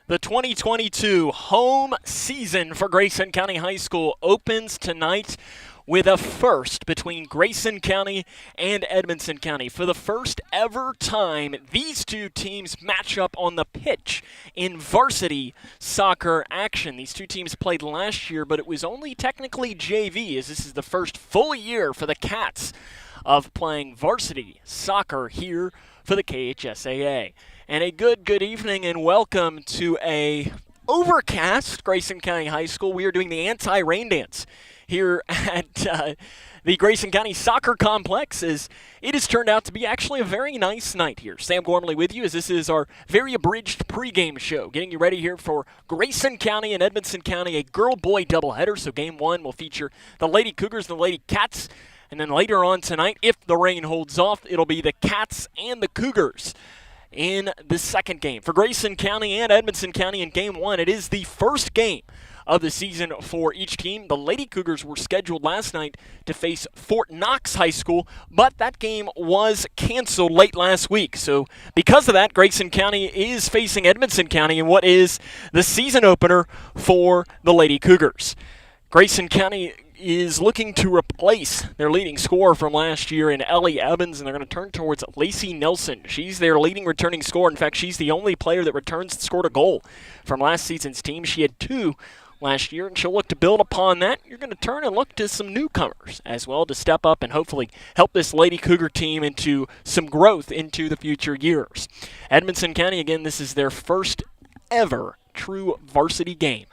The 2022 home season for Grayson County High School opens tonight with a first between Grayson County and Edmonson County. For the first ever time, these two teams match up on the pitch in varsity soccer action. These two teams played last year, but it was only technically JV, as this is the first full year for the Cats of playing varsity soccer here for the KHSAA. And a good evening and welcome to a overcast Grayson County High School. We are doing the anti-rain dance here at the Grayson County Soccer Complex, as it has turned out to be actually a very nice night here. Sam Gormley with you, as this is our very abridged pregame show, getting you ready here for Grayson County and Edmonson County, a girl-boy doubleheader. So game one will feature the Lady Cougars and the Lady Cats. And then later on tonight, if the rain holds off, it'll be the Cats and the Cougars in the second game. For Grayson County and Edmonson County in game one, it is the first game of the season for each team. The Lady Cougars were scheduled last night to face Fort Knox High School, but that game was canceled late last week. So because of that, Grayson County is facing Edmonson County in what is the season opener for the Lady Cougars. Grayson County is looking to replace their leading scorer from last year in Ellie Evans, and they're going to turn towards Lacey Nelson. She's their leading returning scorer. In fact, she's the only player that returns and scored a goal from last season's team. She had 2 last year, and she'll look to build upon that. You're going to turn and look to some newcomers as well to step up and hopefully help this Lady Cougar team into some growth into the future years. Edmonson County, again, this is their first ever true varsity game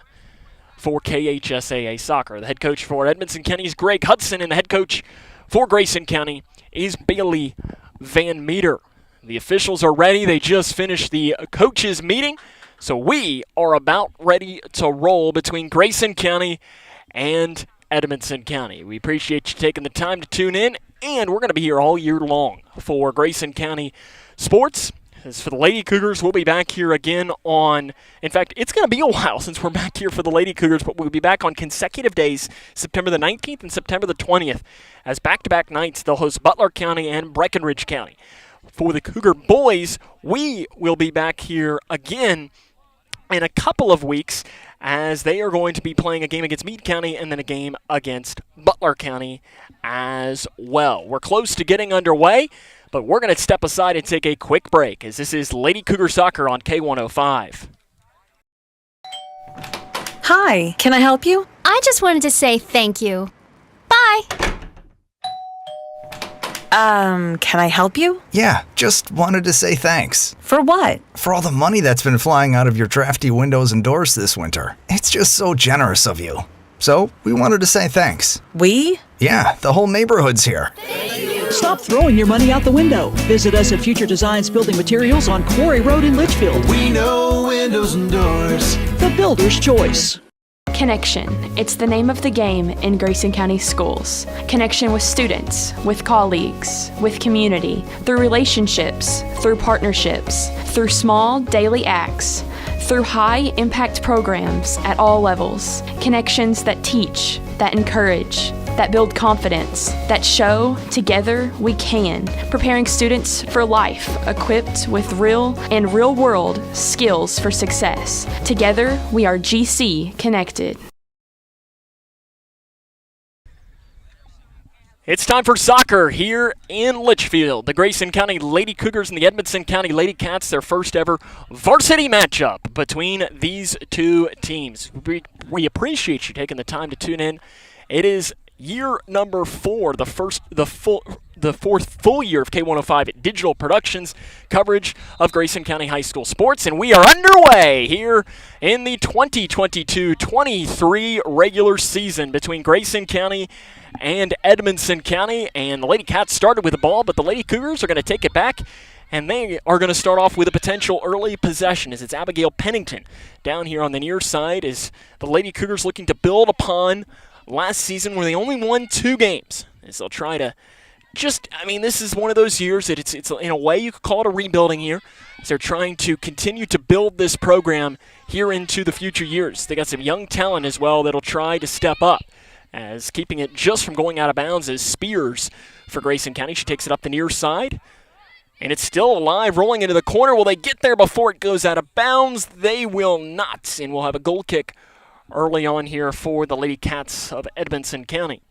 for KHSAA soccer. The head coach for Edmonson County is Greg Hudson, and the head coach for Grayson County is Bailey Van Meter. The officials are ready. They just finished the coaches meeting, so we are about ready to roll between Grayson County and Edmonson County. We appreciate you taking the time to tune in, and we're going to be here all year long for Grayson County sports. As for the Lady Cougars, we'll be back here again in fact, it's going to be a while since we're back here for the Lady Cougars, but we'll be back on consecutive days, September the 19th and September the 20th, as back-to-back nights they'll host Butler County and Breckenridge County. For the Cougar boys, we will be back here again in a couple of weeks, as they are going to be playing a game against Meade County and then a game against Butler County as well. We're close to getting underway, but we're going to step aside and take a quick break, as this is Lady Cougar Soccer on K105. Hi, can I help you? I just wanted to say thank you. Bye. Can I help you? Yeah, just wanted to say thanks. For what? For all the money that's been flying out of your drafty windows and doors this winter. It's just so generous of you. So, we wanted to say thanks. We? Yeah, the whole neighborhood's here. Stop throwing your money out the window. Visit us at Future Designs Building Materials on Quarry Road in Litchfield. We know windows and doors. The builder's choice. Connection. It's the name of the game in Grayson County schools. Connection with students, with colleagues, with community, through relationships, through partnerships, through small daily acts, through high-impact programs at all levels. Connections that teach, that encourage, that build confidence, that show together we can, preparing students for life, equipped with real and real-world skills for success. Together, we are GC Connected. It's time for soccer here in Litchfield. The Grayson County Lady Cougars and the Edmonson County Lady Cats, their first ever varsity matchup between these two teams. We appreciate you taking the time to tune in. It is year number 4, the fourth full year of K105 digital productions coverage of Grayson County High School sports, and we are underway here in the 2022-23 regular season between Grayson County and Edmonson County. And the Lady Cats started with the ball, but the Lady Cougars are going to take it back, and they are going to start off with a potential early possession, as it's Abigail Pennington down here on the near side, as the Lady Cougars looking to build upon last season where they only won 2 games. As they'll try to this is one of those years that it's in a way you could call it a rebuilding year. As they're trying to continue to build this program here into the future years. They got some young talent as well that'll try to step up, as keeping it just from going out of bounds is Spears for Grayson County. She takes it up the near side. And it's still alive, rolling into the corner. Will they get there before it goes out of bounds? They will not. And we'll have a goal kick early on here for the Lady Cats of Edmonson County.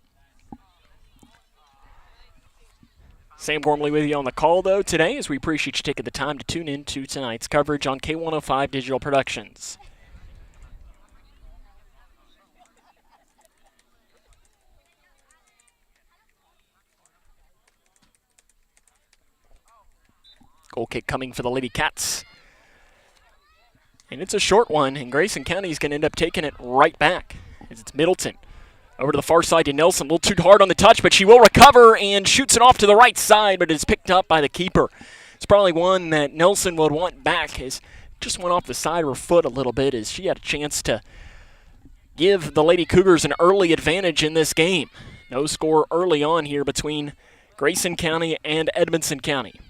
Sam Gormley with you on the call, though, today, as we appreciate you taking the time to tune in to tonight's coverage on K105 Digital Productions. Goal kick coming for the Lady Cats. And it's a short one, and Grayson County is going to end up taking it right back as it's Middleton. Over to the far side to Nelson. A little too hard on the touch, but she will recover and shoots it off to the right side, but it's picked up by the keeper. It's probably one that Nelson would want back, as just went off the side of her foot a little bit as she had a chance to give the Lady Cougars an early advantage in this game. No score early on here between Grayson County and Edmonson County.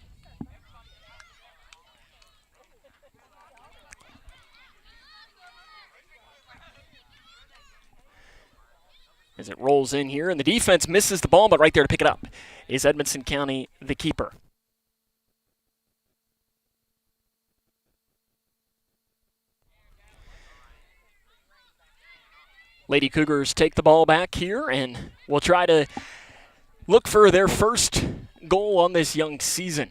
As it rolls in here, and the defense misses the ball, but right there to pick it up is Edmonson County, the keeper. Lady Cougars take the ball back here, and will try to look for their first goal on this young season.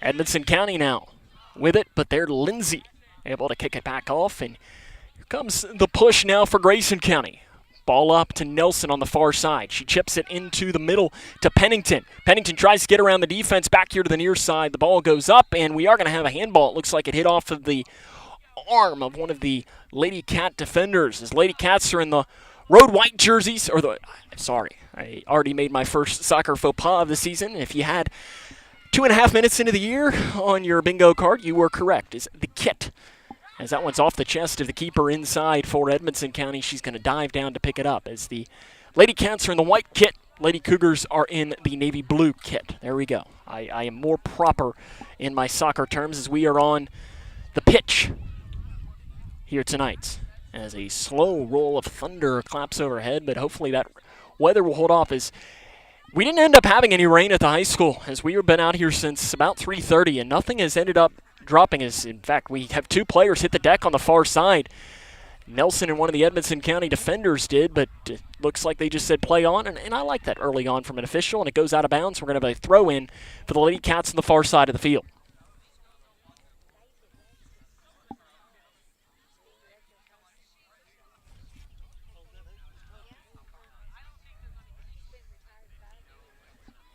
Edmonson County now with it, but they're Lindsay able to kick it back off, and here comes the push now for Grayson County. Ball up to Nelson on the far side. She chips it into the middle to Pennington. Pennington tries to get around the defense back here to the near side. The ball goes up, and we are going to have a handball. It looks like it hit off of the arm of one of the Lady Cat defenders, as Lady Cats are in the road white jerseys, I already made my first soccer faux pas of the season. If you had 2.5 minutes into the year on your bingo card, you were correct. Is the kit. As that one's off the chest of the keeper inside for Edmonson County. She's going to dive down to pick it up. As the Lady Cats are in the white kit, Lady Cougars are in the navy blue kit. There we go. I am more proper in my soccer terms as we are on the pitch here tonight. As a slow roll of thunder claps overhead, but hopefully that weather will hold off, as we didn't end up having any rain at the high school, as we have been out here since about 3:30, and nothing has ended up dropping us. In fact, we have two players hit the deck on the far side. Nelson and one of the Edmonson County defenders did, but it looks like they just said play on, and I like that early on from an official, and it goes out of bounds. We're going to have a throw in for the Lady Cats on the far side of the field.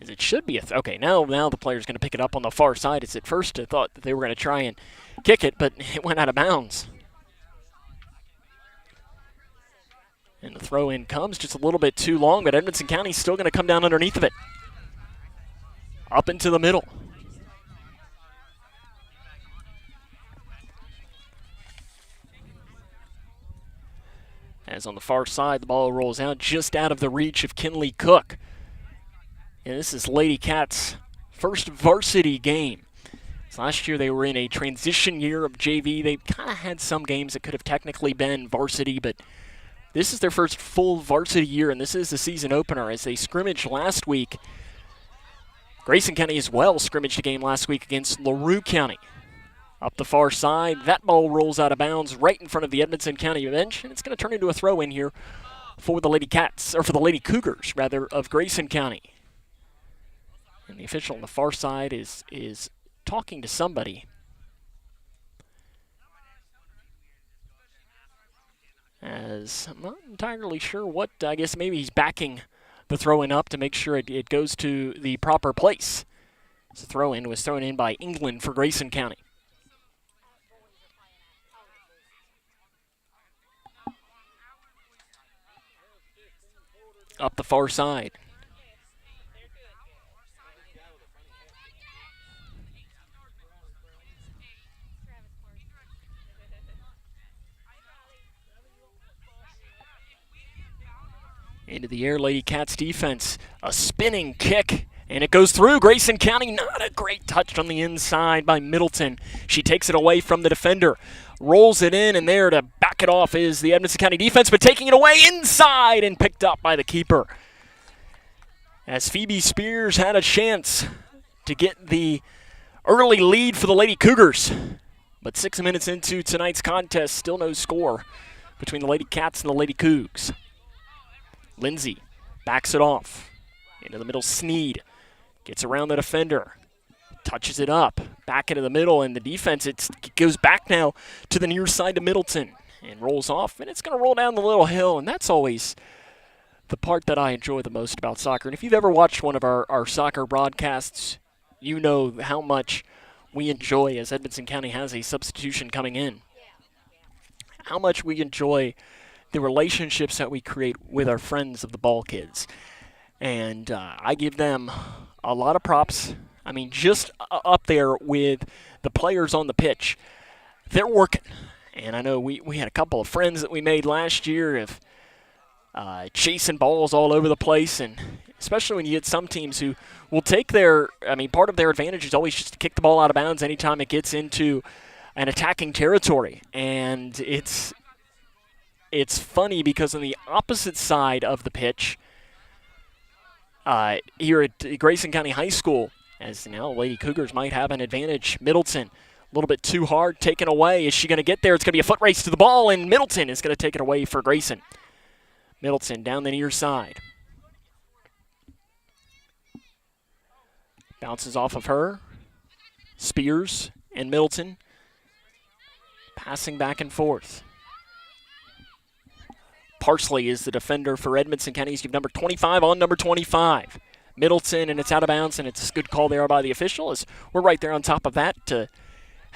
As it should be okay, now the player's going to pick it up on the far side. As at first I thought that they were going to try and kick it, but it went out of bounds. And the throw in comes just a little bit too long, but Edmonson County's still going to come down underneath of it. Up into the middle. As on the far side, the ball rolls out just out of the reach of Kinley Cook. And this is Lady Cats' first varsity game. So last year they were in a transition year of JV. They kind of had some games that could have technically been varsity, but this is their first full varsity year, and this is the season opener as they scrimmaged last week. Grayson County as well scrimmaged a game last week against LaRue County. Up the far side, that ball rolls out of bounds right in front of the Edmonson County bench, and it's going to turn into a throw in here for the Lady Cats, or for the Lady Cougars, rather, of Grayson County. And the official on the far side is talking to somebody. As I'm not entirely sure what, I guess maybe he's backing the throw-in up to make sure it goes to the proper place. So the throw-in was thrown in by England for Grayson County. Up the far side. Into the air, Lady Cats defense. A spinning kick, And it goes through. Grayson County, not a great touch on the inside by Middleton. She takes it away from the defender, rolls it in, and there to back it off is the Edmonson County defense, but taking it away inside and picked up by the keeper. As Phoebe Spears had a chance to get the early lead for the Lady Cougars. But 6 minutes into tonight's contest, still no score between the Lady Cats and the Lady Cougs. Lindsay backs it off. Into the middle, Sneed gets around the defender, touches it up, back into the middle, and the defense, it goes back now to the near side to Middleton and rolls off, and it's going to roll down the little hill, and that's always the part that I enjoy the most about soccer. And if you've ever watched one of our soccer broadcasts, you know how much we enjoy, as Edmonson County has a substitution coming in, how much we enjoy the relationships that we create with our friends of the ball kids. And I give them a lot of props. I mean, just up there with the players on the pitch. They're working. And I know we had a couple of friends that we made last year of chasing balls all over the place, and especially when you get some teams who will take part of their advantage is always just to kick the ball out of bounds anytime it gets into an attacking territory. And it's funny because on the opposite side of the pitch, here at Grayson County High School, as now Lady Cougars might have an advantage. Middleton, a little bit too hard, taken away. Is she going to get there? It's going to be a foot race to the ball, and Middleton is going to take it away for Grayson. Middleton down the near side. Bounces off of her. Spears and Middleton passing back and forth. Parsley is the defender for Edmonson County. He's got number 25 on number 25. Middleton, and it's out of bounds, and it's a good call there by the official, as we're right there on top of that.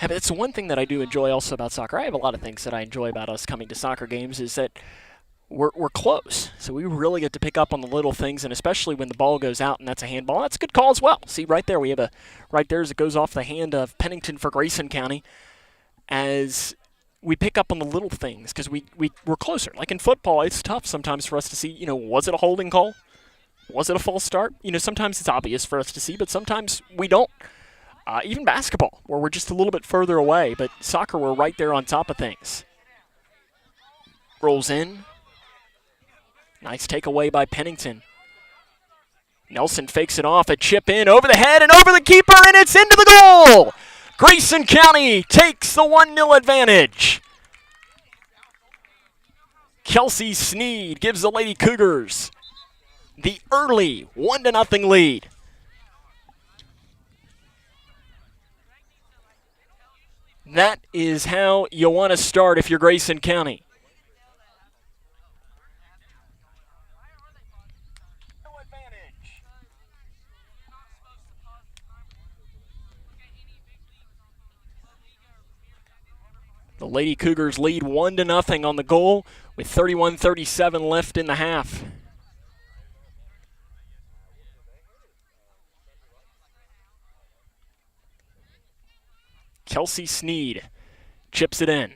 It's one thing that I do enjoy also about soccer. I have a lot of things that I enjoy about us coming to soccer games, is that we're close. So we really get to pick up on the little things, and especially when the ball goes out and that's a handball. That's a good call as well. See, right there, we have right there as it goes off the hand of Pennington for Grayson County, as we pick up on the little things because we're closer. Like in football, it's tough sometimes for us to see, was it a holding call? Was it a false start? Sometimes it's obvious for us to see, but sometimes we don't. Even basketball, where we're just a little bit further away, but soccer, we're right there on top of things. Rolls in. Nice takeaway by Pennington. Nelson fakes it off, a chip in, over the head and over the keeper, and it's into the goal! Grayson County takes the 1-0 advantage. Kelsey Sneed gives the Lady Cougars the early 1-0 lead. That is how you want to start if you're Grayson County. The Lady Cougars lead 1-0 on the goal with 31:37 left in the half. Kelsey Sneed chips it in.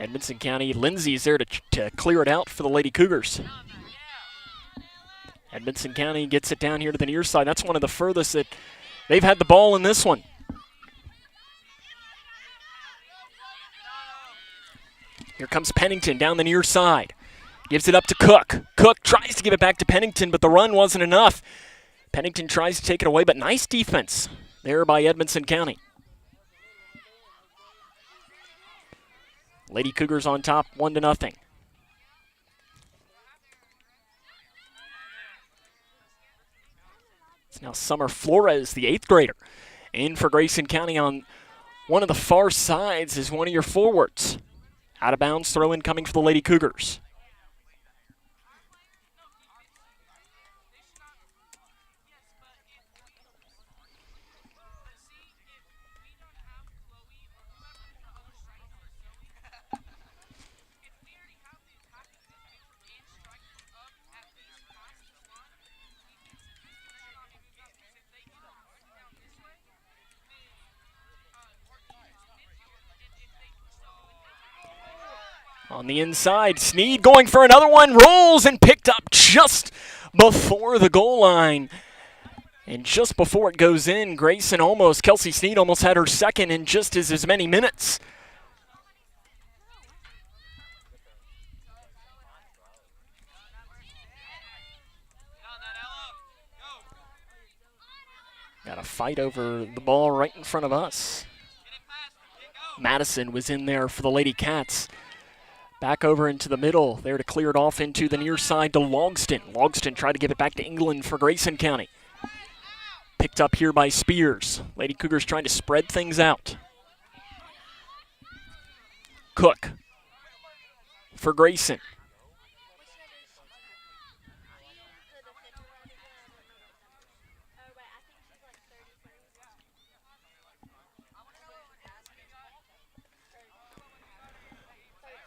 Edmonson County, Lindsay's there to clear it out for the Lady Cougars. Edmonson County gets it down here to the near side. That's one of the furthest that they've had the ball in this one. Here comes Pennington down the near side. Gives it up to Cook. Cook tries to give it back to Pennington, but the run wasn't enough. Pennington tries to take it away, but nice defense there by Edmonson County. Lady Cougars on top, 1-0. It's now Summer Flores, the 8th grader, in for Grayson County. On one of the far sides is one of your forwards. Out of bounds, throw in coming for the Lady Cougars. On the inside, Sneed going for another one, rolls and picked up just before the goal line. And just before it goes in, Kelsey Sneed almost had her second in just as many minutes. Got a fight over the ball right in front of us. Madison was in there for the Lady Cats. Back over into the middle, there to clear it off into the near side to Logston. Logston tried to give it back to England for Grayson County. Picked up here by Spears. Lady Cougars trying to spread things out. Cook for Grayson.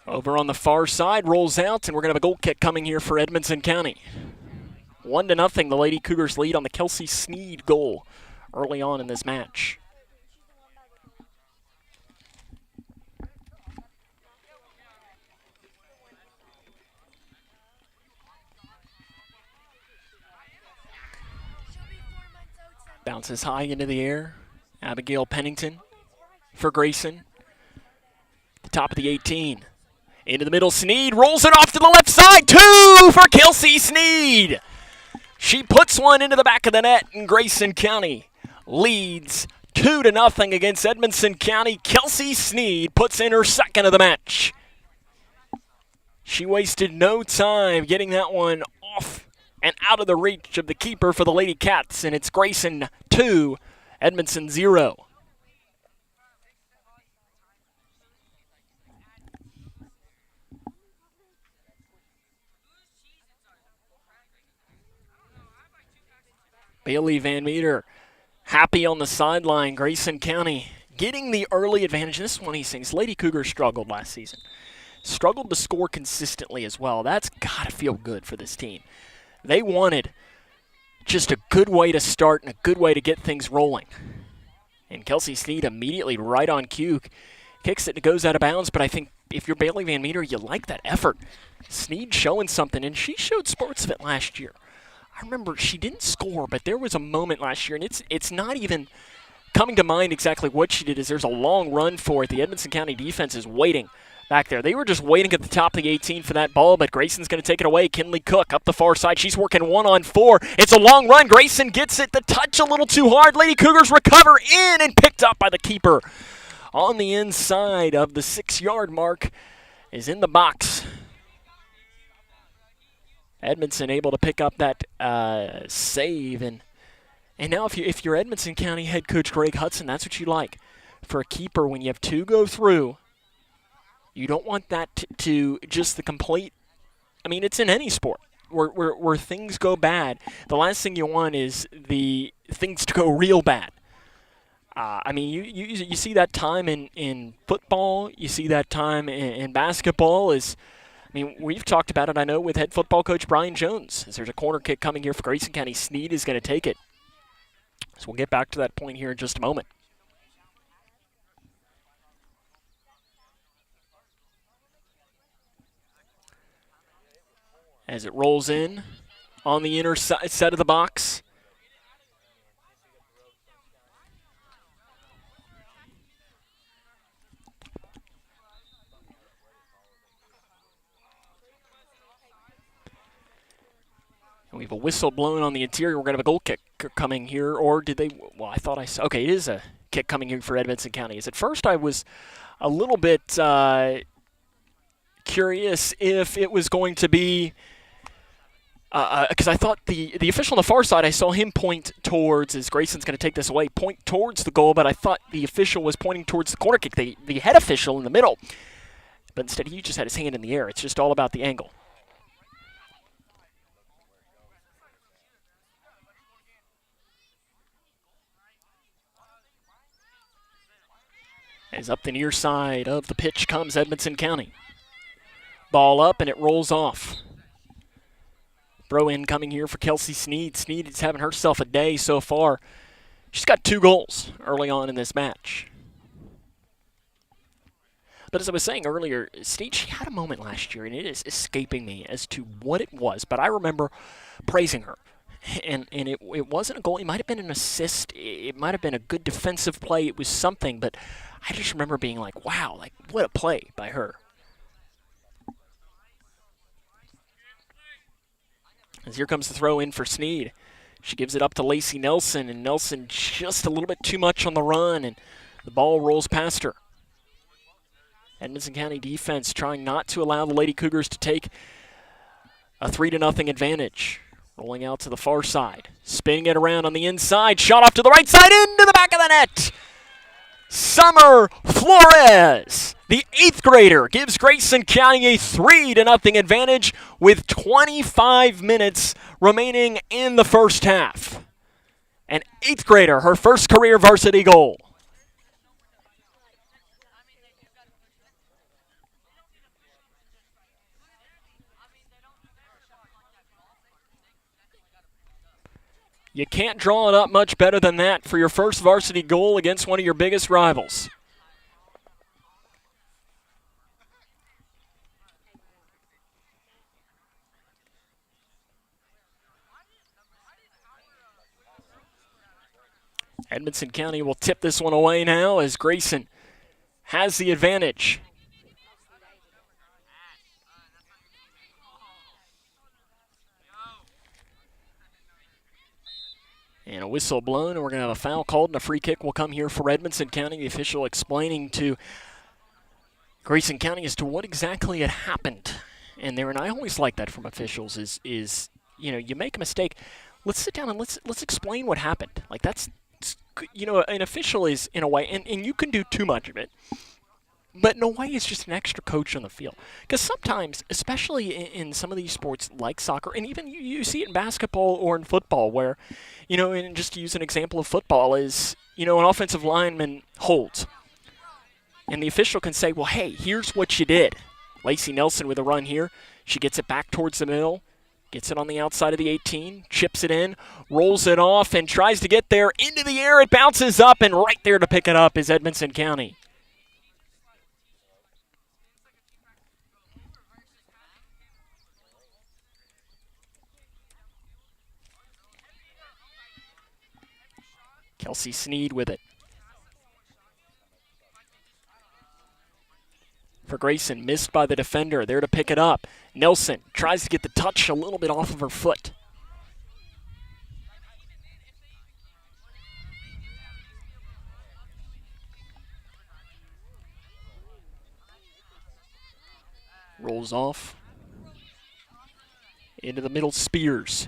Over on the far side, rolls out, and we're going to have a goal kick coming here for Edmonson County. 1-0, the Lady Cougars lead on the Kelsey Sneed goal early on in this match. Bounces high into the air. Abigail Pennington for Grayson. The top of the 18. Into the middle, Sneed rolls it off to the left side. 2 for Kelsey Sneed. She puts one into the back of the net, and Grayson County leads 2-0 against Edmonson County. Kelsey Sneed puts in her second of the match. She wasted no time getting that one off and out of the reach of the keeper for the Lady Cats, and it's Grayson 2, Edmonton 0. Bailey Van Meter happy on the sideline. Grayson County getting the early advantage. This is one of these things. Lady Cougars struggled last season. Struggled to score consistently as well. That's got to feel good for this team. They wanted just a good way to start and a good way to get things rolling. And Kelsey Sneed immediately right on cue. Kicks it and it goes out of bounds, but I think if you're Bailey Van Meter, you like that effort. Sneed showing something, and she showed spurts of it last year. I remember she didn't score, but there was a moment last year, and it's not even coming to mind exactly what she did. Is there's a long run for it. The Edmonson County defense is waiting back there. They were just waiting at the top of the 18 for that ball, but Grayson's going to take it away. Kinley Cook up the far side. She's working 1-on-4. It's a long run. Grayson gets it. The touch a little too hard. Lady Cougars recover in and picked up by the keeper. On the inside of the 6-yard mark is in the box. Edmonton able to pick up that save, and now if you're Edmonson County head coach Greg Hudson, that's what you like for a keeper when you have 2 go through. You don't want that to just the complete. I mean, it's in any sport where things go bad. The last thing you want is the things to go real bad. I mean, you see that time in football. You see that time in basketball. I mean, we've talked about it, I know, with head football coach Brian Jones. As there's a corner kick coming here for Grayson County. Sneed is going to take it. So we'll get back to that point here in just a moment. As it rolls in on the inner side of the box. And we have a whistle blown on the interior. We're going to have a goal kick coming here. Or did they? Well, I thought I saw. Okay, it is a kick coming here for Edmonson County. As at first I was a little bit curious if it was going to be, because I thought the official on the far side, I saw him point towards, as Grayson's going to take this away, point towards the goal, but I thought the official was pointing towards the corner kick, the head official in the middle. But instead he just had his hand in the air. It's just all about the angle. As up the near side of the pitch comes Edmonson County. Ball up and it rolls off. Throw in coming here for Kelsey Sneed. Sneed is having herself a day so far. She's got 2 goals early on in this match. But as I was saying earlier, Snead, she had a moment last year, and it is escaping me as to what it was. But I remember praising her. And it wasn't a goal. It might have been an assist. It might have been a good defensive play. It was something. But I just remember being like, wow, like what a play by her. As here comes the throw in for Snead. She gives it up to Lacey Nelson, and Nelson just a little bit too much on the run, and the ball rolls past her. Edmonson County defense trying not to allow the Lady Cougars to take a 3-0 advantage. Rolling out to the far side, spinning it around on the inside, shot off to the right side, into the back of the net. Summer Flores, the 8th grader, gives Grayson County a 3-0 advantage with 25 minutes remaining in the first half. An 8th grader, her first career varsity goal. You can't draw it up much better than that for your first varsity goal against one of your biggest rivals. Edmonson County will tip this one away now as Grayson has the advantage. And a whistle blown, and we're going to have a foul called, and a free kick will come here for Edmonson County. The official explaining to Grayson County as to what exactly had happened. And I always like that from officials is you know, you make a mistake, let's sit down and let's explain what happened. Like that's, you know, an official is in a way, and you can do too much of it. But in a way, it's just an extra coach on the field. Because sometimes, especially in some of these sports like soccer, and even you see it in basketball or in football where, you know, and just to use an example of football is, you know, an offensive lineman holds. And the official can say, well, hey, here's what you did. Lacey Nelson with a run here. She gets it back towards the middle, gets it on the outside of the 18, chips it in, rolls it off, and tries to get there into the air. It bounces up, and right there to pick it up is Edmonson County. Kelsey Snead with it. For Grayson, missed by the defender, there to pick it up. Nelson tries to get the touch a little bit off of her foot. Rolls off. Into the middle, Spears.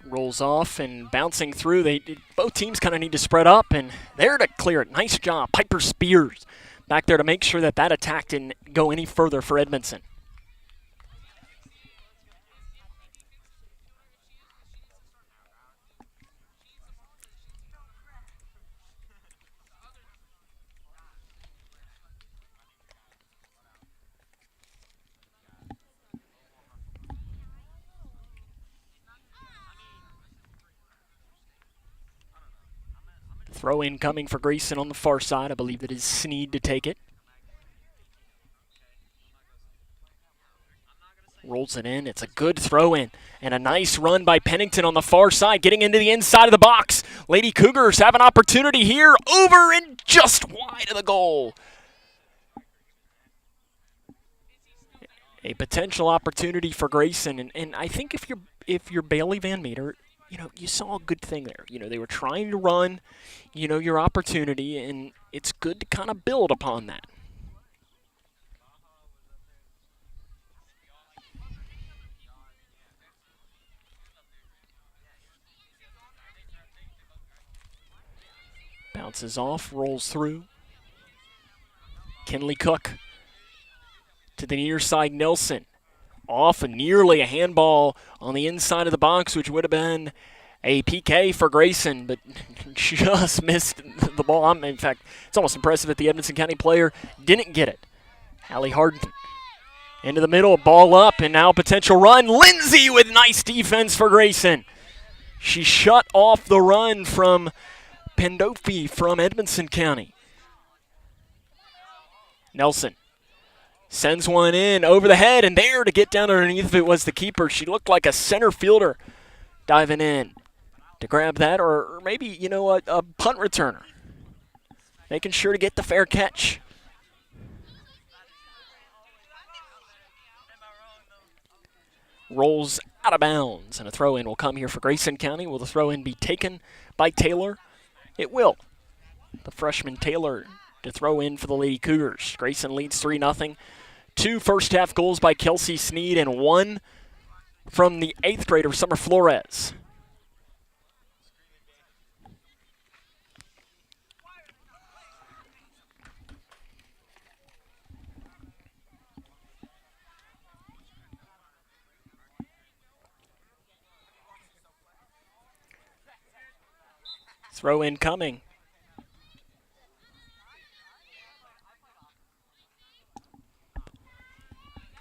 Rolls off and bouncing through. Both teams kind of need to spread up, and there to clear it. Nice job. Piper Spears back there to make sure that attack didn't go any further for Edmonson. Throw in coming for Grayson on the far side. I believe it is Snead to take it. Rolls it in. It's a good throw in. And a nice run by Pennington on the far side, getting into the inside of the box. Lady Cougars have an opportunity here. Over and just wide of the goal. A potential opportunity for Grayson. And I think if you're Bailey Van Meter, you know, you saw a good thing there. You know, they were trying to run, you know, your opportunity, and it's good to kind of build upon that. Bounces off, rolls through. Kinley Cook to the near side, Nelson. Off and nearly a handball on the inside of the box, which would have been a PK for Grayson, but just missed the ball. In fact, it's almost impressive that the Edmonson County player didn't get it. Hallie Harden into the middle, ball up, and now potential run. Lindsay with nice defense for Grayson. She shut off the run from Pandolfi from Edmonson County. Nelson sends one in over the head, and there to get down underneath if it was the keeper. She looked like a center fielder diving in to grab that, or maybe, a punt returner. Making sure to get the fair catch. Rolls out of bounds, and a throw-in will come here for Grayson County. Will the throw-in be taken by Taylor? It will. The freshman Taylor to throw in for the Lady Cougars. Grayson leads 3-0. 2 first-half goals by Kelsey Sneed and 1 from the 8th grader, Summer Flores. Throw in coming.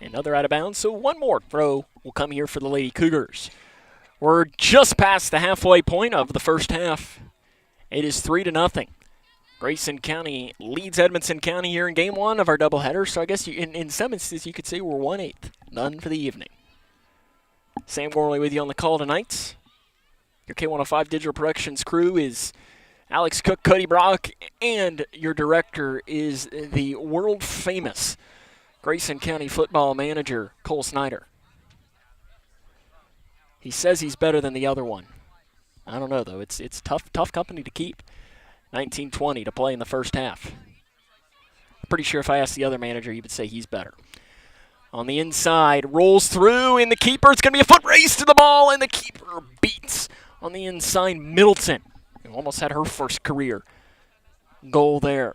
Another out of bounds, so one more throw will come here for the Lady Cougars. We're just past the halfway point of the first half. It is 3-0. Grayson County leads Edmonson County here in game 1 of our doubleheader, so I guess in some instances you could say we're 1/8 done for the evening. Sam Gorley with you on the call tonight. Your K105 Digital Productions crew is Alex Cook, Cody Brock, and your director is the world-famous Grayson County football manager, Cole Snyder. He says he's better than the other one. I don't know, though. It's tough company to keep. 19-20 to play in the first half. I'm pretty sure if I asked the other manager, he would say he's better. On the inside, rolls through, and the keeper, it's going to be a foot race to the ball, and the keeper beats on the inside Middleton, who almost had her first career goal there.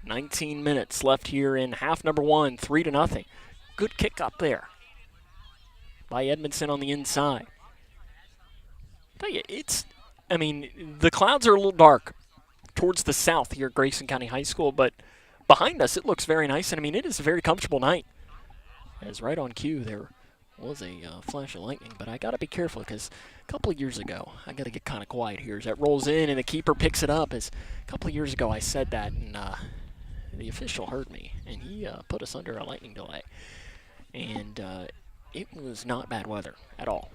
19 minutes left here in half number 1, 3-0. Good kick up there by Edmondson on the inside. I tell you, the clouds are a little dark towards the south here at Grayson County High School, but behind us it looks very nice, and it is a very comfortable night. As right on cue there was a flash of lightning, but I got to be careful because a couple of years ago, I got to get kind of quiet here as that rolls in and the keeper picks it up. As a couple of years ago I said that, and the official heard me, and he put us under a lightning delay. And it was not bad weather at all.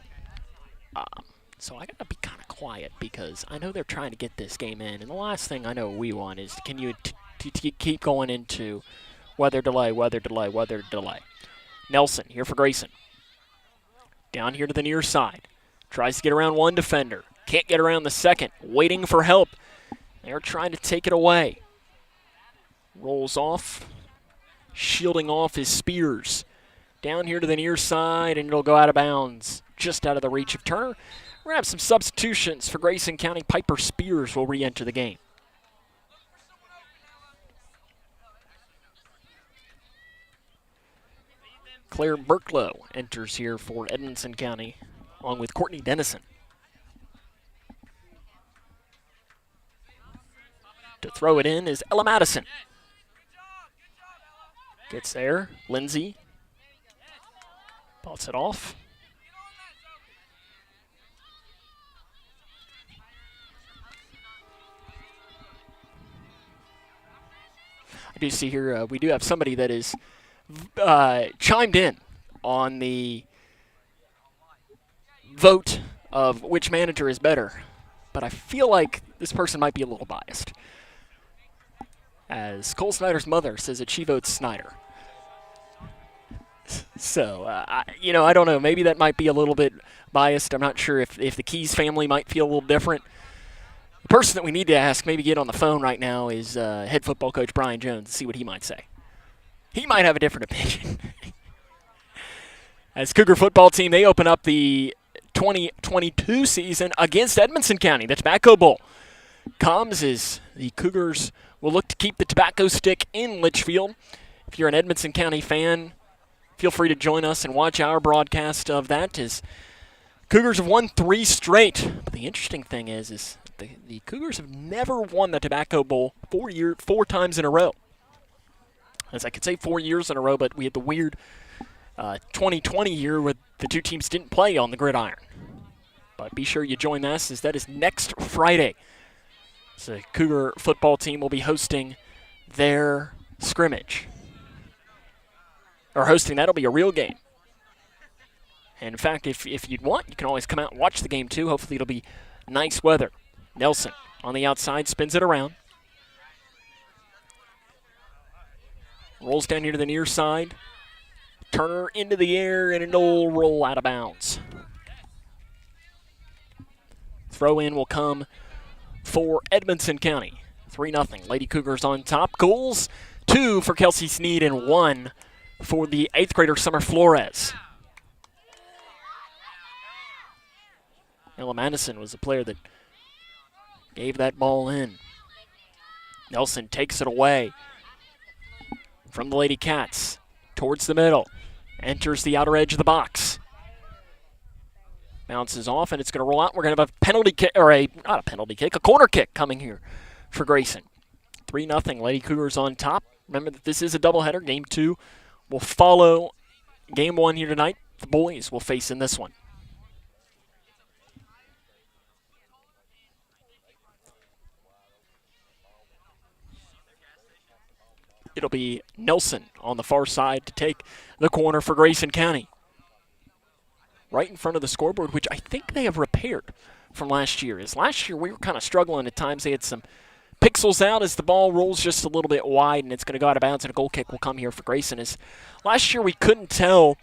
So I got to be kind of quiet because I know they're trying to get this game in. And the last thing I know we want is can you keep going into weather delay. Nelson here for Grayson. Down here to the near side. Tries to get around one defender. Can't get around the second. Waiting for help. They're trying to take it away. Rolls off. Shielding off is Spears. Down here to the near side, and it'll go out of bounds. Just out of the reach of Turner. We're going to have some substitutions for Grayson County. Piper Spears will re-enter the game. Claire Burklow enters here for Edmonson County, along with Courtney Dennison. To throw it in is Ella Madison. Gets there. Lindsay. Balls it off. I do see here we do have somebody that is chimed in on the vote of which manager is better, but I feel like this person might be a little biased, as Cole Snyder's mother says that she votes Snyder. So, I don't know. Maybe that might be a little bit biased. I'm not sure if the Keys family might feel a little different. The person that we need to ask, maybe get on the phone right now, is head football coach Brian Jones, see what he might say. He might have a different opinion. As Cougar football team, they open up the 2022 season against Edmonson County. That's Batco Bowl. comes as the Cougars will look to keep the tobacco stick in Litchfield. If you're an Edmonson County fan, feel free to join us and watch our broadcast of that as Cougars have won 3 straight. But the interesting thing is the Cougars have never won the Tobacco Bowl 4 times in a row. As I could say 4 years in a row, but we had the weird 2020 year where the two teams didn't play on the gridiron. But be sure you join us as that is next Friday. So the Cougar football team will be hosting their scrimmage. Or hosting, that'll be a real game. And in fact, if you'd want, you can always come out and watch the game too. Hopefully it'll be nice weather. Nelson on the outside, spins it around. Rolls down here to the near side. Turner into the air and an old roll out of bounds. Throw in will come for Edmonson County. 3-0. Lady Cougars on top. Goals, 2 for Kelsey Sneed and 1 for the 8th grader Summer Flores. Ella Madison was the player that gave that ball in. Nelson takes it away from the Lady Cats towards the middle. Enters the outer edge of the box. Bounces off, and it's going to roll out. We're going to have a penalty kick, or not a penalty kick, a corner kick coming here for Grayson. 3-0. Lady Cougars on top. Remember that this is a doubleheader. Game 2 will follow Game 1 here tonight. The boys will face in this one. It'll be Nelson on the far side to take the corner for Grayson County. Right in front of the scoreboard, which I think they have repaired from last year. As last year we were kind of struggling at times. They had some pixels out as the ball rolls just a little bit wide, and it's going to go out of bounds, and a goal kick will come here for Grayson. As last year we couldn't tell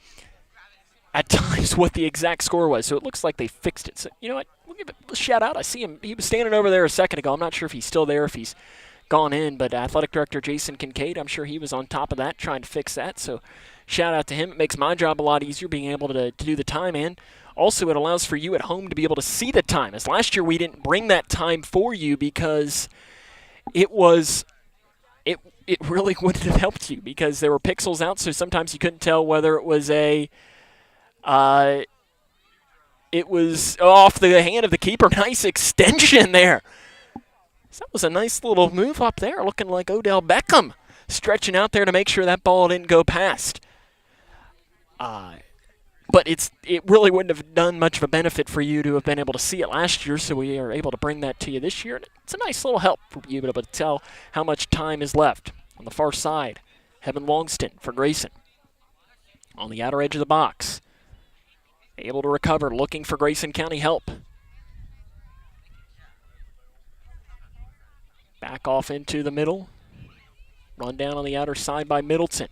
at times what the exact score was, so it looks like they fixed it. So you know what? We'll give it a shout out. I see him. He was standing over there a second ago. I'm not sure if he's still there, if he's gone in, but Athletic Director Jason Kincaid, I'm sure he was on top of that, trying to fix that. So shout out to him. It makes my job a lot easier being able to do the time, and also it allows for you at home to be able to see the time. As last year we didn't bring that time for you because it really wouldn't have helped you because there were pixels out, so sometimes you couldn't tell whether it was it was off the hand of the keeper. Nice extension there. So that was a nice little move up there, looking like Odell Beckham stretching out there to make sure that ball didn't go past. But it really wouldn't have done much of a benefit for you to have been able to see it last year, so we are able to bring that to you this year. And it's a nice little help for you to be able to tell how much time is left. On the far side, Heaven Longston for Grayson. On the outer edge of the box. Able to recover, looking for Grayson County help. Back off into the middle. Run down on the outer side by Middleton.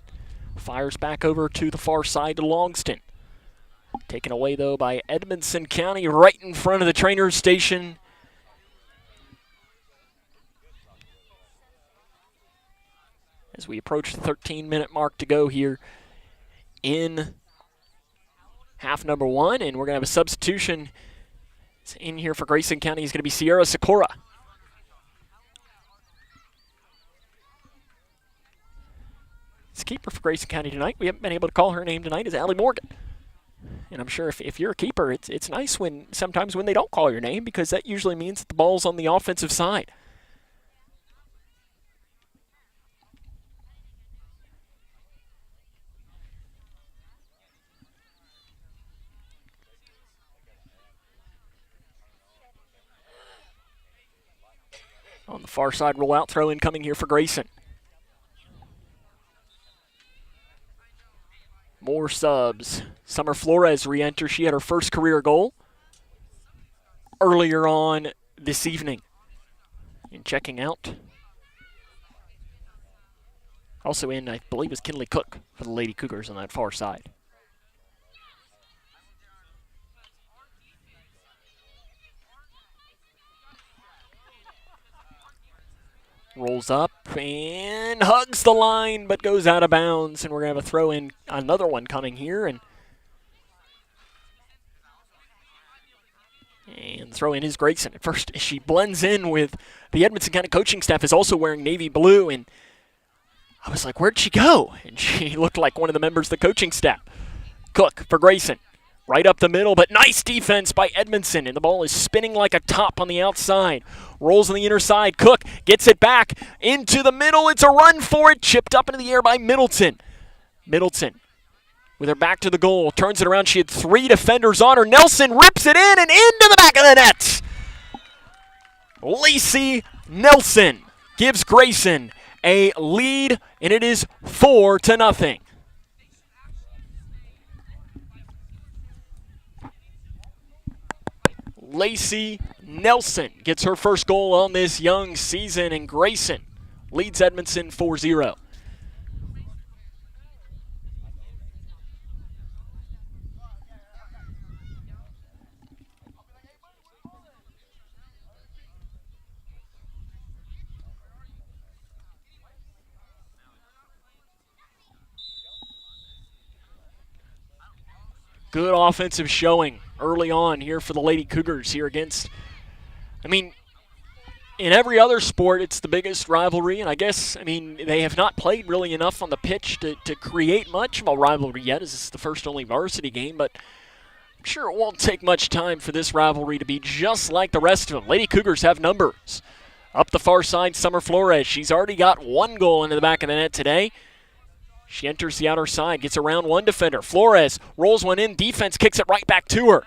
Fires back over to the far side to Longston. Taken away, though, by Edmonson County right in front of the trainer's station. As we approach the 13-minute mark to go here in half number 1, and we're going to have a substitution in here for Grayson County. Is going to be Sierra Sikora. This keeper for Grayson County tonight, we haven't been able to call her name tonight, is Allie Morgan. And I'm sure if you're a keeper, it's nice sometimes when they don't call your name, because that usually means that the ball's on the offensive side. On the far side, roll out, throw in coming here for Grayson. More subs. Summer Flores re-enters. She had her first career goal earlier on this evening. And checking out. Also in, I believe, is Kinley Cook for the Lady Cougars on that far side. Rolls up and hugs the line, but goes out of bounds. And we're going to have a throw in, another one coming here. And the throw in is Grayson. At first, she blends in with the Edmonson County coaching staff, is also wearing navy blue, and I was like, where'd she go? And she looked like one of the members of the coaching staff. Cook for Grayson. Right up the middle, but nice defense by Edmondson, and the ball is spinning like a top on the outside. Rolls on the inner side. Cook gets it back into the middle. It's a run for it. Chipped up into the air by Middleton. Middleton with her back to the goal. Turns it around. She had 3 defenders on her. Nelson rips it in and into the back of the net. Lacey Nelson gives Grayson a lead, and it is 4-0. Lacey Nelson gets her first goal on this young season, and Grayson leads Edmonton 4-0. Good offensive showing early on here for the Lady Cougars here against, in every other sport, it's the biggest rivalry, and they have not played really enough on the pitch to create much of a rivalry yet, as this is the first only varsity game, but I'm sure it won't take much time for this rivalry to be just like the rest of them. Lady Cougars have numbers. Up the far side, Summer Flores. She's already got 1 goal into the back of the net today. She enters the outer side, gets around 1 defender. Flores rolls one in, defense kicks it right back to her.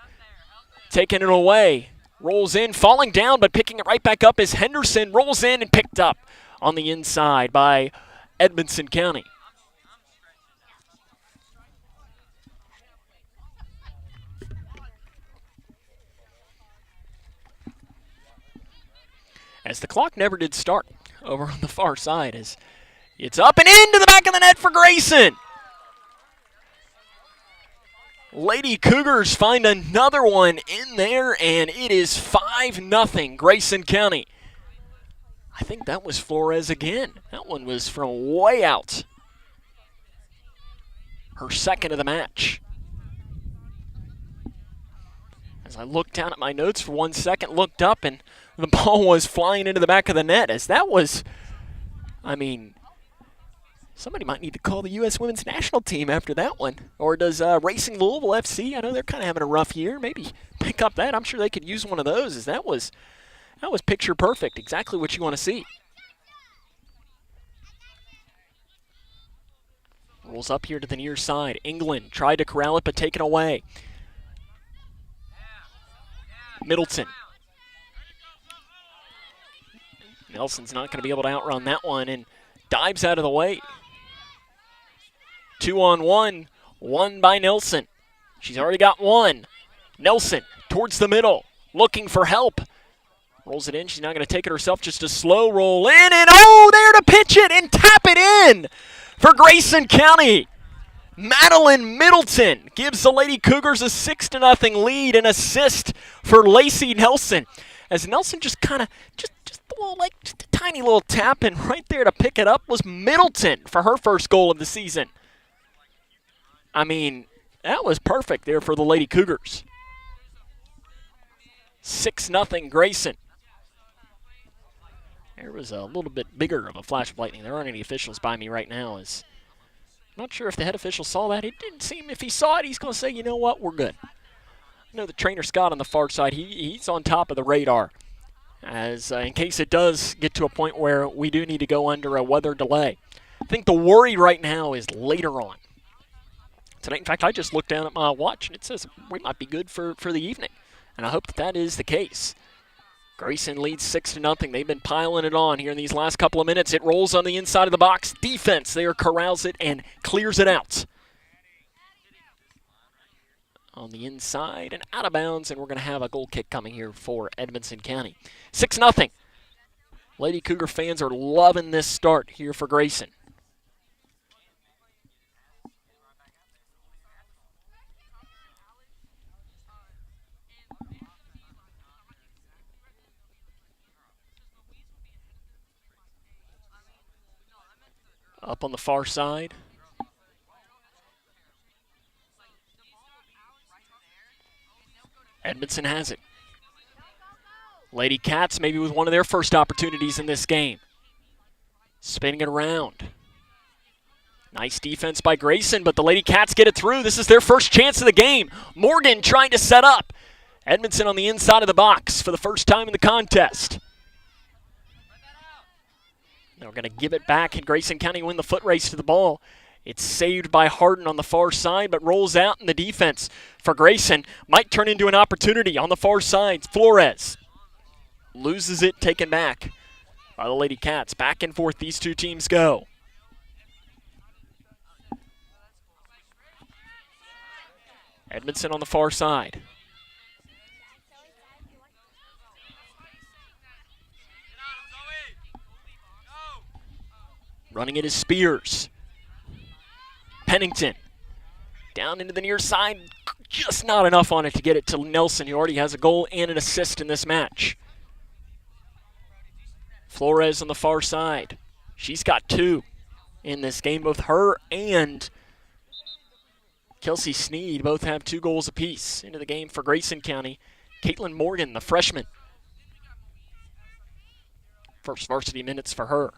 Taking it away, rolls in, falling down, but picking it right back up as Henderson rolls in and picked up on the inside by Edmonson County. As the clock never did start over on the far side, as it's up and into the back of the net for Grayson. Lady Cougars find another one in there, and it is 5-0 Grayson County. I think that was Flores again. That one was from way out. Her second of the match. As I looked down at my notes for 1 second, looked up, and the ball was flying into the back of the net. As that was, somebody might need to call the U.S. women's national team after that one. Or does Racing Louisville FC, I know they're kind of having a rough year, maybe pick up that. I'm sure they could use one of those, as that was picture perfect, exactly what you want to see. Rolls up here to the near side. England tried to corral it, but taken away. Middleton. Nelson's not going to be able to outrun that one, and dives out of the way. 2-on-1, won by Nelson. She's already got 1. Nelson towards the middle, looking for help. Rolls it in. She's not going to take it herself, just a slow roll in, and there to pitch it and tap it in for Grayson County. Madeline Middleton gives the Lady Cougars a 6-0 lead, and assist for Lacey Nelson. As Nelson just kind of, just a tiny little tap, and right there to pick it up was Middleton for her first goal of the season. That was perfect there for the Lady Cougars. 6-0 Grayson. There was a little bit bigger of a flash of lightning. There aren't any officials by me right now. I'm not sure if the head official saw that. It didn't seem, if he saw it, he's going to say, you know what, we're good. I know the trainer Scott on the far side, he's on top of the radar. As in case it does get to a point where we do need to go under a weather delay. I think the worry right now is later on. Tonight, in fact, I just looked down at my watch, and it says we might be good for the evening. And I hope that is the case. Grayson leads 6-0. They've been piling it on here in these last couple of minutes. It rolls on the inside of the box. Defense there corrals it and clears it out. On the inside and out of bounds, and we're going to have a goal kick coming here for Edmonson County. 6-0. Lady Cougar fans are loving this start here for Grayson. Up on the far side. Edmondson has it. Lady Cats maybe with one of their first opportunities in this game. Spinning it around. Nice defense by Grayson, but the Lady Cats get it through. This is their first chance of the game. Morgan trying to set up. Edmonson on the inside of the box for the first time in the contest. They're going to give it back, and Grayson County win the foot race to the ball. It's saved by Harden on the far side, but rolls out in the defense for Grayson. Might turn into an opportunity on the far side. Flores loses it, taken back by the Lady Cats. Back and forth these two teams go. Edmonson on the far side. Running it is Spears. Pennington down into the near side. Just not enough on it to get it to Nelson, who already has a goal and an assist in this match. Flores on the far side. She's got 2 in this game. Both her and Kelsey Sneed both have 2 goals apiece into the game for Grayson County. Caitlin Morgan, the freshman. First varsity minutes for her.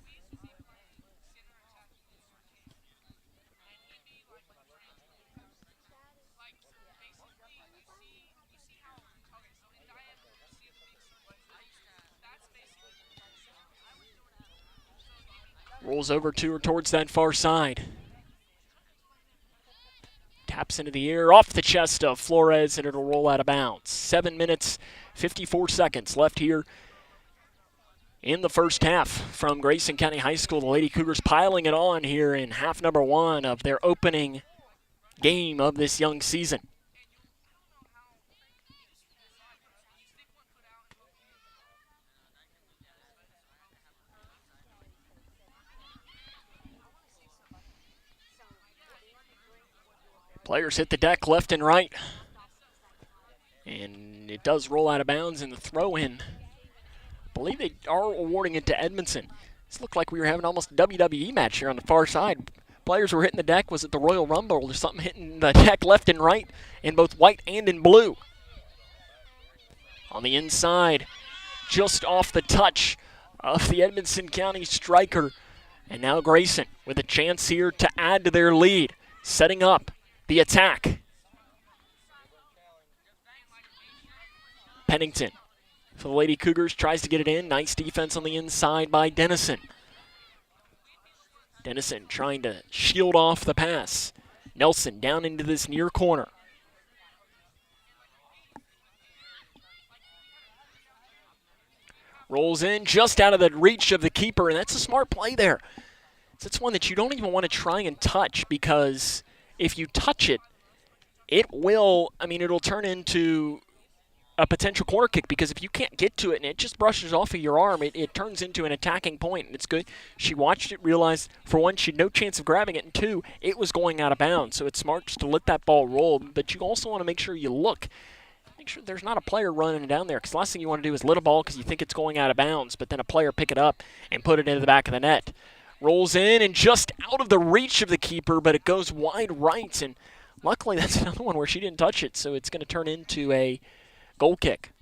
Rolls over to her towards that far side. Taps into the air, off the chest of Flores, and it'll roll out of bounds. 7 minutes, 54 seconds left here in the first half from Grayson County High School. The Lady Cougars piling it on here in half number 1 of their opening game of this young season. Players hit the deck left and right. And it does roll out of bounds in the throw-in. I believe they are awarding it to Edmonson. This looked like we were having almost a WWE match here on the far side. Players were hitting the deck. Was it the Royal Rumble or something hitting the deck left and right in both white and in blue? On the inside, just off the touch of the Edmonson County striker. And now Grayson with a chance here to add to their lead. Setting up the attack. Pennington for the Lady Cougars tries to get it in. Nice defense on the inside by Dennison. Dennison trying to shield off the pass. Nelson down into this near corner. Rolls in just out of the reach of the keeper, and that's a smart play there. It's one that you don't even want to try and touch, because if you touch it, it'll turn into a potential corner kick, because if you can't get to it and it just brushes off of your arm, it turns into an attacking point, and it's good. She watched it, realized, for one, she had no chance of grabbing it, and 2, it was going out of bounds. So it's smart just to let that ball roll, but you also want to make sure you look. Make sure there's not a player running down there, because the last thing you want to do is let a ball because you think it's going out of bounds, but then a player pick it up and put it into the back of the net. Rolls in and just out of the reach of the keeper, but it goes wide right, and luckily that's another one where she didn't touch it, so it's going to turn into a goal kick.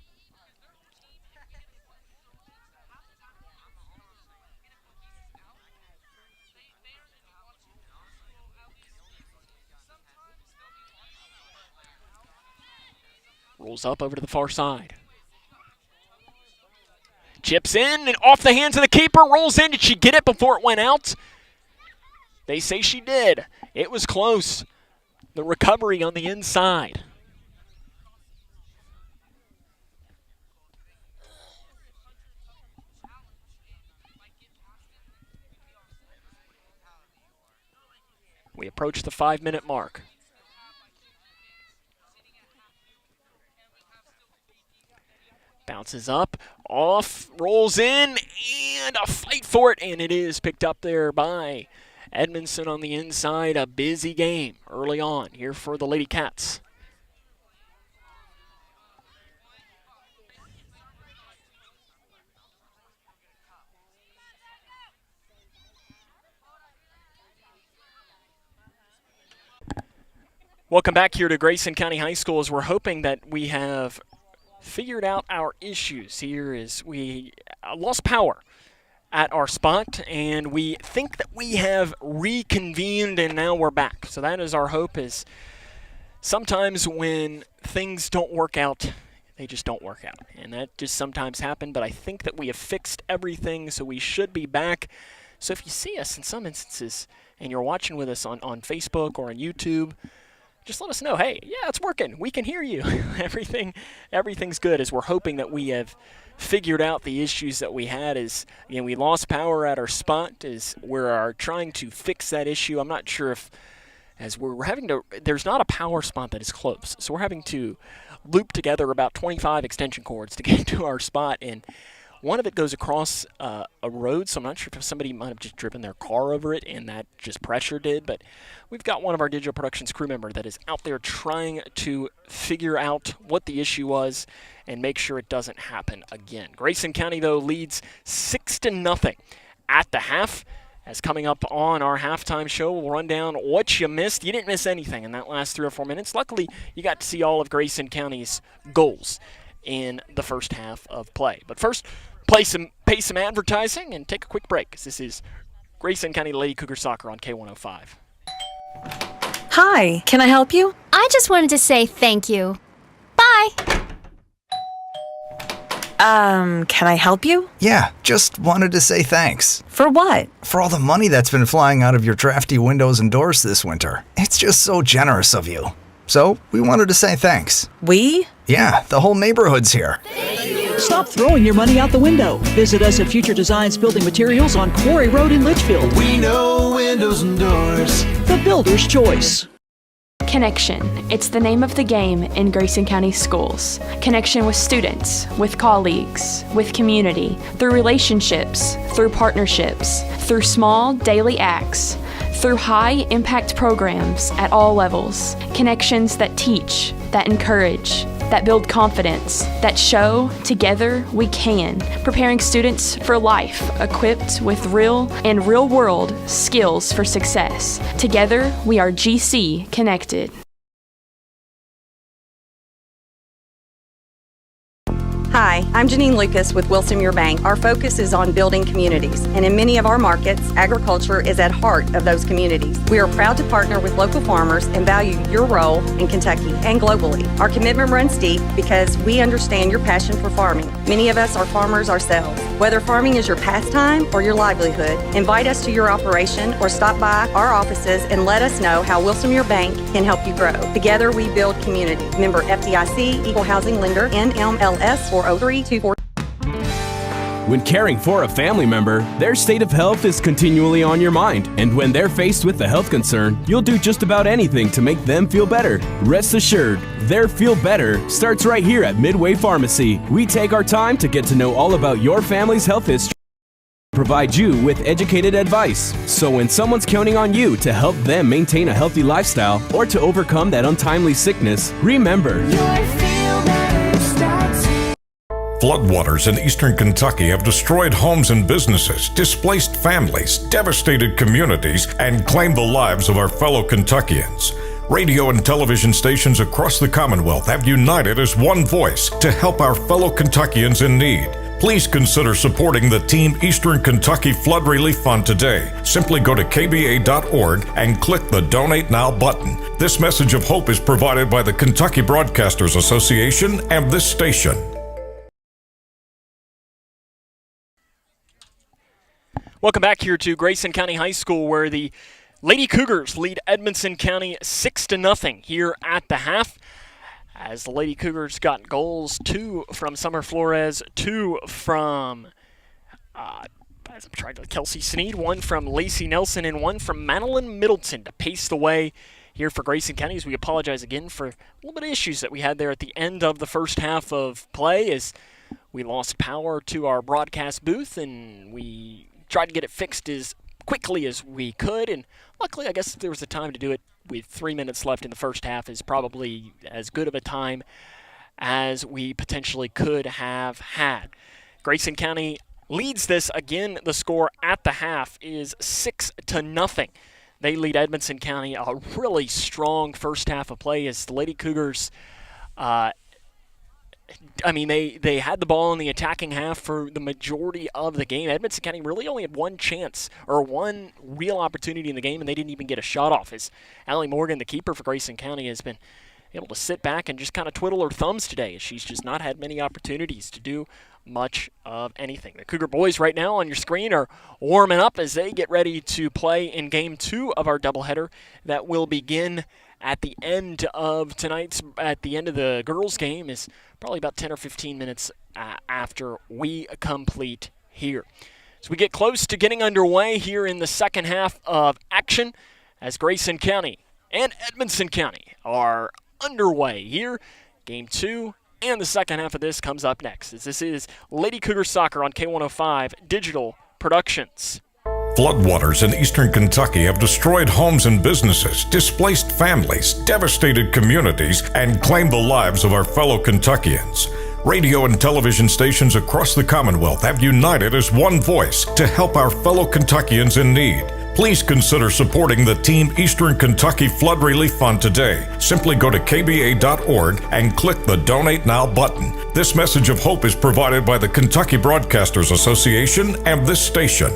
Rolls up over to the far side. Chips in and off the hands of the keeper, rolls in. Did she get it before it went out? They say she did. It was close. The recovery on the inside. We approach the 5-minute mark. Bounces up, off, rolls in, and a fight for it, and it is picked up there by Edmonson on the inside. A busy game early on here for the Lady Cats. Welcome back here to Grayson County High School, as we're hoping that we have figured out our issues here is we lost power at our spot, and we think that we have reconvened and now we're back. So that is our hope. Is sometimes when things don't work out, they just don't work out, and that just sometimes happens. But I think that we have fixed everything, so we should be back. So if you see us in some instances and you're watching with us on Facebook or on YouTube, just let us know, hey, yeah, it's working. We can hear you. Everything's good, as we're hoping that we have figured out the issues that we had. Is, again, we lost power at our spot, is we're trying to fix that issue. I'm not sure if, as we're having to, there's not a power spot that is close. So we're having to loop together about 25 extension cords to get to our spot, and one of it goes across a road, so I'm not sure if somebody might have just driven their car over it and that just pressure did, but we've got one of our Digital Productions crew member that is out there trying to figure out what the issue was and make sure it doesn't happen again. Grayson County, though, leads 6-0 at the half. As coming up on our halftime show, we'll run down what you missed. You didn't miss anything in that last 3 or 4 minutes. Luckily, you got to see all of Grayson County's goals in the first half of play. But first, pay some advertising and take a quick break, because this is Grayson County Lady Cougar Soccer on K105. Hi, can I help you? I just wanted to say thank you. Bye. Can I help you? Yeah, just wanted to say thanks. For what? For all the money that's been flying out of your drafty windows and doors this winter. It's just so generous of you. So, we wanted to say thanks. We? Yeah, the whole neighborhood's here. Stop throwing your money out the window. Visit us at Future Designs Building Materials on Quarry Road in Litchfield. We know windows and doors. The builder's choice. Connection. It's the name of the game in Grayson County schools. Connection with students, with colleagues, with community, through relationships, through partnerships, through small daily acts, through high-impact programs at all levels. Connections that teach, that encourage, that build confidence, that show together we can, preparing students for life, equipped with real and real-world skills for success. Together, we are GC Connected. Hi, I'm Janine Lucas with Wilson Muir Bank. Our focus is on building communities, and in many of our markets, agriculture is at heart of those communities. We are proud to partner with local farmers and value your role in Kentucky and globally. Our commitment runs deep because we understand your passion for farming. Many of us are farmers ourselves. Whether farming is your pastime or your livelihood, invite us to your operation or stop by our offices and let us know how Wilson Muir Bank can help you grow. Together, we build community. Member FDIC, Equal Housing Lender, NMLS 40324. When caring for a family member, their state of health is continually on your mind. And when they're faced with a health concern, you'll do just about anything to make them feel better. Rest assured, their feel better starts right here at Midway Pharmacy. We take our time to get to know all about your family's health history, provide you with educated advice. So when someone's counting on you to help them maintain a healthy lifestyle or to overcome that untimely sickness, remember, floodwaters in eastern Kentucky have destroyed homes and businesses, displaced families, devastated communities, and claimed the lives of our fellow Kentuckians. Radio and television stations across the Commonwealth have united as one voice to help our fellow Kentuckians in need. Please consider supporting the Team Eastern Kentucky Flood Relief Fund today. Simply go to kba.org and click the Donate Now button. This message of hope is provided by the Kentucky Broadcasters Association and this station. Welcome back here to Grayson County High School, where the Lady Cougars lead Edmonson County 6-0 here at the half. As the Lady Cougars got goals, 2 from Summer Flores, 2 from Kelsey Sneed, 1 from Lacey Nelson, and 1 from Madeline Middleton to pace the way here for Grayson County. As we apologize again for a little bit of issues that we had there at the end of the first half of play, as we lost power to our broadcast booth, and we tried to get it fixed as quickly as we could, and luckily, I guess if there was a time to do it with 3 minutes left in the first half, is probably as good of a time as we potentially could have had. Grayson County leads this again. The score at the half is 6-0. They lead Edmonson County. A really strong first half of play as the Lady Cougars I mean, they had the ball in the attacking half for the majority of the game. Edmonson County really only had one chance or one real opportunity in the game, and they didn't even get a shot off. As Allie Morgan, the keeper for Grayson County, has been able to sit back and just kind of twiddle her thumbs today, as she's just not had many opportunities to do much of anything. The Cougar boys right now on your screen are warming up as they get ready to play in Game 2 of our doubleheader that will begin at the end of the girls' game, is probably about 10 or 15 minutes after we complete here. So we get close to getting underway here in the second half of action as Grayson County and Edmonson County are underway here. Game 2 and the second half of this comes up next, as this is Lady Cougar Soccer on K105 Digital Productions. Floodwaters in eastern Kentucky have destroyed homes and businesses, displaced families, devastated communities, and claimed the lives of our fellow Kentuckians. Radio and television stations across the Commonwealth have united as one voice to help our fellow Kentuckians in need. Please consider supporting the Team Eastern Kentucky Flood Relief Fund today. Simply go to kba.org and click the Donate Now button. This message of hope is provided by the Kentucky Broadcasters Association and this station.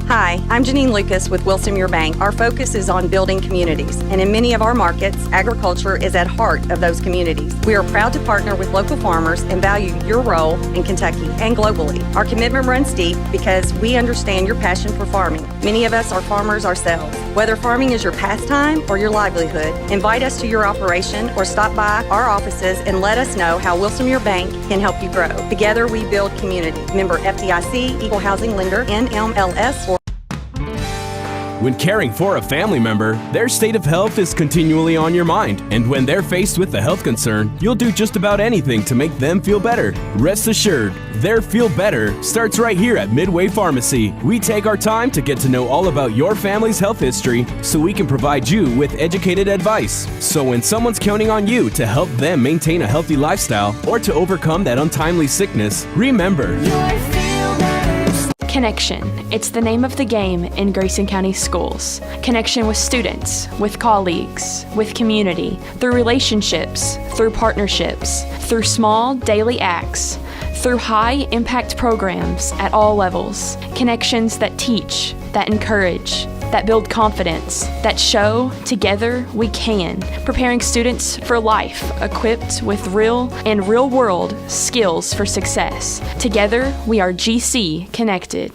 Hi, I'm Janine Lucas with Wilson Muir Bank. Our focus is on building communities, and in many of our markets, agriculture is at heart of those communities. We are proud to partner with local farmers and value your role in Kentucky and globally. Our commitment runs deep because we understand your passion for farming. Many of us are farmers ourselves. Whether farming is your pastime or your livelihood, invite us to your operation or stop by our offices and let us know how Wilson Muir Bank can help you grow. Together we build community. Member FDIC, Equal Housing Lender, NMLS, or When caring for a family member, their state of health is continually on your mind. And when they're faced with a health concern, you'll do just about anything to make them feel better. Rest assured, their feel better starts right here at Midway Pharmacy. We take our time to get to know all about your family's health history so we can provide you with educated advice. So when someone's counting on you to help them maintain a healthy lifestyle or to overcome that untimely sickness, remember, Connection. It's the name of the game in Grayson County schools. Connection with students, with colleagues, with community, through relationships, through partnerships, through small daily acts, through high impact programs at all levels. Connections that teach, that encourage, that build confidence, that show together we can, preparing students for life, equipped with real and real-world skills for success. Together, we are GC Connected.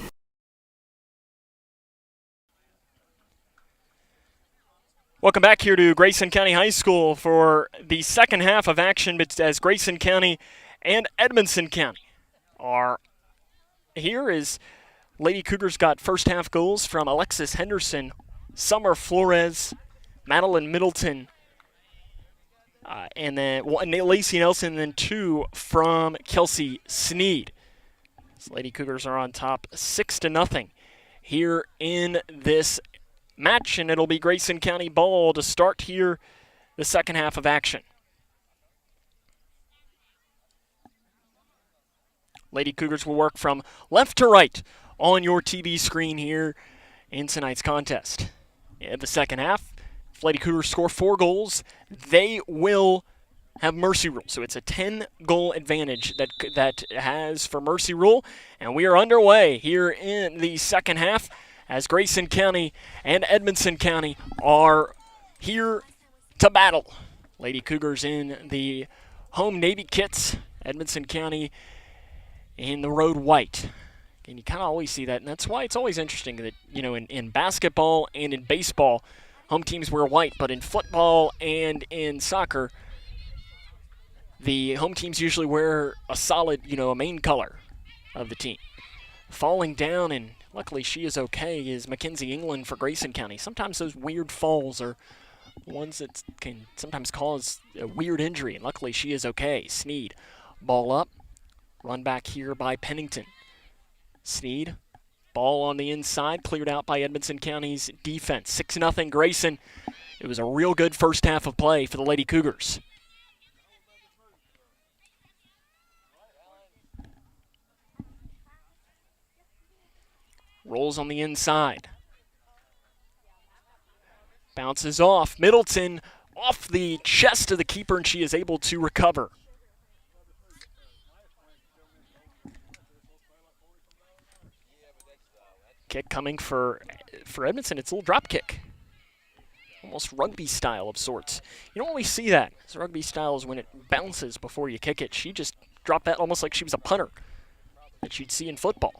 Welcome back here to Grayson County High School for the second half of action, as Grayson County and Edmonson County are here. As Lady Cougars got first half goals from Alexis Henderson, Summer Flores, Madeline Middleton, and then Lacey Nelson, and then two from Kelsey Sneed. So Lady Cougars are on top 6-0 here in this match, and it'll be Grayson County ball to start here the second half of action. Lady Cougars will work from left to right on your TV screen here in tonight's contest. In the second half, if Lady Cougars score 4 goals, they will have mercy rule. So it's a 10-goal advantage that has for mercy rule. And we are underway here in the second half as Grayson County and Edmonson County are here to battle. Lady Cougars in the home Navy kits, Edmonson County in the road white. And you kind of always see that, and that's why it's always interesting that, you know, in basketball and in baseball, home teams wear white, but in football and in soccer, the home teams usually wear a solid, a main color of the team. Falling down, and luckily she is okay, is Mackenzie England for Grayson County. Sometimes those weird falls are ones that can sometimes cause a weird injury, and luckily she is okay. Sneed, ball up, run back here by Pennington. Sneed Ball on the inside, cleared out by Edmonson County's defense. 6-0 Grayson. It was a real good first half of play for the Lady Cougars. Rolls on the inside. Bounces off. Middleton off the chest of the keeper, and she is able to recover. Kick coming for Edmonton. It's a little drop kick. Almost rugby style of sorts. You don't always see that. It's rugby style is when it bounces before you kick it. She just dropped that almost like she was a punter that you'd see in football.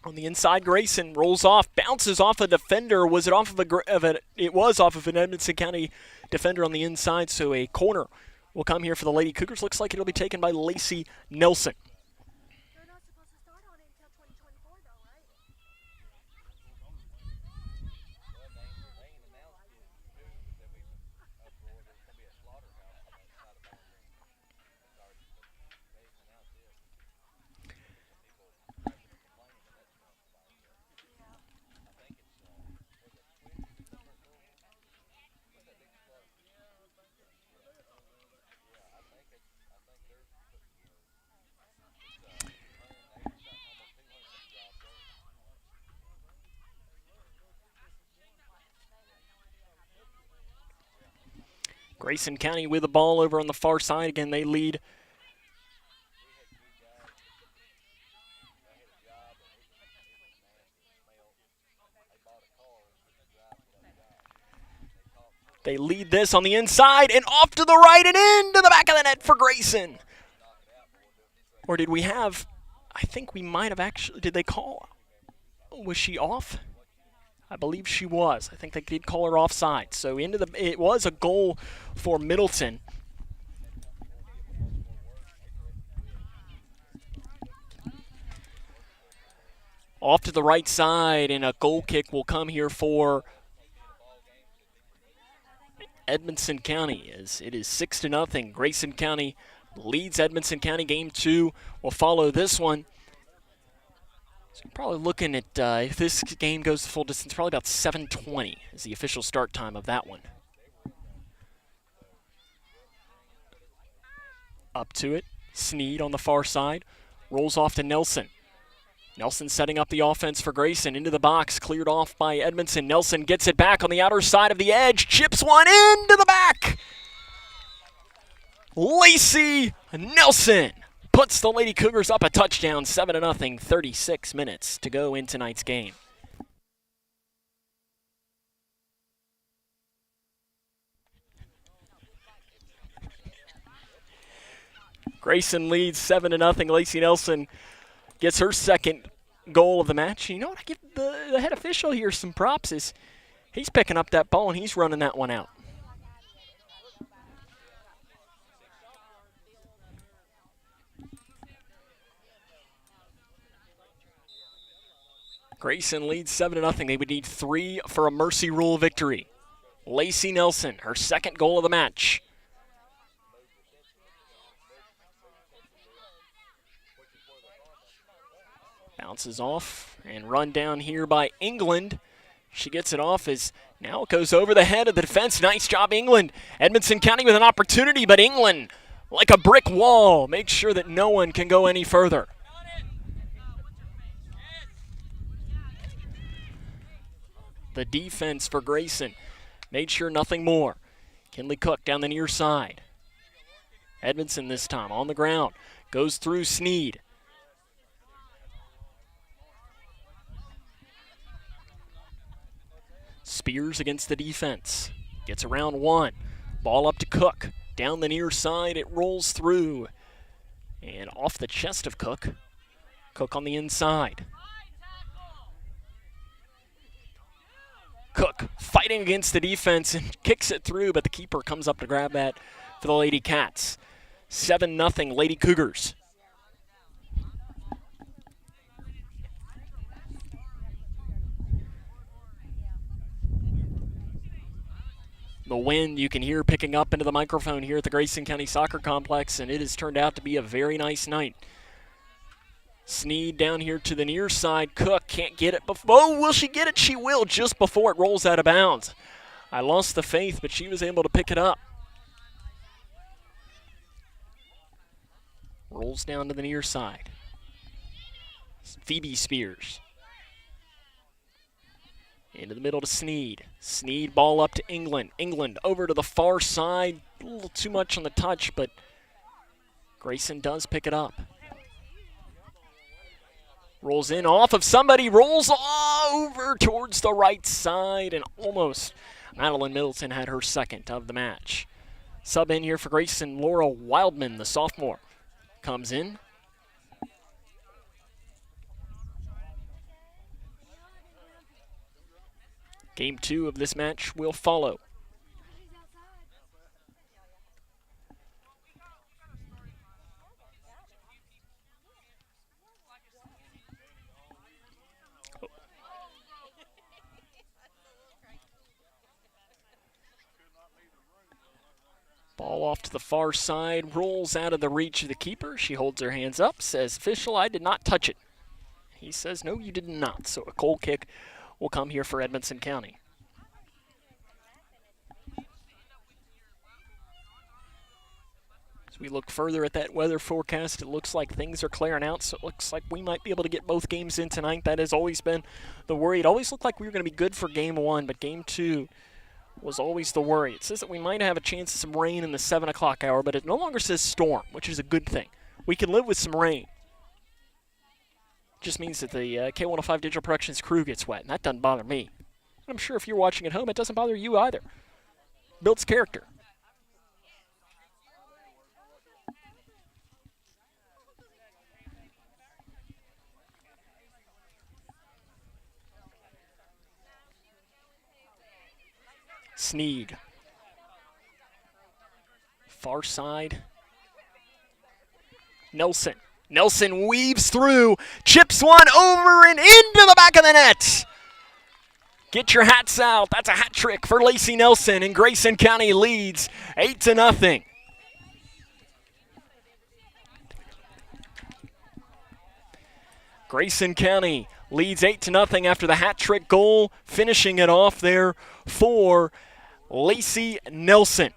On the inside, Grayson rolls off, bounces off a defender. Was it off of it was off of an Edmonson County defender on the inside, so a corner will come here for the Lady Cougars. Looks like it'll be taken by Lacey Nelson. Grayson County with the ball over on the far side. Again, they lead. They lead this on the inside and off to the right and into the back of the net for Grayson. Or did we have, I think we might have actually, did they call, was she off? I believe she was. I think they did call her offside. So it was a goal for Middleton. Off to the right side, and a goal kick will come here for Edmonson County. As it is 6-0. Grayson County leads Edmonson County. Game 2 will follow this one. So probably looking at, if this game goes the full distance, probably about 7:20 is the official start time of that one. Up to it, Sneed on the far side, rolls off to Nelson. Nelson setting up the offense for Grayson, into the box, cleared off by Edmonton. Nelson gets it back on the outer side of the edge, chips one into the back. Lacey Nelson puts the Lady Cougars up a touchdown, 7-0, 36 minutes to go in tonight's game. Grayson leads 7-0. Lacey Nelson gets her second goal of the match. You know what? I give the head official here some props. Is he's picking up that ball and he's running that one out. Grayson leads 7-0. They would need 3 for a mercy rule victory. Lacey Nelson, her second goal of the match. Bounces off and run down here by England. She gets it off as now it goes over the head of the defense. Nice job, England. Edmonson County with an opportunity, but England, like a brick wall, makes sure that no one can go any further. The defense for Grayson made sure nothing more. Kinley Cook down the near side. Edmondson this time on the ground. Goes through Sneed. Spears against the defense. Gets around one. Ball up to Cook. Down the near side, it rolls through. And off the chest of Cook. Cook on the inside. Cook fighting against the defense and kicks it through, but the keeper comes up to grab that for the Lady Cats. 7-0 Lady Cougars. The wind you can hear picking up into the microphone here at the Grayson County Soccer Complex, and it has turned out to be a very nice night. Sneed down here to the near side. Cook can't get it. Oh, will she get it? She will, just before it rolls out of bounds. I lost the faith, but she was able to pick it up. Rolls down to the near side. Phoebe Spears. Into the middle to Sneed. Sneed ball up to England. England over to the far side. A little too much on the touch, but Grayson does pick it up. Rolls in off of somebody. Rolls over towards the right side, and almost Madeline Middleton had her second of the match. Sub in here for Grayson, Laura Wildman, the sophomore, comes in. Game 2 of this match will follow. Ball off to the far side, rolls out of the reach of the keeper. She holds her hands up, says, "Official, I did not touch it." He says, "No, you did not." So a goal kick will come here for Edmonson County. As we look further at that weather forecast, it looks like things are clearing out, so it looks like we might be able to get both games in tonight. That has always been the worry. It always looked like we were going to be good for Game 1, but Game 2 was always the worry. It says that we might have a chance of some rain in the 7 o'clock hour, but it no longer says storm, which is a good thing. We can live with some rain. Just means that the K105 Digital Productions crew gets wet, and that doesn't bother me. I'm sure if you're watching at home, it doesn't bother you either. Builds character. Sneed. Far side. Nelson. Nelson weaves through, chips one over and into the back of the net. Get your hats out. That's a hat trick for Lacey Nelson, and Grayson County leads 8-0. Grayson County leads 8-0 after the hat trick goal, finishing it off there for Lacey Nelson.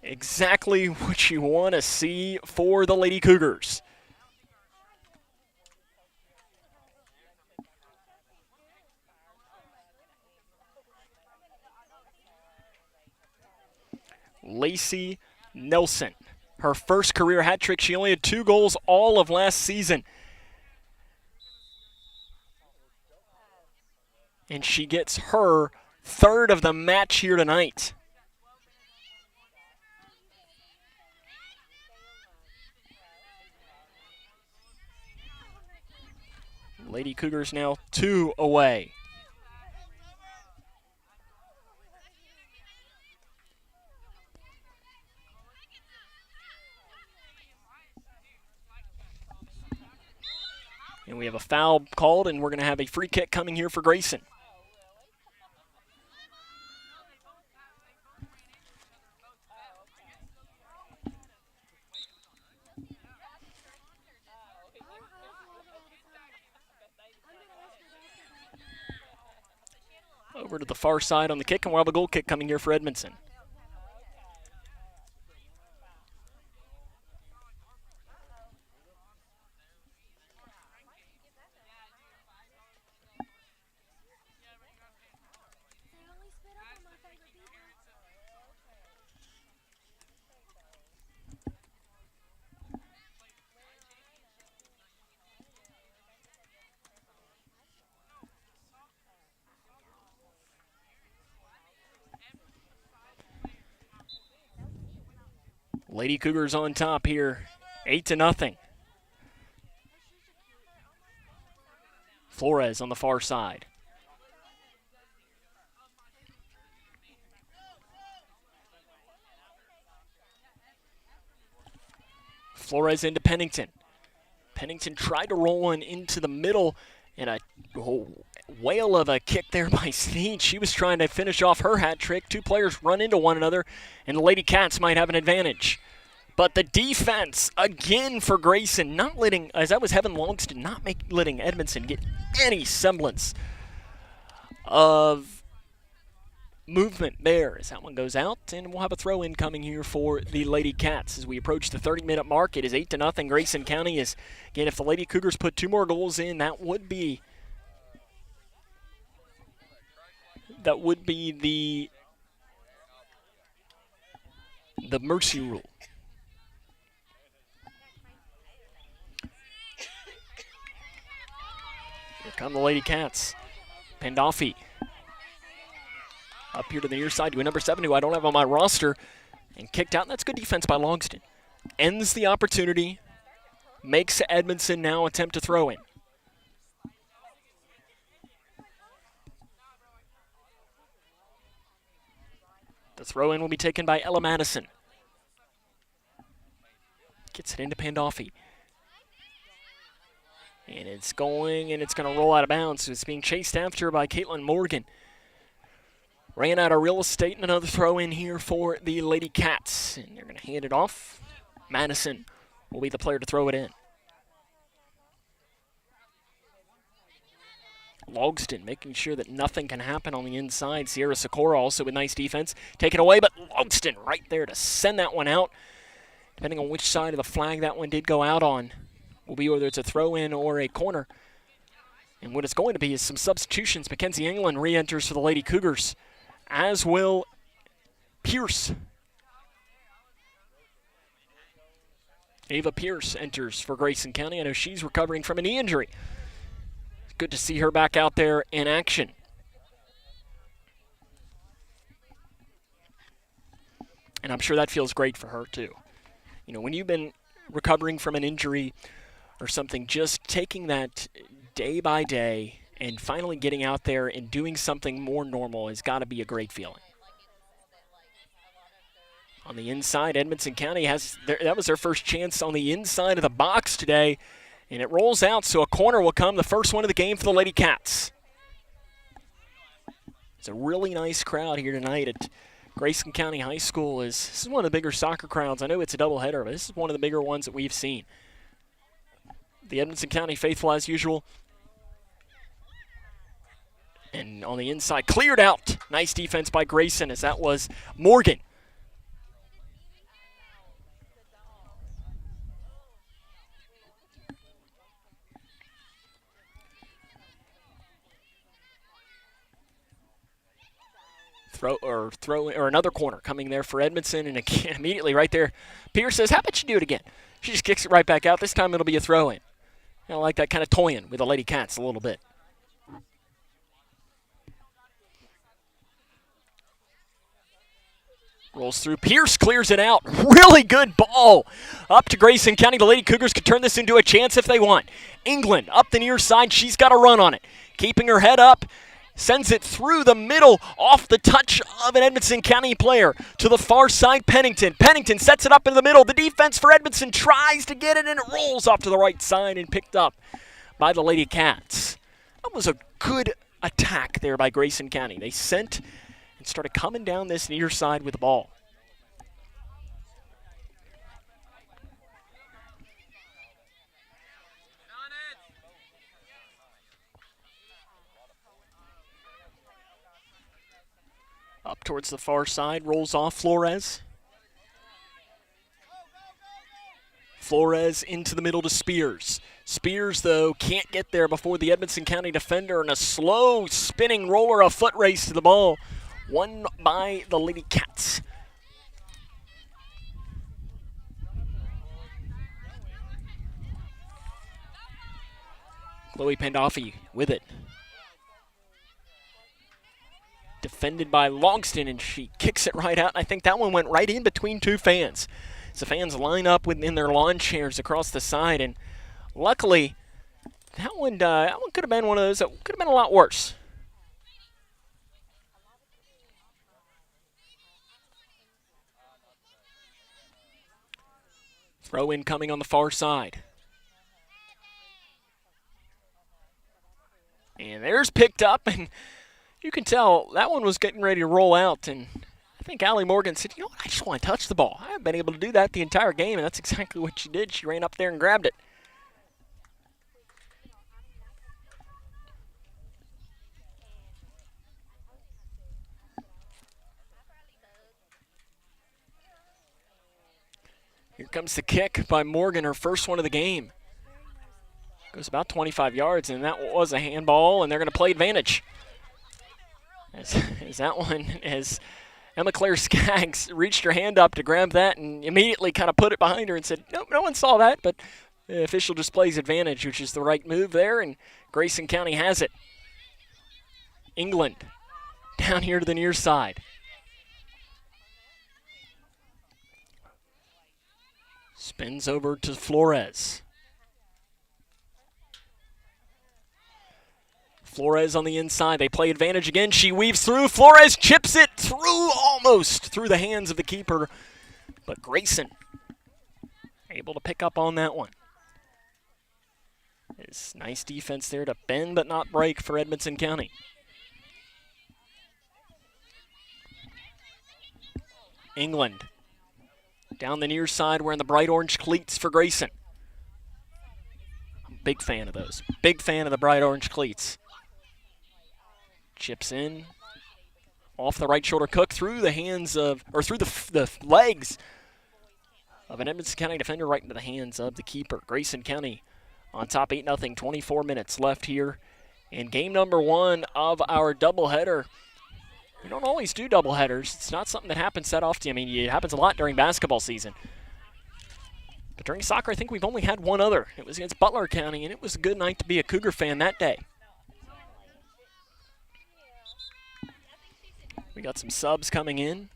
Exactly what you want to see for the Lady Cougars. Lacey Nelson, her first career hat trick. She only had 2 goals all of last season. And she gets her third of the match here tonight. Lady Cougars now 2 away. And we have a foul called, and we're going to have a free kick coming here for Grayson. Over to the far side on the kick, and we'll have a goal kick coming here for Edmonton. Lady Cougars on top here, 8-0. Flores on the far side. Flores into Pennington. Pennington tried to roll one into the middle, and whale of a kick there by Sneed. She was trying to finish off her hat trick. Two players run into one another, and the Lady Cats might have an advantage. But the defense, again for Grayson, not letting, as that was Heaven Longston, not letting Edmondson get any semblance of movement there as that one goes out, and we'll have a throw-in coming here for the Lady Cats as we approach the 30-minute mark. It is 8-0. Grayson County is, again, if the Lady Cougars put 2 more goals in, that would be the mercy rule. Here come the Lady Cats. Pandolfi up here to the near side to a number 7 who I don't have on my roster, and kicked out. And that's good defense by Longston. Ends the opportunity, makes Edmondson now attempt to throw in. The throw in will be taken by Ella Madison. Gets it into Pandolfi. And it's going to roll out of bounds. So it's being chased after by Caitlin Morgan. Ran out of real estate, and another throw in here for the Lady Cats. And they're going to hand it off. Madison will be the player to throw it in. Logston making sure that nothing can happen on the inside. Sierra Socorro also with nice defense. Taken away, but Logston right there to send that one out. Depending on which side of the flag that one did go out on, will be whether it's a throw-in or a corner. And what it's going to be is some substitutions. Mackenzie England re-enters for the Lady Cougars, as will Pierce. Ava Pierce enters for Grayson County. I know she's recovering from a knee injury. It's good to see her back out there in action. And I'm sure that feels great for her too. You know, when you've been recovering from an injury or something, just taking that day by day and finally getting out there and doing something more normal has got to be a great feeling. On the inside, Edmonson County that was their first chance on the inside of the box today, and it rolls out, so a corner will come, the first one of the game for the Lady Cats. It's a really nice crowd here tonight at Grayson County High School. This is one of the bigger soccer crowds. I know it's a doubleheader, but this is one of the bigger ones that we've seen. The Edmonson County faithful as usual. And on the inside, cleared out. Nice defense by Grayson as that was Morgan. Throw or another corner coming there for Edmondson, and again, immediately right there, Pierce says, how about you do it again? She just kicks it right back out. This time it'll be a throw-in. I like that kind of toying with the Lady Cats a little bit. Rolls through. Pierce clears it out. Really good ball up to Grayson County. The Lady Cougars could turn this into a chance if they want. England up the near side. She's got a run on it. Keeping her head up. Sends it through the middle off the touch of an Edmonson County player to the far side, Pennington. Pennington sets it up in the middle. The defense for Edmonton tries to get it, and it rolls off to the right side and picked up by the Lady Cats. That was a good attack there by Grayson County. They sent and started coming down this near side with the ball. Up towards the far side, rolls off Flores. Flores into the middle to Spears. Spears, though, can't get there before the Edmonson County defender, and a slow spinning roller, a foot race to the ball, won by the Lady Cats. Chloe Pandolfi with it. Defended by Longston, and she kicks it right out. I think that one went right in between two fans. So the fans line up in their lawn chairs across the side, and luckily, that one could have been one of those that could have been a lot worse. Throw in coming on the far side. And there's picked up, and you can tell that one was getting ready to roll out. And I think Allie Morgan said, you know what, I just want to touch the ball. I haven't been able to do that the entire game, and that's exactly what she did. She ran up there and grabbed it. Here comes the kick by Morgan, her first one of the game. Goes about 25 yards, and that was a handball, and they're going to play advantage. As that one, as Emma Claire Skaggs reached her hand up to grab that and immediately kind of put it behind her and said, nope, no one saw that, but the official displays advantage, which is the right move there, and Grayson County has it. England down here to the near side. Spins over to Flores. Flores on the inside. They play advantage again. She weaves through. Flores chips it through, almost through the hands of the keeper. But Grayson able to pick up on that one. It's nice defense there to bend but not break for Edmonson County. England down the near side wearing the bright orange cleats for Grayson. I'm a big fan of those. Big fan of the bright orange cleats. Chips in. Off the right shoulder, Cook through the hands of, or through the legs of an Edmonson County defender right into the hands of the keeper. Grayson County on top 8-0, 24 minutes left here in game number 1 of our doubleheader. We don't always do doubleheaders. It's not something that happens that often. I mean, it happens a lot during basketball season. But during soccer, I think we've only had one other. It was against Butler County, and it was a good night to be a Cougar fan that day. We got some subs coming in.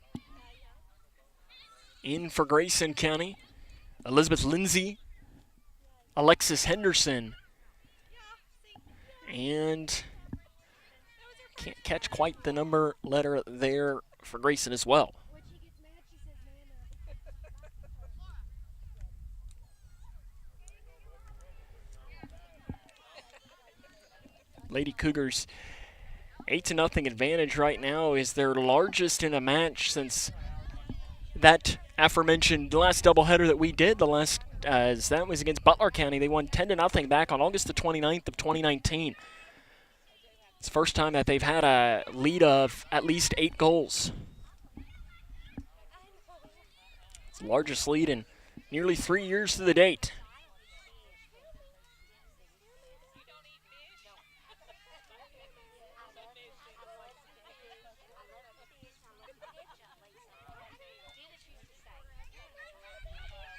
In for Grayson County, Elizabeth Lindsay, Alexis Henderson, and can't catch quite the number letter there for Grayson as well. Lady Cougars 8-0 advantage right now is their largest in a match since that aforementioned last doubleheader that we did. As that was against Butler County. They won 10-0 back on August the 29th of 2019. It's the first time that they've had a lead of at least 8 goals. It's the largest lead in nearly 3 years to the date.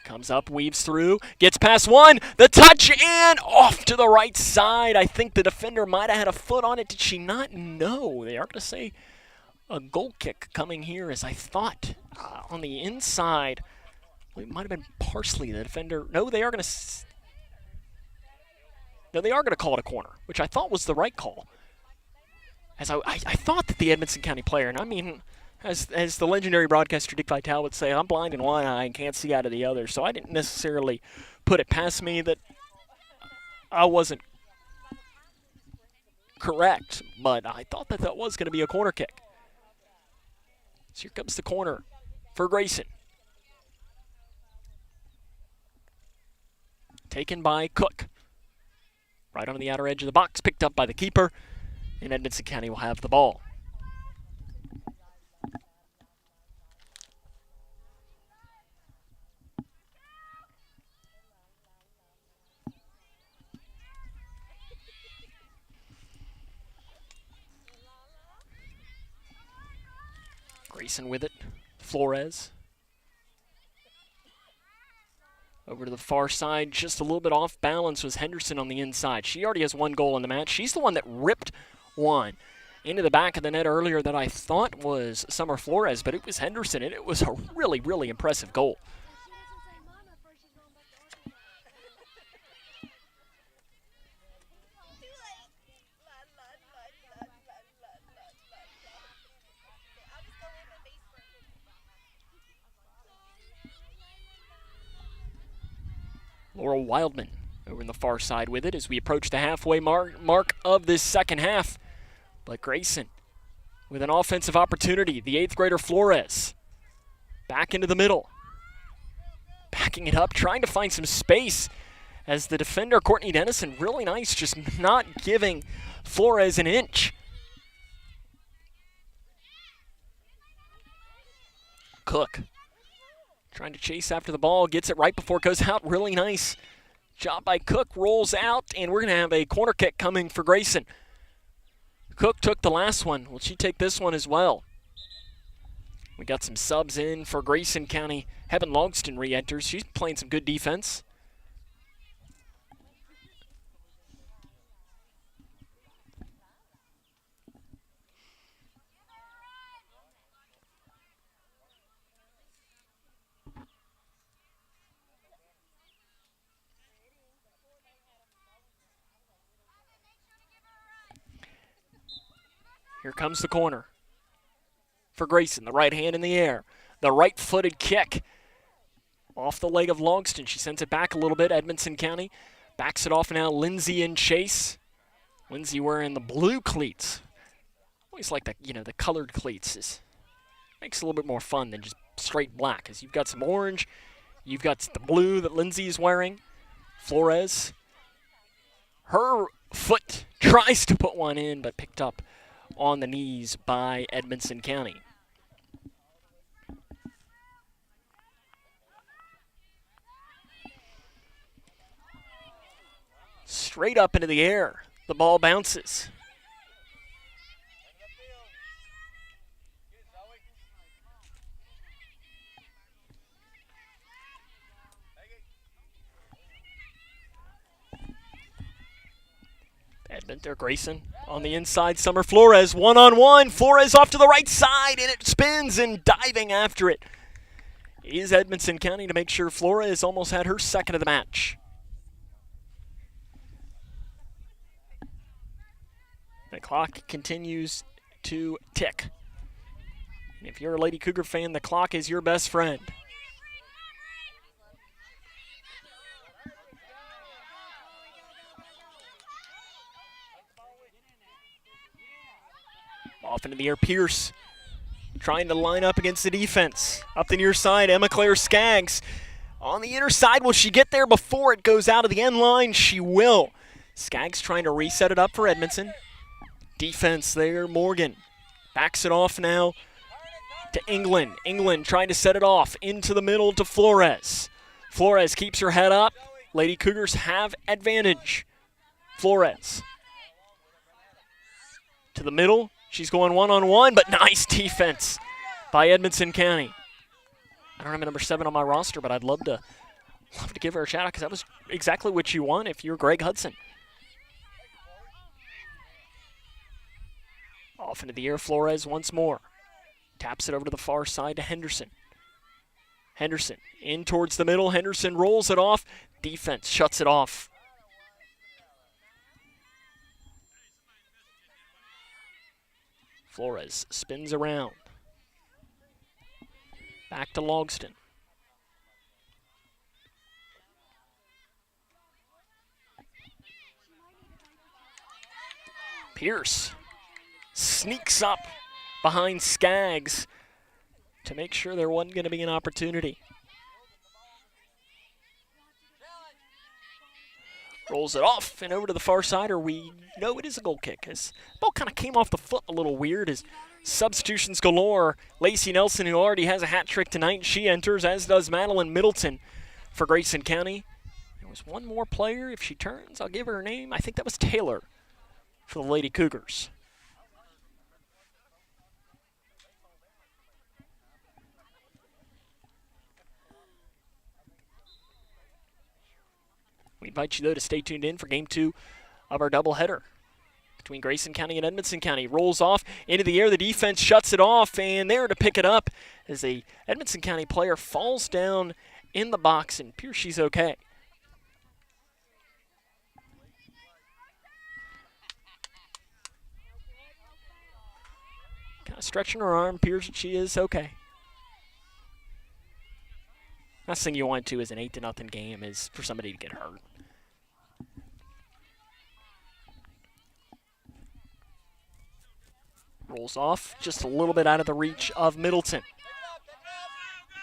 Comes up, weaves through, gets past one, the touch, and off to the right side. I think the defender might have had a foot on it. Did she not? No. They are going to say a goal kick coming here, as I thought on the inside. It might have been Parsley, the defender. No, they are going to. No, they are going to call it a corner, which I thought was the right call. As I thought that the Edmonson County player, and I mean, as the legendary broadcaster Dick Vitale would say, I'm blind in one eye and can't see out of the other. So I didn't necessarily put it past me that I wasn't correct, but I thought that was going to be a corner kick. So here comes the corner for Grayson. Taken by Cook. Right on the outer edge of the box, picked up by the keeper, and Edmonson County will have the ball. Grayson with it. Flores. Over to the far side, just a little bit off balance was Henderson on the inside. She already has 1 goal in the match. She's the one that ripped one into the back of the net earlier that I thought was Summer Flores, but it was Henderson, and it was a really, really impressive goal. Laurel Wildman over on the far side with it as we approach the halfway mark of this second half. But Grayson with an offensive opportunity. The 8th grader Flores back into the middle. Backing it up, trying to find some space as the defender, Courtney Dennison, really nice, just not giving Flores an inch. Cook trying to chase after the ball, gets it right before it goes out. Really nice job by Cook, rolls out, and we're going to have a corner kick coming for Grayson. Cook took the last one. Will she take this one as well? We got some subs in for Grayson County. Heaven Logston re-enters. She's playing some good defense. Here comes the corner for Grayson. The right hand in the air. The right-footed kick off the leg of Logston. She sends it back a little bit. Edmonson County backs it off now. Lindsay in chase. Lindsay wearing the blue cleats. Always like the colored cleats. Makes it a little bit more fun than just straight black. Because you've got some orange. You've got the blue that Lindsay is wearing. Flores. Her foot tries to put one in, but picked up on the knees by Edmonson County. Straight up into the air. The ball bounces. Edmonton, Grayson on the inside. Summer Flores, one-on-one. Flores off to the right side, and it spins, and diving after it is Edmonson County to make sure Flores almost had her second of the match. The clock continues to tick. And if you're a Lady Cougar fan, the clock is your best friend. Off into the air, Pierce trying to line up against the defense. Up the near side, Emma Claire Skaggs on the inner side. Will she get there before it goes out of the end line? She will. Skaggs trying to reset it up for Edmonton. Defense there, Morgan backs it off now to England. England trying to set it off into the middle to Flores. Flores keeps her head up. Lady Cougars have advantage. Flores to the middle. She's going one-on-one, but nice defense by Edmonson County. I don't have a number 7 on my roster, but I'd love to give her a shout out because that was exactly what you want if you're Greg Hudson. Off into the air, Flores once more. Taps it over to the far side to Henderson. Henderson in towards the middle. Henderson rolls it off. Defense shuts it off. Flores spins around. Back to Logston. Pierce sneaks up behind Skaggs to make sure there wasn't going to be an opportunity. Rolls it off and over to the far side, or we know it is a goal kick. As the ball kind of came off the foot a little weird as substitutions galore. Lacey Nelson, who already has a hat trick tonight, she enters, as does Madeline Middleton for Grayson County. There was one more player. If she turns, I'll give her her name. I think that was Taylor for the Lady Cougars. We invite you, though, to stay tuned in for Game 2 of our doubleheader between Grayson County and Edmonson County. Rolls off into the air. The defense shuts it off, and there to pick it up as a Edmonson County player falls down in the box, and Pierce, she's okay. Kind of stretching her arm. Pierce, she is okay. Last thing you want to is an 8-0 game is for somebody to get hurt. Rolls off just a little bit out of the reach of Middleton.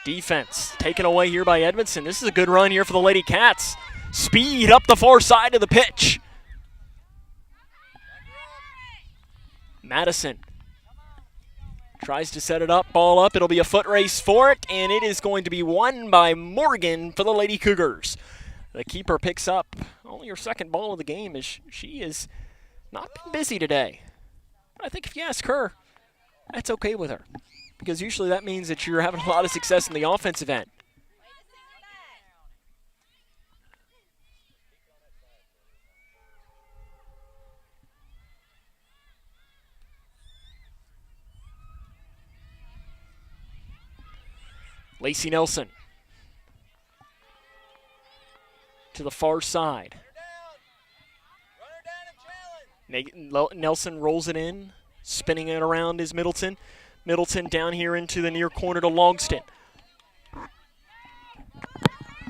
Defense taken away here by Edmondson. This is a good run here for the Lady Cats. Speed up the far side of the pitch. Madison tries to set it up, ball up. It'll be a foot race for it, and it is going to be won by Morgan for the Lady Cougars. The keeper picks up only her second ball of the game as she has not been busy today. I think if you ask her, that's okay with her, because usually that means that you're having a lot of success in the offensive end. Lacey Nelson to the far side. Nelson rolls it in, spinning it around is Middleton. Middleton down here into the near corner to Logston.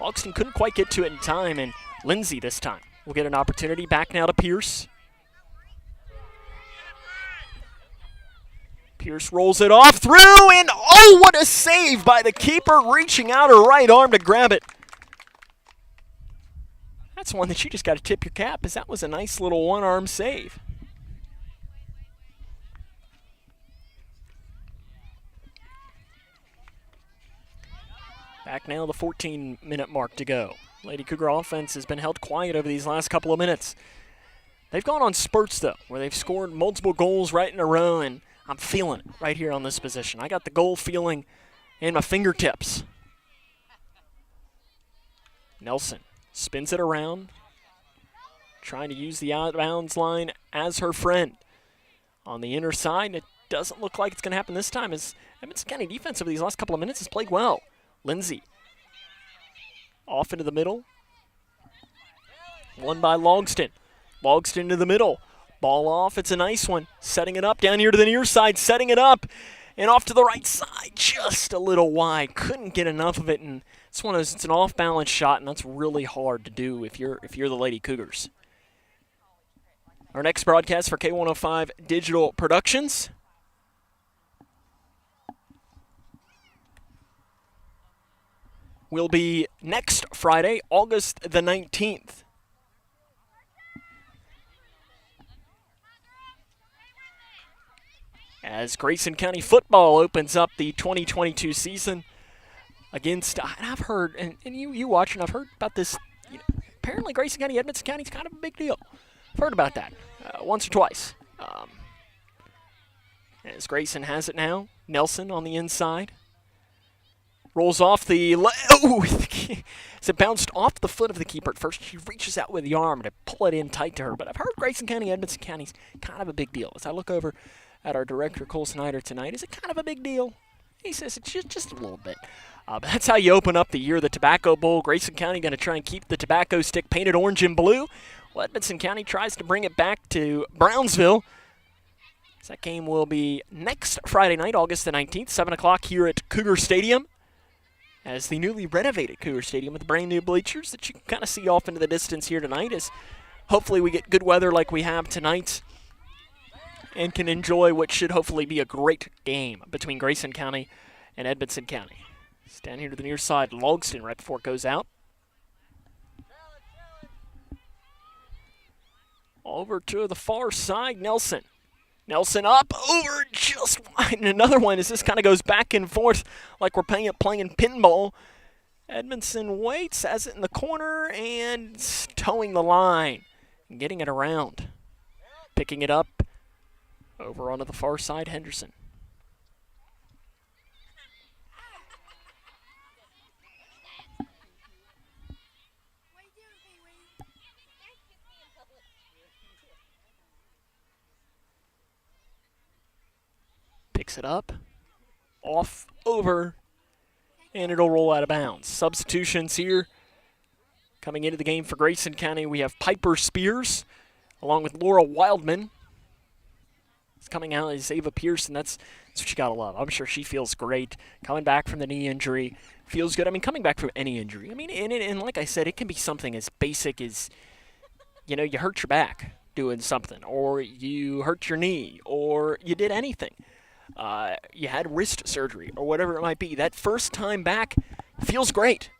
Logston couldn't quite get to it in time, and Lindsay this time will get an opportunity. Back now to Pierce. Pierce rolls it off through, and oh, what a save by the keeper, reaching out her right arm to grab it. That's one that you just got to tip your cap, as that was a nice little one-arm save. Back now, the 14-minute mark to go. Lady Cougar offense has been held quiet over these last couple of minutes. They've gone on spurts, though, where they've scored multiple goals right in a row, and I'm feeling it right here on this position. I got the goal feeling in my fingertips. Nelson spins it around, trying to use the out-of-bounds line as her friend. On the inner side, it doesn't look like it's going to happen this time, as Edmonson County defense over these last couple of minutes has played well. Lindsay off into the middle. Won by Logston. Logston to the middle. Ball off. It's a nice one. Setting it up down here to the near side. Setting it up. And off to the right side. Just a little wide. Couldn't get enough of it. And it's one of those, it's an off-balance shot, and that's really hard to do if you're the Lady Cougars. Our next broadcast for K105 Digital Productions will be next Friday, August the 19th. As Grayson County football opens up the 2022 season against, and I've heard, and you watch, and I've heard about this, apparently Grayson County, Edmonson County is kind of a big deal. I've heard about that once or twice. As Grayson has it now, Nelson on the inside. Rolls off the, as it bounced off the foot of the keeper at first. She reaches out with the arm to pull it in tight to her. But I've heard Grayson County, Edmonson County is kind of a big deal. As I look over at our director, Cole Snyder, tonight, is it kind of a big deal? He says it's just a little bit. But that's how you open up the year, the Tobacco Bowl. Grayson County going to try and keep the tobacco stick painted orange and blue. Well, Edmonson County tries to bring it back to Brownsville. So that game will be next Friday night, August the 19th, 7 o'clock here at Cougar Stadium. As the newly renovated Cougar Stadium with brand new bleachers that you can kind of see off into the distance here tonight, as hopefully we get good weather like we have tonight and can enjoy what should hopefully be a great game between Grayson County and Edmonson County. Stand here to the near side, Logston right before it goes out. Over to the far side, Nelson. Nelson up, over, just wide, and another one as this kind of goes back and forth like we're playing pinball. Edmondson waits, has it in the corner, and towing the line, and getting it around. Picking it up, over onto the far side, Henderson. Picks it up, off, over, and it'll roll out of bounds. Substitutions here. Coming into the game for Grayson County, we have Piper Spears, along with Laura Wildman. It's coming out is Ava Pearson. That's what you got to love. I'm sure she feels great. Coming back from the knee injury, feels good. I mean, coming back from any injury. I mean, and like I said, it can be something as basic as, you hurt your back. doing something, or you hurt your knee, or you did anything. You had wrist surgery, or whatever it might be. That first time back feels great.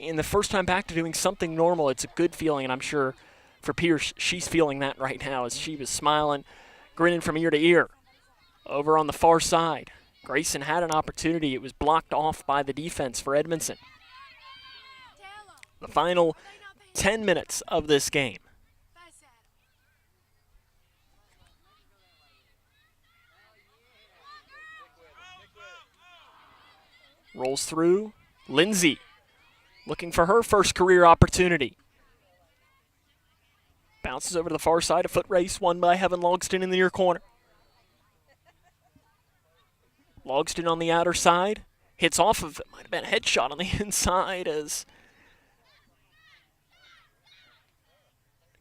And the first time back to doing something normal, it's a good feeling, and I'm sure for Pierce, she's feeling that right now as she was smiling, grinning from ear to ear. Over on the far side, Grayson had an opportunity. It was blocked off by the defense for Edmonson. The final 10 minutes of this game. Rolls through. Lindsay looking for her first career opportunity. Bounces over to the far side. A foot race won by Heaven Logston in the near corner. Logston on the outer side. Hits off of, it might have been a headshot on the inside as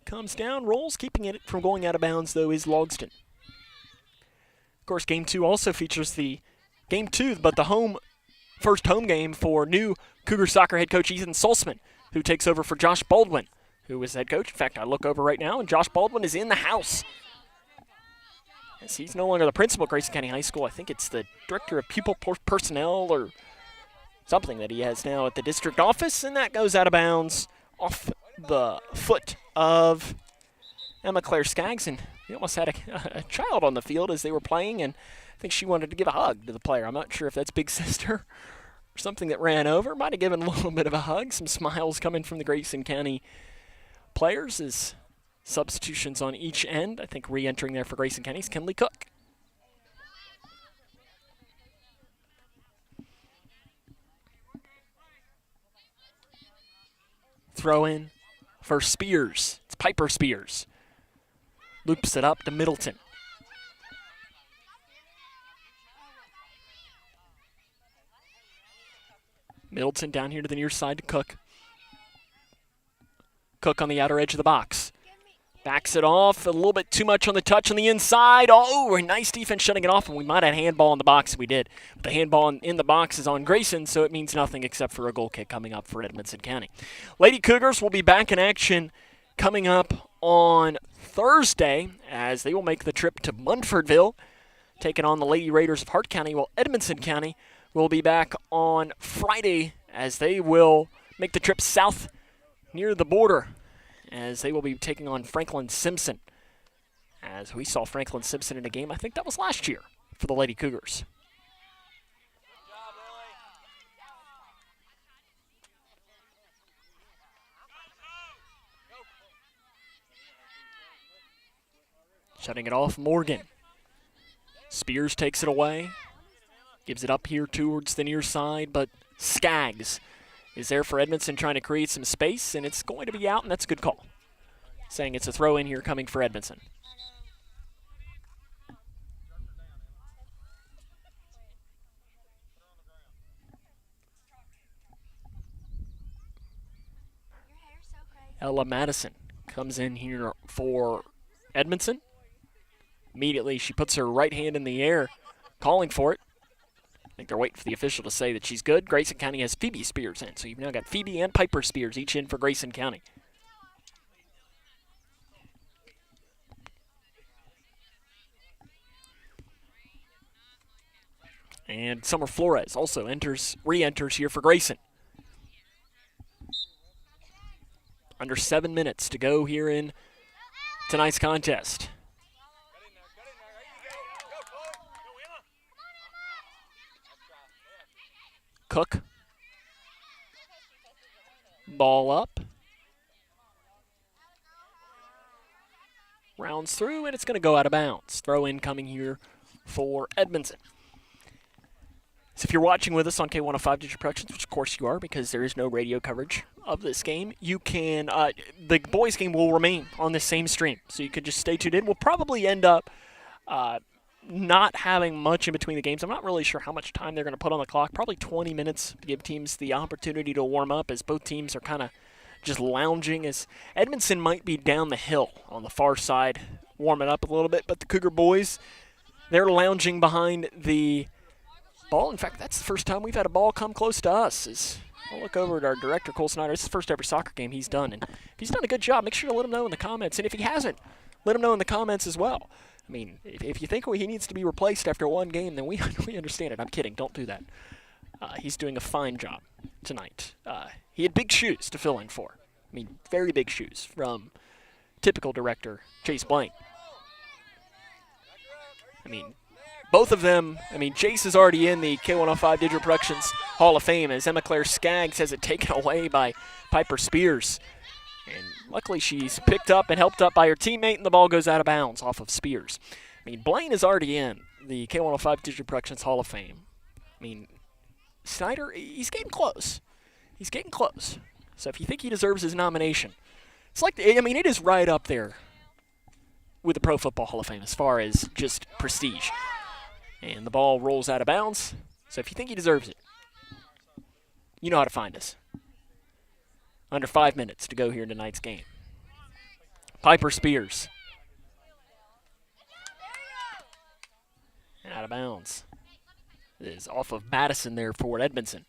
comes down, rolls, keeping it from going out of bounds, though, is Logston. Of course, Game 2 also features the Game 2, but the first home game for new Cougar soccer head coach Ethan Sulzman, who takes over for Josh Baldwin, who was head coach. In fact, I look over right now, and Josh Baldwin is in the house. As he's no longer the principal at Grayson County High School. I think it's the director of pupil personnel or something that he has now at the district office, and that goes out of bounds off the foot of Emma Claire Skaggs, and we almost had a child on the field as they were playing, and I think she wanted to give a hug to the player. I'm not sure if that's Big Sister or something that ran over. Might have given a little bit of a hug. Some smiles coming from the Grayson County players as substitutions on each end. I think re-entering there for Grayson County is Kinley Cook. Throw in for Spears. It's Piper Spears. Loops it up to Middleton. Middleton down here to the near side to Cook. Cook on the outer edge of the box. Backs it off, a little bit too much on the touch on the inside. Oh, a nice defense shutting it off, and we might have handball in the box. We did. But the handball in the box is on Grayson, so it means nothing except for a goal kick coming up for Edmonson County. Lady Cougars will be back in action coming up on Thursday as they will make the trip to Munfordville, taking on the Lady Raiders of Hart County, while Edmonson County will be back on Friday as they will make the trip south near the border, as they will be taking on Franklin Simpson. As we saw Franklin Simpson in a game, I think that was last year for the Lady Cougars. Shutting it off, Morgan. Spears takes it away. Gives it up here towards the near side, but Skaggs is there for Edmonson trying to create some space, and it's going to be out, and that's a good call. Saying it's a throw in here coming for Edmonson. Ella Madison comes in here for Edmonson. Immediately she puts her right hand in the air, calling for it. I think they're waiting for the official to say that she's good. Grayson County has Phoebe Spears in, so you've now got Phoebe and Piper Spears each in for Grayson County. And Summer Flores also re-enters here for Grayson. Under 7 minutes to go here in tonight's contest. Cook. Ball up. Rounds through, and it's going to go out of bounds. Throw in coming here for Edmonton. So if you're watching with us on K105 Digital Productions, which of course you are because there is no radio coverage of this game, you can, the boys game will remain on the same stream. So you could just stay tuned in. We'll probably end up not having much in between the games. I'm not really sure how much time they're going to put on the clock. Probably 20 minutes to give teams the opportunity to warm up as both teams are kind of just lounging. As Edmonton might be down the hill on the far side, warming up a little bit, but the Cougar boys, they're lounging behind the ball. In fact, that's the first time we've had a ball come close to us. As I'll look over at our director, Cole Snyder. This is the first ever soccer game he's done, and if he's done a good job, make sure to let him know in the comments. And if he hasn't, let him know in the comments as well. I mean, if you think he needs to be replaced after one game, then we understand it. I'm kidding. Don't do that. He's doing a fine job tonight. He had big shoes to fill in for. I mean, very big shoes from typical director Chase Blaine. I mean, both of them, Chase is already in the K105 Digital Productions Hall of Fame as Emma Claire Skaggs has it taken away by Piper Spears. And luckily she's picked up and helped up by her teammate, and the ball goes out of bounds off of Spears. Blaine is already in the K105 Digital Productions Hall of Fame. Snyder, he's getting close. He's getting close. So if you think he deserves his nomination, it's like, it is right up there with the Pro Football Hall of Fame as far as just prestige. And the ball rolls out of bounds. So if you think he deserves it, you know how to find us. Under 5 minutes to go here in tonight's game. Piper Spears. Out of bounds. It is off of Madison there for Edmonton.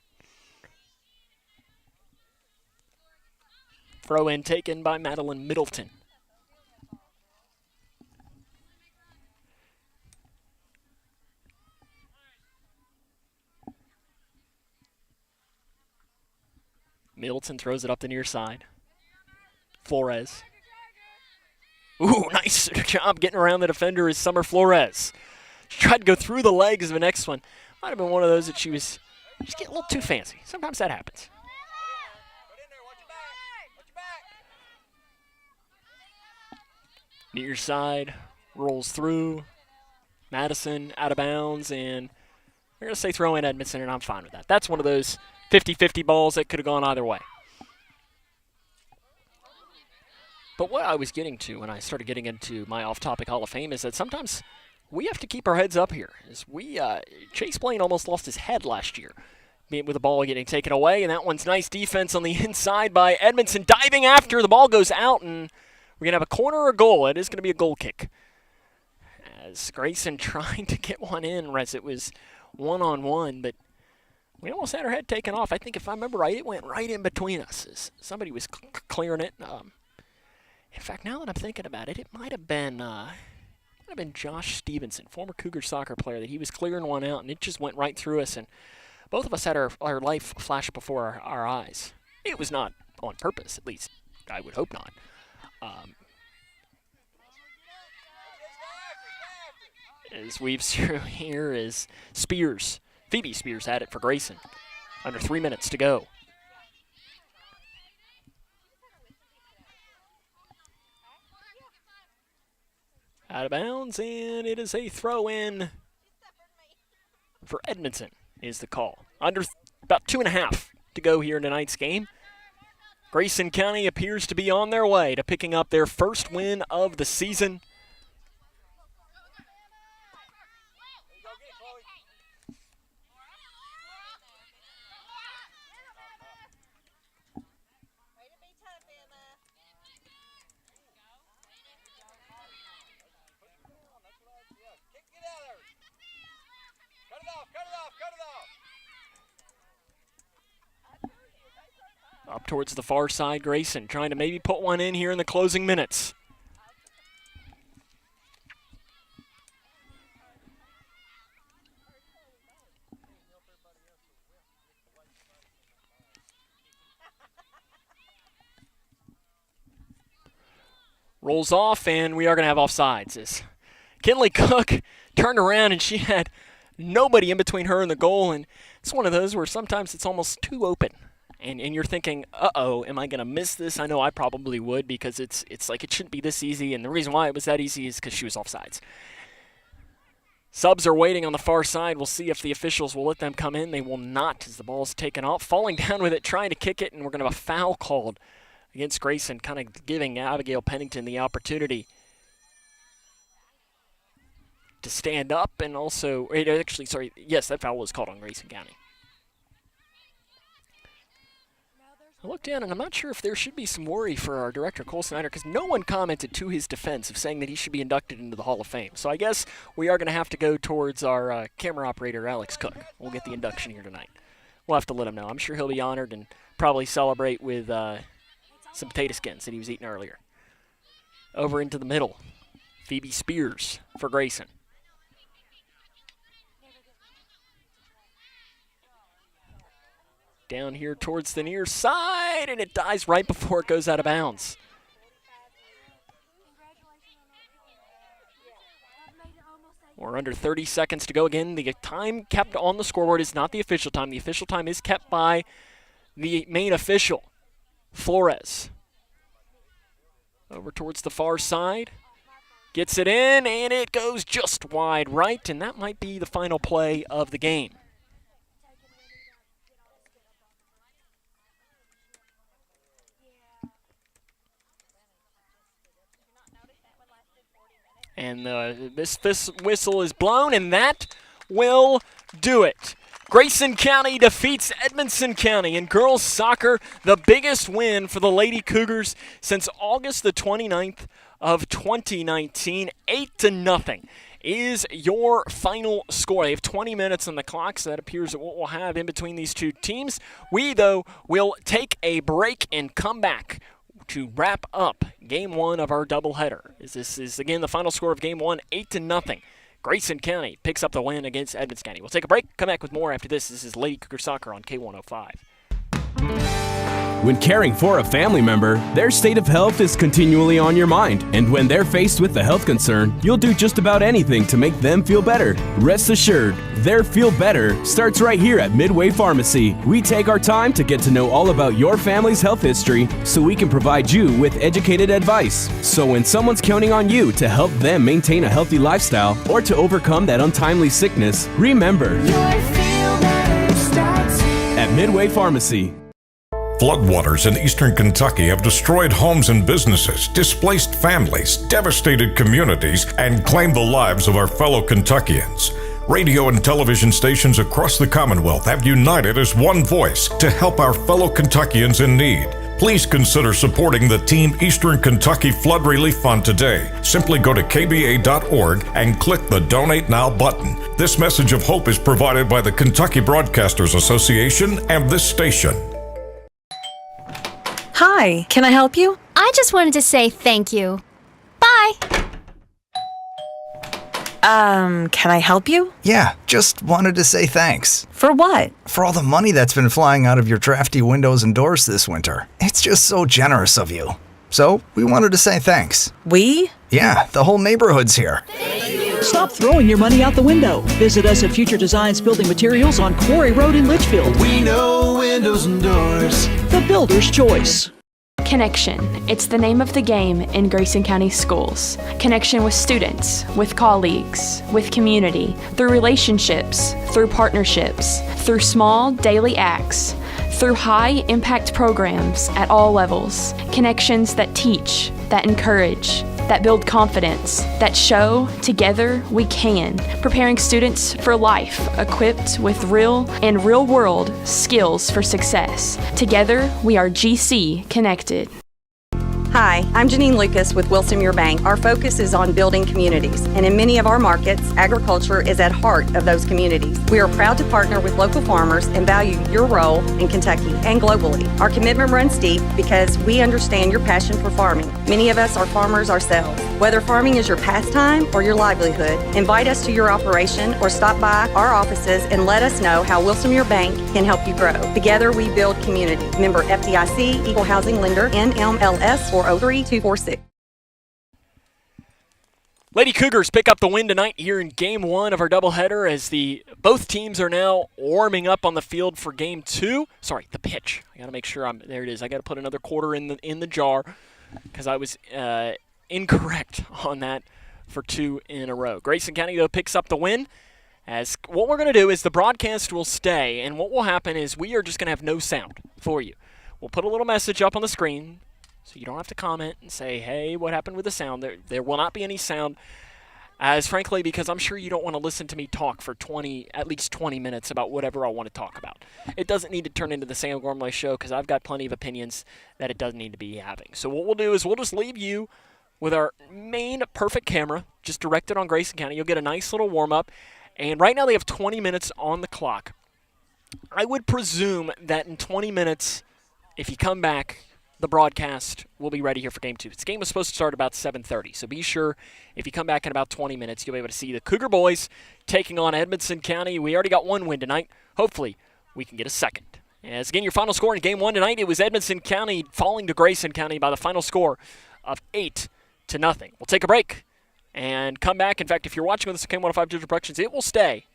Throw in taken by Madeline Middleton. Middleton throws it up the near side. Flores. Ooh, nice job getting around the defender is Summer Flores. She tried to go through the legs of the next one. Might have been one of those that she was just getting a little too fancy. Sometimes that happens. Near side, rolls through. Madison out of bounds, and we're going to say throw in Edmonton, and I'm fine with that. That's one of those 50-50 balls that could have gone either way. But what I was getting to when I started getting into my off-topic Hall of Fame is that sometimes we have to keep our heads up here. Chase Blaine almost lost his head last year with the ball getting taken away, and that one's nice defense on the inside by Edmonton diving after. The ball goes out, and we're going to have a corner or a goal. It is going to be a goal kick. As Grayson trying to get one in as it was one-on-one, but we almost had our head taken off. I think if I remember right, it went right in between us as somebody was clearing it. In fact, now that I'm thinking about it, it might have been Josh Stevenson, former Cougar soccer player, that he was clearing one out, and it just went right through us, and both of us had our life flash before our eyes. It was not on purpose, at least I would hope not. As weaves through here is Spears. Phoebe Spears had it for Grayson. Under 3 minutes to go. Out of bounds, and it is a throw-in for Edmonton is the call. Under about 2.5 to go here in tonight's game. Grayson County appears to be on their way to picking up their first win of the season. Up towards the far side, Grayson trying to maybe put one in here in the closing minutes. Rolls off, and we are going to have offsides. As Kinley Cook turned around, and she had nobody in between her and the goal, and it's one of those where sometimes it's almost too open. And you're thinking, uh-oh, am I going to miss this? I know I probably would, because it's like it shouldn't be this easy, and the reason why it was that easy is because she was offsides. Subs are waiting on the far side. We'll see if the officials will let them come in. They will not, as the ball's taken off. Falling down with it, trying to kick it, and we're going to have a foul called against Grayson, kind of giving Abigail Pennington the opportunity to stand up, and also, yes, that foul was called on Grayson County. I looked down, and I'm not sure if there should be some worry for our director, Cole Snyder, because no one commented to his defense of saying that he should be inducted into the Hall of Fame. So I guess we are going to have to go towards our camera operator, Alex Cook. We'll get the induction here tonight. We'll have to let him know. I'm sure he'll be honored and probably celebrate with some potato skins that he was eating earlier. Over into the middle. Phoebe Spears for Grayson. Down here towards the near side, and it dies right before it goes out of bounds. We're under 30 seconds to go. Again, the time kept on the scoreboard is not the official time. The official time is kept by the main official, Flores. Over towards the far side. Gets it in, and it goes just wide right, and that might be the final play of the game. And this whistle is blown, and that will do it. Grayson County defeats Edmonson County in girls soccer, the biggest win for the Lady Cougars since August the 29th of 2019. 8-0 is your final score. They have 20 minutes on the clock, so that appears what we'll have in between these two teams. We, though, will take a break and come back to wrap up Game 1 of our doubleheader. This is, again, the final score of Game 1, 8-0. Grayson County picks up the win against Edmonson County. We'll take a break, come back with more after this. This is Lady Cougar Soccer on K105. When caring for a family member, their state of health is continually on your mind. And when they're faced with a health concern, you'll do just about anything to make them feel better. Rest assured, their feel better starts right here at Midway Pharmacy. We take our time to get to know all about your family's health history so we can provide you with educated advice. So when someone's counting on you to help them maintain a healthy lifestyle or to overcome that untimely sickness, remember, at Midway Pharmacy. Floodwaters in eastern Kentucky have destroyed homes and businesses, displaced families, devastated communities, and claimed the lives of our fellow Kentuckians. Radio and television stations across the Commonwealth have united as one voice to help our fellow Kentuckians in need. Please consider supporting the Team Eastern Kentucky Flood Relief Fund today. Simply go to kba.org and click the Donate Now button. This message of hope is provided by the Kentucky Broadcasters Association and this station. Hi, can I help you? I just wanted to say thank you. Bye. Can I help you? Yeah, just wanted to say thanks. For what? For all the money that's been flying out of your drafty windows and doors this winter. It's just so generous of you. So, we wanted to say thanks. We? Yeah, the whole neighborhood's here. Stop throwing your money out the window. Visit us at Future Designs Building Materials on Quarry Road in Litchfield. We know windows and doors. The builder's choice. Connection. It's the name of the game in Grayson County schools. Connection with students, with colleagues, with community, through relationships, through partnerships, through small daily acts, through high-impact programs at all levels. Connections that teach, that encourage, that build confidence, that show together we can, preparing students for life, equipped with real and real-world skills for success. Together, we are GC Connected. Hi, I'm Janine Lucas with Wilson Muir Bank. Our focus is on building communities, and in many of our markets, agriculture is at heart of those communities. We are proud to partner with local farmers and value your role in Kentucky and globally. Our commitment runs deep because we understand your passion for farming. Many of us are farmers ourselves. Whether farming is your pastime or your livelihood, invite us to your operation or stop by our offices and let us know how Wilson Muir Bank can help you grow. Together we build community. Member FDIC, Equal Housing Lender, NMLS 403246. Lady Cougars pick up the win tonight here in Game 1 of our doubleheader as both teams are now warming up on the field for Game 2. Sorry, the pitch. I got to make sure there it is. I got to put another quarter in the jar because I was incorrect on that for 2 in a row. Grayson County, though, picks up the win. As what we're going to do is the broadcast will stay, and what will happen is we are just going to have no sound for you. We'll put a little message up on the screen, so you don't have to comment and say, hey, what happened with the sound? There will not be any sound, as frankly, because I'm sure you don't want to listen to me talk for at least 20 minutes about whatever I want to talk about. It doesn't need to turn into the Sam Gormley Show because I've got plenty of opinions that it doesn't need to be having. So what we'll do is we'll just leave you with our main perfect camera, just directed on Grayson County. You'll get a nice little warm-up. And right now they have 20 minutes on the clock. I would presume that in 20 minutes, if you come back, the broadcast will be ready here for Game 2. This game was supposed to start about 7:30, so be sure if you come back in about 20 minutes, you'll be able to see the Cougar boys taking on Edmonson County. We already got one win tonight. Hopefully, we can get a second. As again, your final score in Game 1 tonight, it was Edmonson County falling to Grayson County by the final score of 8-0. We'll take a break and come back. In fact, if you're watching with us at K105 Digital Productions, it will stay,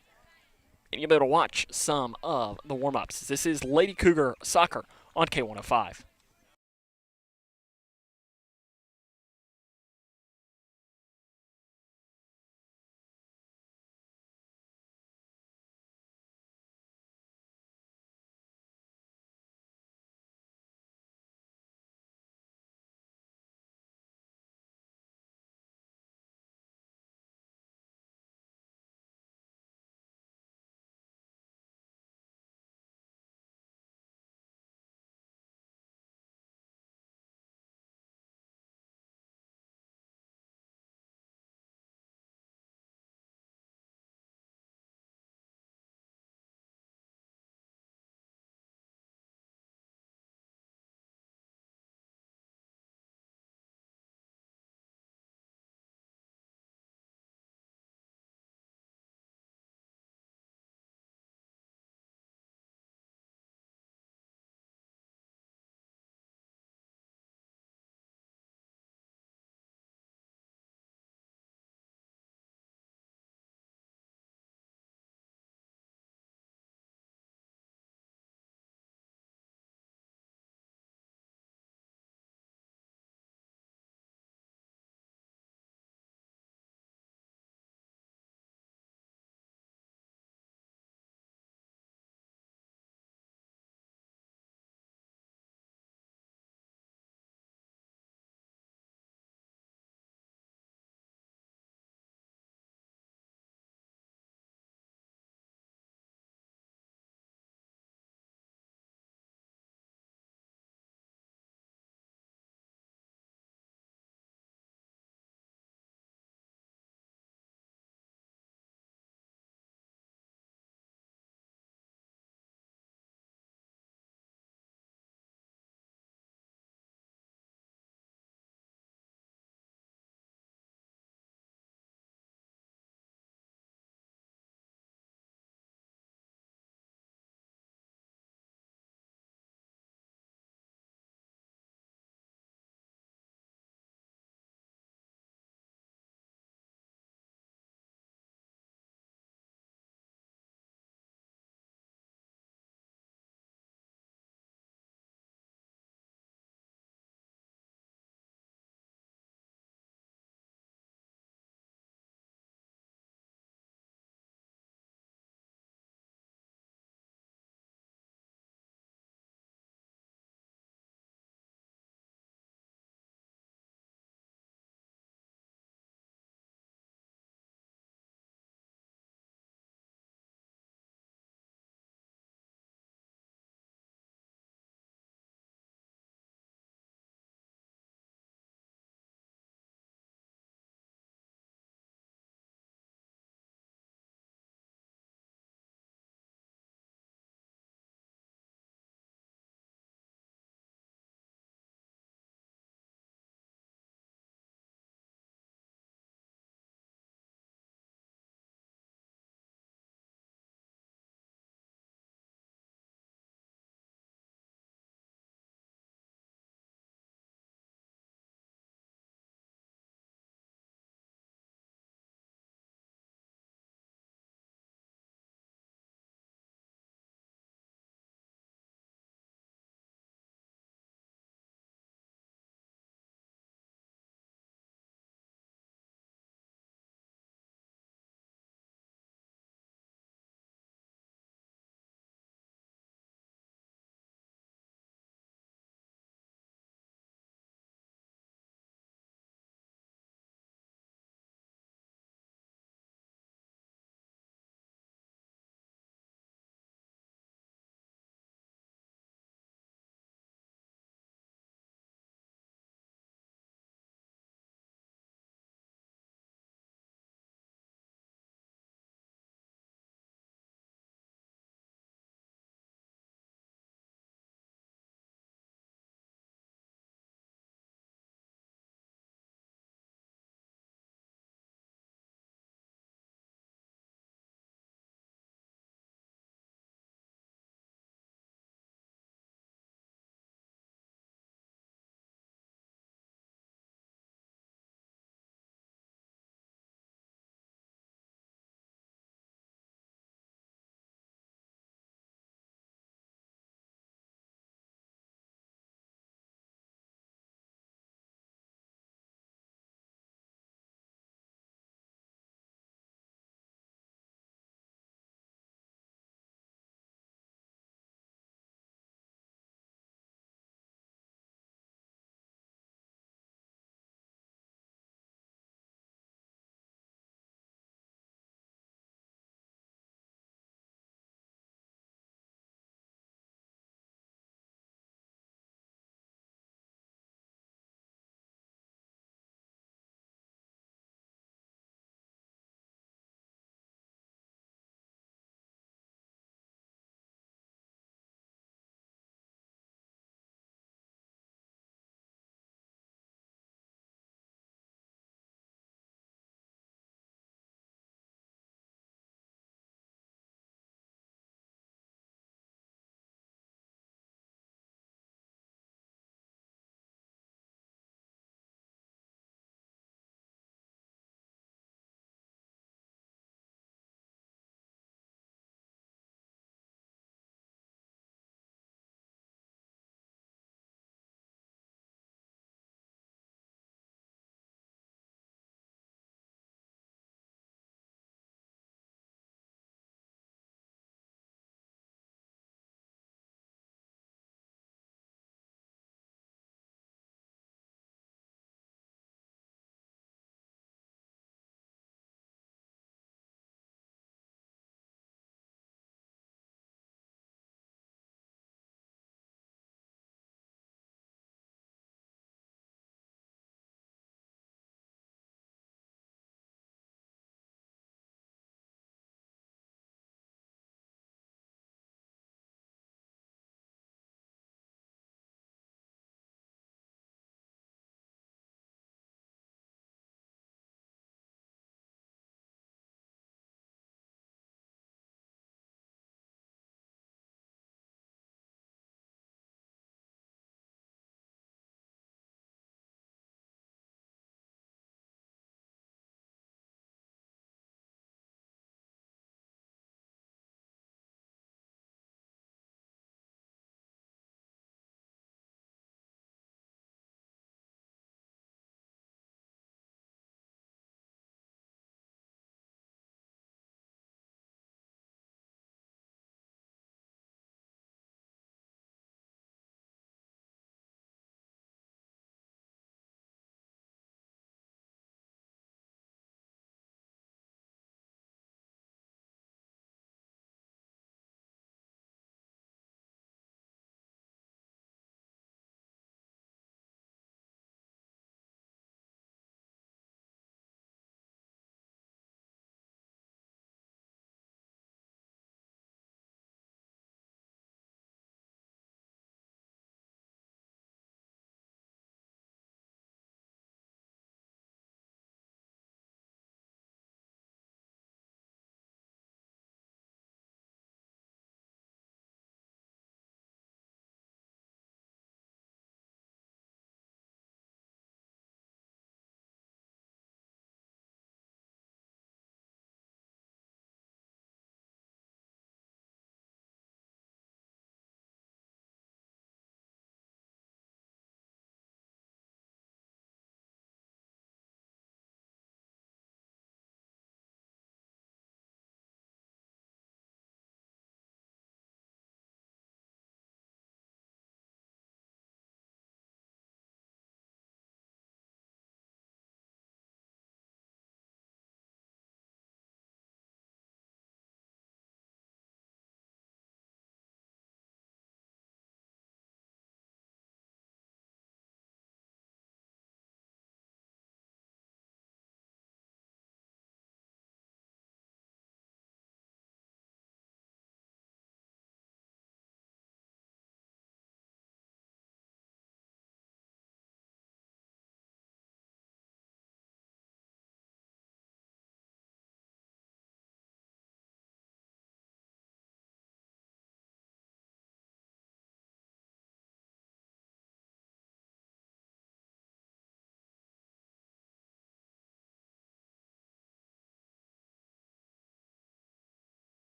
and you'll be able to watch some of the warm-ups. This is Lady Cougar Soccer on K105.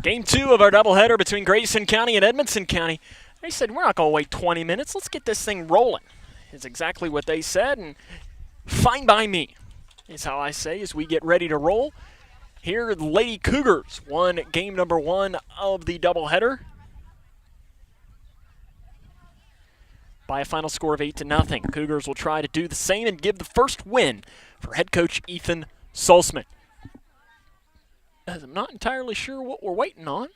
Game 2 of our doubleheader between Grayson County and Edmonson County. They said, we're not going to wait 20 minutes. Let's get this thing rolling. Is exactly what they said, and fine by me is how I say as we get ready to roll. Here, the Lady Cougars won game number 1 of the doubleheader by a final score of 8-0. Cougars will try to do the same and give the first win for head coach Ethan Salzman. I'm not entirely sure what we're waiting on.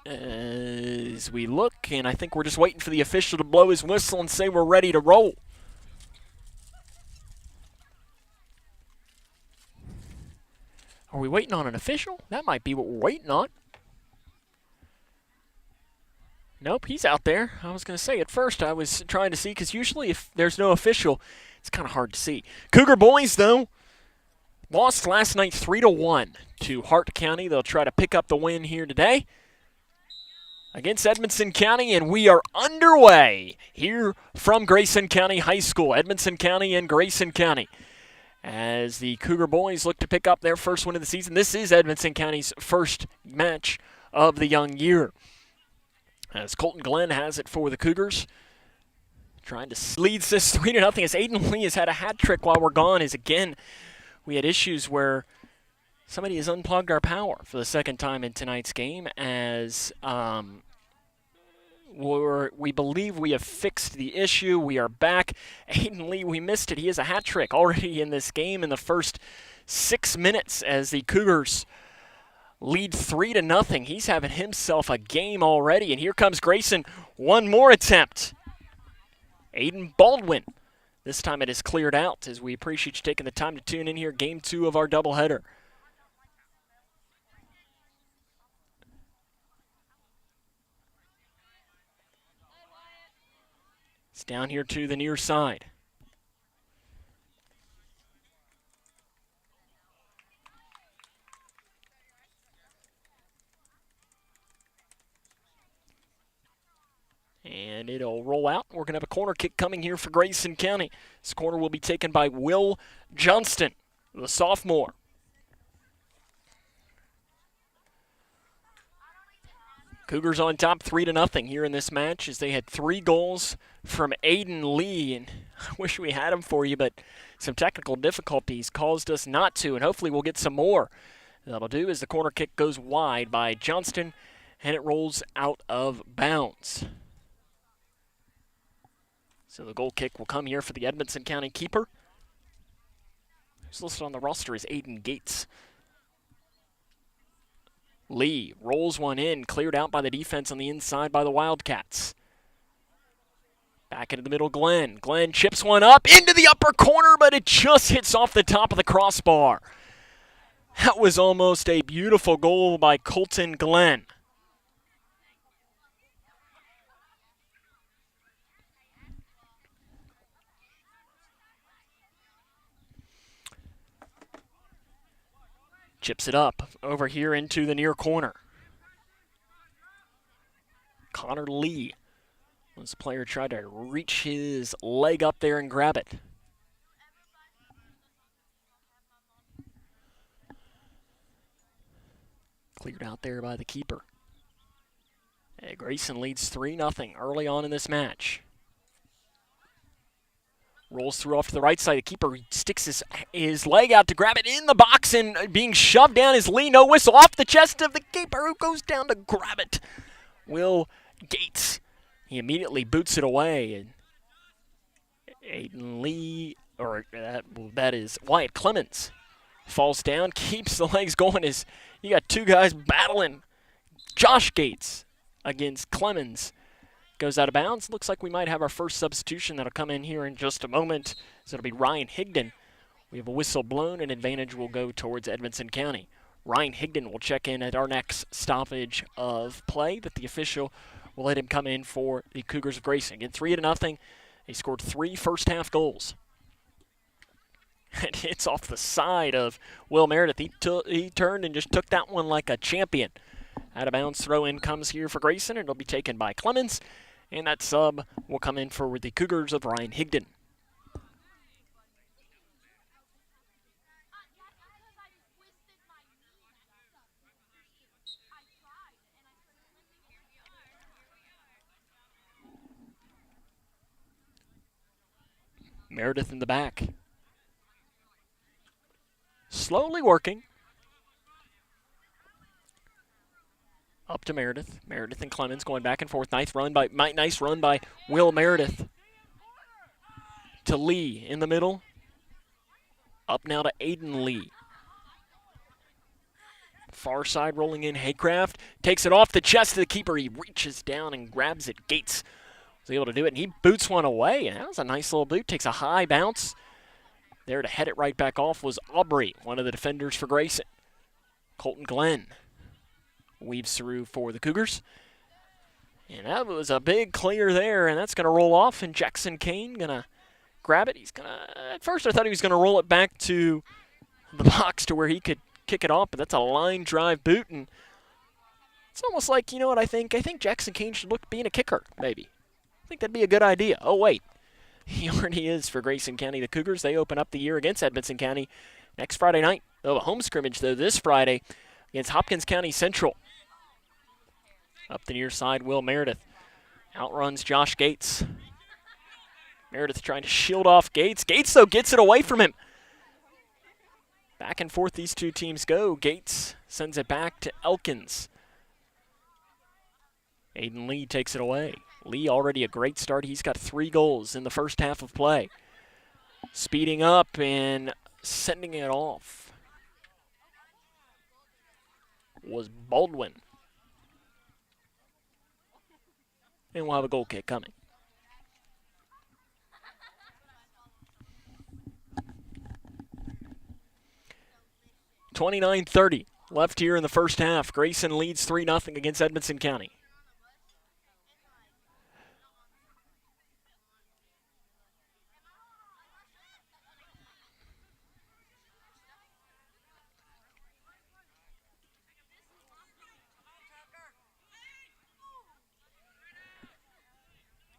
As we look, and I think we're just waiting for the official to blow his whistle and say we're ready to roll. Are we waiting on an official? That might be what we're waiting on. Nope, he's out there. I was going to say, at first I was trying to see, because usually if there's no official, it's kind of hard to see. Cougar boys, though, lost last night 3-1 to Hart County. They'll try to pick up the win here today against Edmonson County, and we are underway here from Grayson County High School. Edmonson County and Grayson County, as the Cougar boys look to pick up their first win of the season. This is Edmonson County's first match of the young year, as Colton Glenn has it for the Cougars. Trying to leads this 3-0 as Aiden Lee has had a hat trick while we're gone. As again, we had issues where somebody has unplugged our power for the second time in tonight's game, as we believe we have fixed the issue. We are back. Aiden Lee, we missed it. He has a hat trick already in this game in the first 6 minutes as the Cougars lead 3-0. He's having himself a game already. And here comes Grayson. One more attempt. Aiden Baldwin. This time it is cleared out, as we appreciate you taking the time to tune in here. Game 2 of our doubleheader. It's down here to the near side. And it'll roll out. We're going to have a corner kick coming here for Grayson County. This corner will be taken by Will Johnston, the sophomore. Cougars on top 3-0 here in this match, as they had 3 goals from Aiden Lee. And I wish we had him for you, but some technical difficulties caused us not to, and hopefully we'll get some more. That'll do, as the corner kick goes wide by Johnston, and it rolls out of bounds. So the goal kick will come here for the Edmonson County keeper, who's listed on the roster as Aiden Gates. Lee rolls one in, cleared out by the defense on the inside by the Wildcats. Back into the middle, Glenn. Glenn chips one up into the upper corner, but it just hits off the top of the crossbar. That was almost a beautiful goal by Colton Glenn. Chips it up over here into the near corner. Connor Lee. This player tried to reach his leg up there and grab it. Cleared out there by the keeper. And Grayson leads 3-0 early on in this match. Rolls through off to the right side. The keeper sticks his leg out to grab it in the box, and being shoved down is Lee. No whistle, off the chest of the keeper, who goes down to grab it. Will Gates. He immediately boots it away. And Aiden Lee, or that is Wyatt Clemens, falls down, keeps the legs going. As you got 2 guys battling. Josh Gates against Clemens. Goes out of bounds. Looks like we might have our first substitution that'll come in here in just a moment. So it'll be Ryan Higdon. We have a whistle blown, and advantage will go towards Edmonson County. Ryan Higdon will check in at our next stoppage of play, but the official will let him come in for the Cougars of Grayson. Again, 3-0. He scored 3 first-half goals. And it's off the side of Will Meredith. He turned and just took that one like a champion. Out of bounds throw-in comes here for Grayson, and it'll be taken by Clemens. And that sub will come in for the Cougars of Ryan Higdon. Meredith in the back. Slowly working. Up to Meredith. Meredith and Clemens going back and forth. Nice run by Will Meredith. To Lee in the middle. Up now to Aiden Lee. Far side rolling in. Haycraft takes it off the chest of the keeper. He reaches down and grabs it. Gates was able to do it, and he boots one away. And that was a nice little boot. Takes a high bounce. There to head it right back off was Aubrey, one of the defenders for Grayson. Colton Glenn weaves through for the Cougars. And that was a big clear there, and that's going to roll off, and Jackson Kane going to grab it. He's going to, at first I thought he was going to roll it back to the box to where he could kick it off, but that's a line drive boot, and it's almost like, you know what I think? I think Jackson Kane should look at being a kicker, maybe. I think that'd be a good idea. Oh, wait. He already is for Grayson County. The Cougars, they open up the year against Edmonson County next Friday night. They'll have a home scrimmage, though, this Friday against Hopkins County Central. Up the near side, Will Meredith outruns Josh Gates. Meredith trying to shield off Gates. Gates, though, gets it away from him. Back and forth these two teams go. Gates sends it back to Elkins. Aiden Lee takes it away. Lee already a great start. He's got 3 goals in the first half of play. Speeding up and sending it off was Baldwin. And we'll have a goal kick coming. .29:30 left here in the first half. Grayson leads 3-0 against Edmonson County.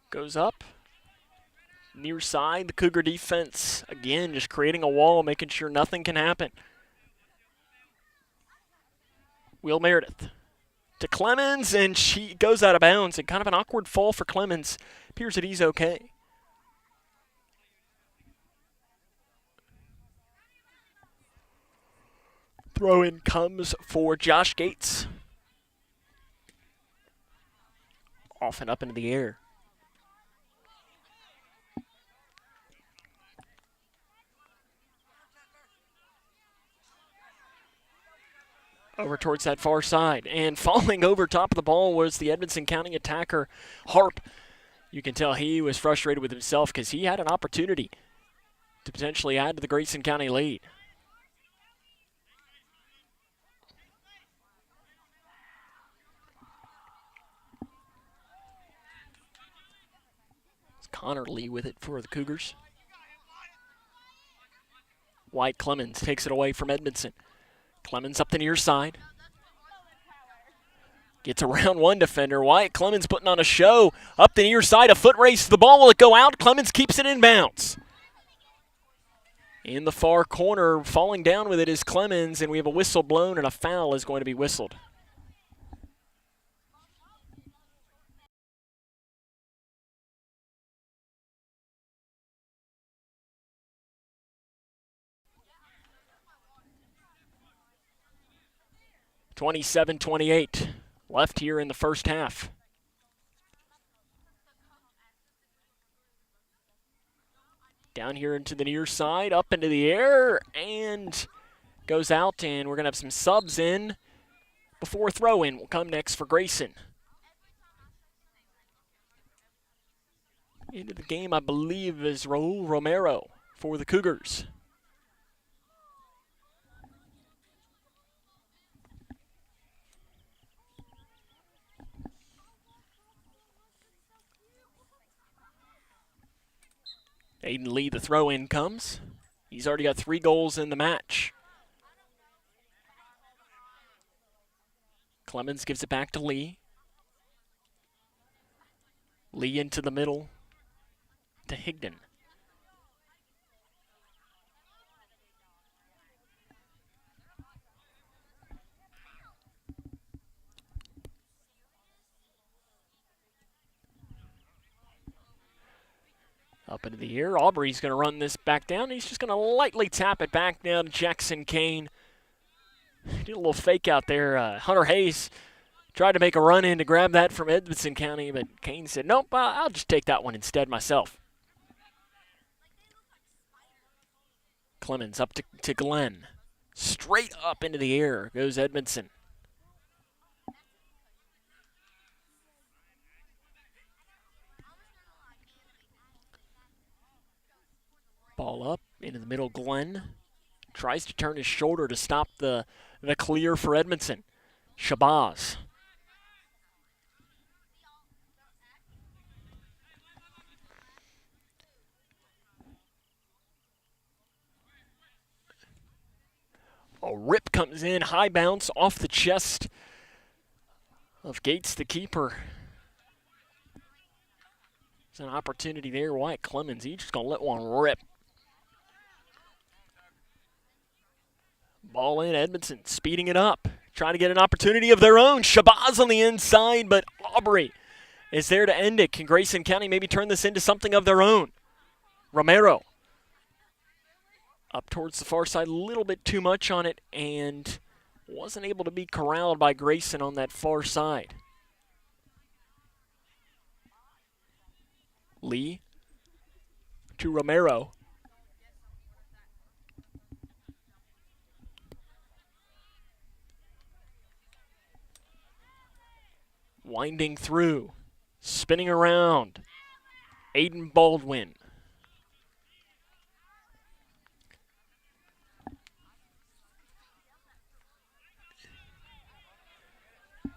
Goes up. Near side, the Cougar defense, again, just creating a wall, making sure nothing can happen. Will Meredith to Clemens, and she goes out of bounds. And kind of an awkward fall for Clemens. Appears that he's okay. Throw-in comes for Josh Gates. Off and up into the air. Over towards that far side. And falling over top of the ball was the Edmonson County attacker, Harp. You can tell he was frustrated with himself because he had an opportunity to potentially add to the Grayson County lead. It's Connor Lee with it for the Cougars. White Clemens takes it away from Edmonson. Clemens up the near side. Gets around one defender. Wyatt Clemens putting on a show. Up the near side, a foot race. The ball, will it go out? Clemens keeps it in bounds. In the far corner, falling down with it is Clemens, and we have a whistle blown, and a foul is going to be whistled. .27-28 left here in the first half. Down here into the near side, up into the air, and goes out, and we're going to have some subs in before throw-in will come next for Grayson. Into the game, I believe, is Raul Romero for the Cougars. Aiden Lee, the throw-in comes. He's already got 3 goals in the match. Clemens gives it back to Lee. Lee into the middle to Higdon. Up into the air. Aubrey's going to run this back down. He's just going to lightly tap it back down to Jackson Kane. Did a little fake out there. Hunter Hayes tried to make a run in to grab that from Edmonson County, but Kane said, nope, I'll just take that one instead myself. Clemens up to Glenn. Straight up into the air goes Edmonson. Ball up into the middle. Glenn tries to turn his shoulder to stop the clear for Edmonton. Shabazz. A rip comes in, high bounce off the chest of Gates, the keeper. There's an opportunity there. Wyatt Clemens, he's just going to let one rip. Ball in, Edmonton speeding it up, trying to get an opportunity of their own. Shabazz on the inside, but Aubrey is there to end it. Can Grayson County maybe turn this into something of their own? Romero up towards the far side, a little bit too much on it, and wasn't able to be corralled by Grayson on that far side. Lee to Romero. Winding through, spinning around, Aiden Baldwin.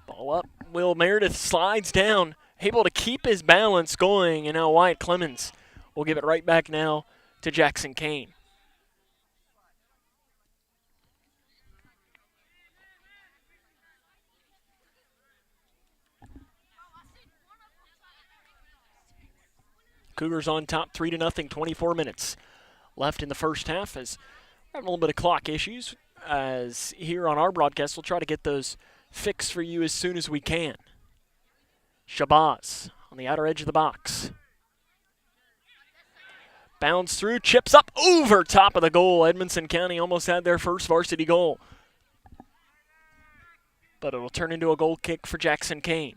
Ball up, Will Meredith slides down, able to keep his balance going, and now Wyatt Clemens will give it right back now to Jackson Kane. Cougars on top 3-0, 24 minutes left in the first half, as we're having a little bit of clock issues, as here on our broadcast we'll try to get those fixed for you as soon as we can. Shabazz on the outer edge of the box. Bounds through, chips up over top of the goal. Edmonson County almost had their first varsity goal, but it'll turn into a goal kick for Jackson Kane.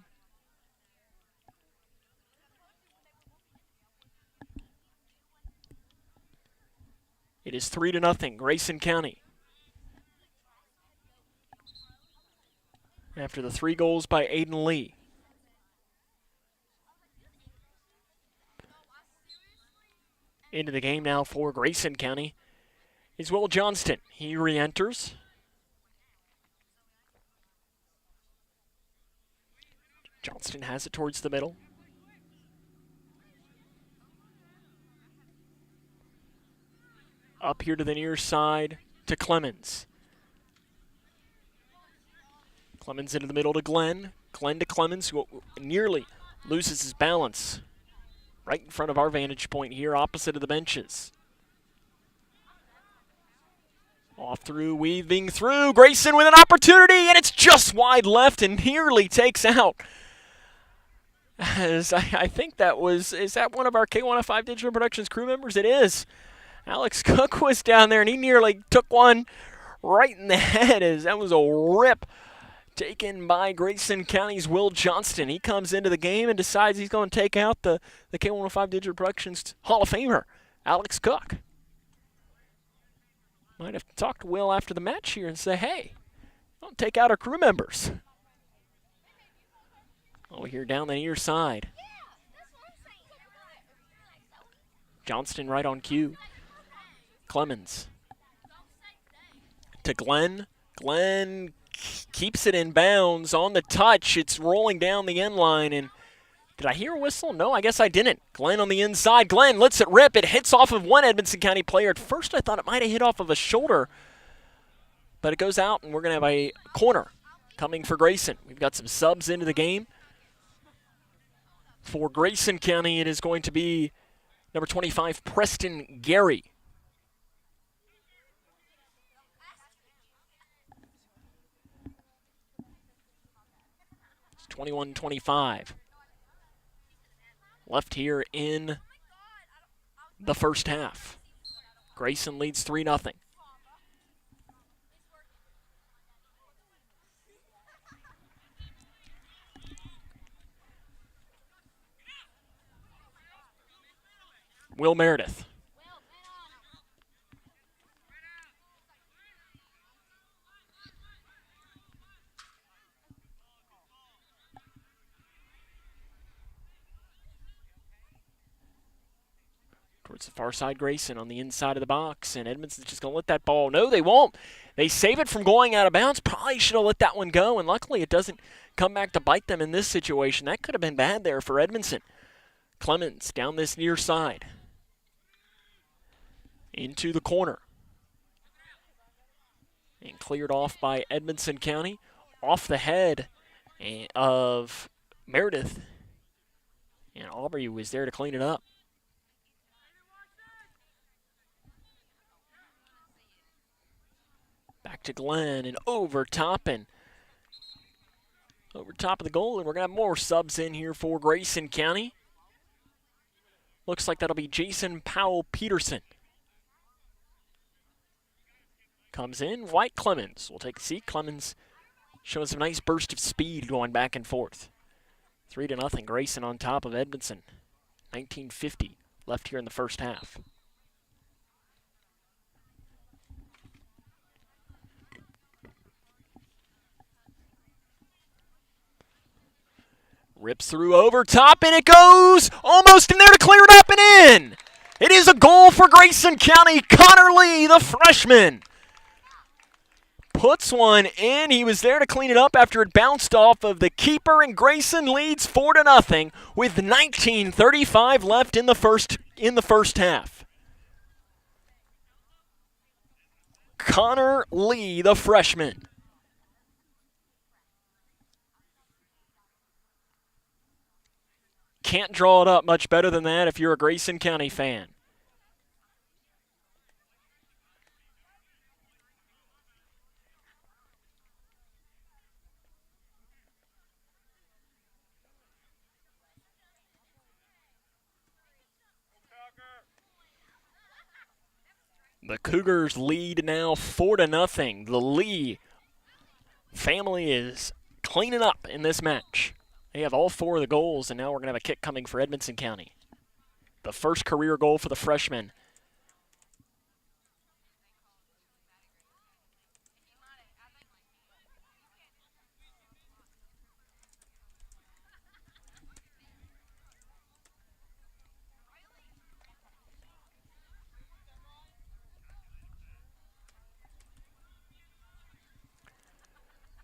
It is 3-0, Grayson County. After the 3 goals by Aiden Lee. Into the game now for Grayson County is Will Johnston. He re-enters. Johnston has it towards the middle. Up here to the near side to Clemens. Clemens into the middle to Glenn. Glenn to Clemens, who nearly loses his balance. Right in front of our vantage point here, opposite of the benches. Off through, weaving through. Grayson with an opportunity, and it's just wide left and nearly takes out. As I think that was, is that one of our K105 Digital Productions crew members? It is. Alex Cook was down there, and he nearly took one right in the head, as that was a rip taken by Grayson County's Will Johnston. He comes into the game and decides he's going to take out the K105 Digital Productions Hall of Famer, Alex Cook. Might have to talk to Will after the match here and say, hey, don't take out our crew members. Over here down the near side. Johnston right on cue. Clemens to Glenn. Glenn keeps it in bounds on the touch. It's rolling down the end line, and did I hear a whistle? No, I guess I didn't. Glenn on the inside. Glenn lets it rip. It hits off of one Edmonson County player. At first I thought it might have hit off of a shoulder, but it goes out, and we're going to have a corner coming for Grayson. We've got some subs into the game. For Grayson County, it is going to be number 25, Preston Gary. It's 21-25. Left here in the first half. Grayson leads 3-0. Will Meredith. Towards the far side, Grayson on the inside of the box, and Edmonson's just going to let that ball. No, they won't. They save it from going out of bounds. Probably should have let that one go, and luckily it doesn't come back to bite them in this situation. That could have been bad there for Edmondson. Clemens down this near side. Into the corner. And cleared off by Edmonson County. Off the head of Meredith. And Aubrey was there to clean it up. Back to Glenn and over top of the goal, and we're going to have more subs in here for Grayson County. Looks like that'll be Jason Powell-Peterson. Comes in, White Clemens. We'll take a seat. Clemens showing some nice burst of speed going back and forth. 3-0, Grayson on top of Edmonson. 19:50 left here in the first half. Rips through over top, and it goes almost in there to clear it up and in. It is a goal for Grayson County. Connor Lee, the freshman, puts one in. He was there to clean it up after it bounced off of the keeper, and Grayson leads 4-0 with 19:35 left in the first half. Connor Lee, the freshman. Can't draw it up much better than that if you're a Grayson County fan. The Cougars lead now 4-0. The Lee family is cleaning up in this match. They have all 4 of the goals, and now we're going to have a kick coming for Edmonson County. The first career goal for the freshman.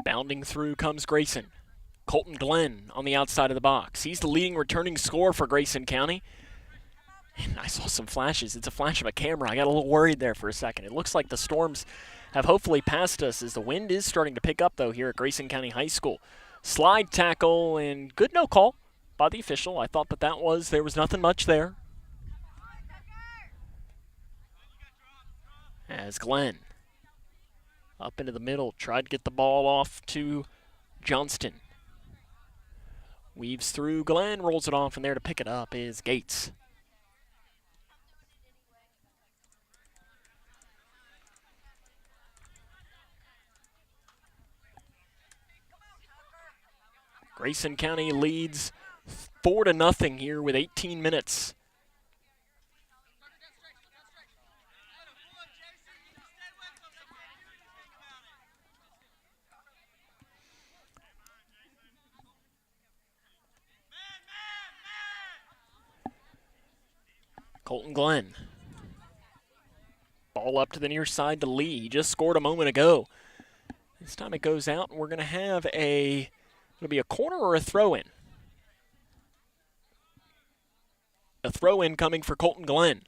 Bounding through comes Grayson. Colton Glenn on the outside of the box. He's the leading returning scorer for Grayson County. And I saw some flashes. It's a flash of a camera. I got a little worried there for a second. It looks like the storms have hopefully passed us as the wind is starting to pick up, though, here at Grayson County High School. Slide tackle and good no call by the official. I thought that there was nothing much there. As Glenn up into the middle, tried to get the ball off to Johnston. Weaves through Glenn, rolls it off, and there to pick it up is Gates. Grayson County leads 4-0 here with 18 minutes. Colton Glenn. Ball up to the near side to Lee. He just scored a moment ago. This time it goes out, and we're going to have it'll be a corner or a throw-in. A throw-in coming for Colton Glenn.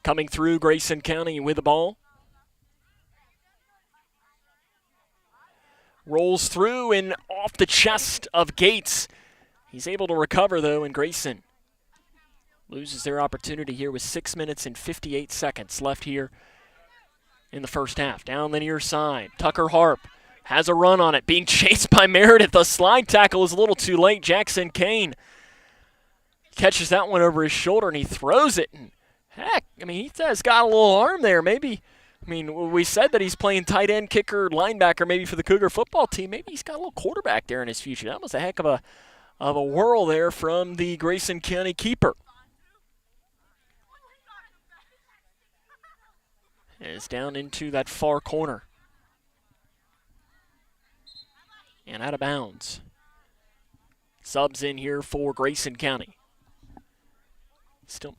coming through Grayson County with the ball. Rolls through and off the chest of Gates. He's able to recover, though, and Grayson loses their opportunity here with 6 minutes and 58 seconds left here in the first half. Down the near side, Tucker Harp has a run on it, being chased by Meredith. The slide tackle is a little too late. Jackson Kane catches that one over his shoulder, and he throws it. And heck, I mean, he's got a little arm there. Maybe, I mean, we said that he's playing tight end, kicker, linebacker maybe for the Cougar football team. Maybe he's got a little quarterback there in his future. That was a heck of a whirl there from the Grayson County keeper. And it's down into that far corner. And out of bounds. Subs in here for Grayson County. Still.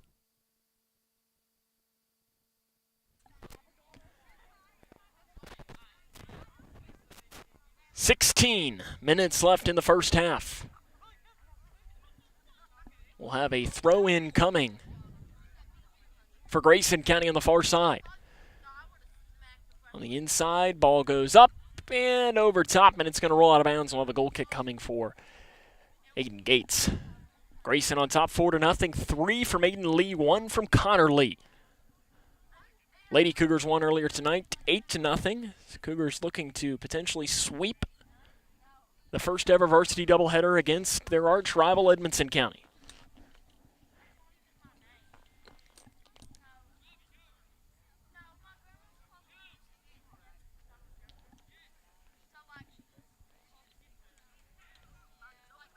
"16 minutes left in the first half. We'll have a throw-in coming for Grayson County on the far side. On the inside, ball goes up and over top, and it's going to roll out of bounds. We'll have a goal kick coming for Aiden Gates. Grayson on top 4-0. 3 from Aiden Lee, 1 from Connor Lee. Lady Cougars won earlier tonight, 8-0. Cougars looking to potentially sweep the first ever varsity doubleheader against their arch rival Edmonson County.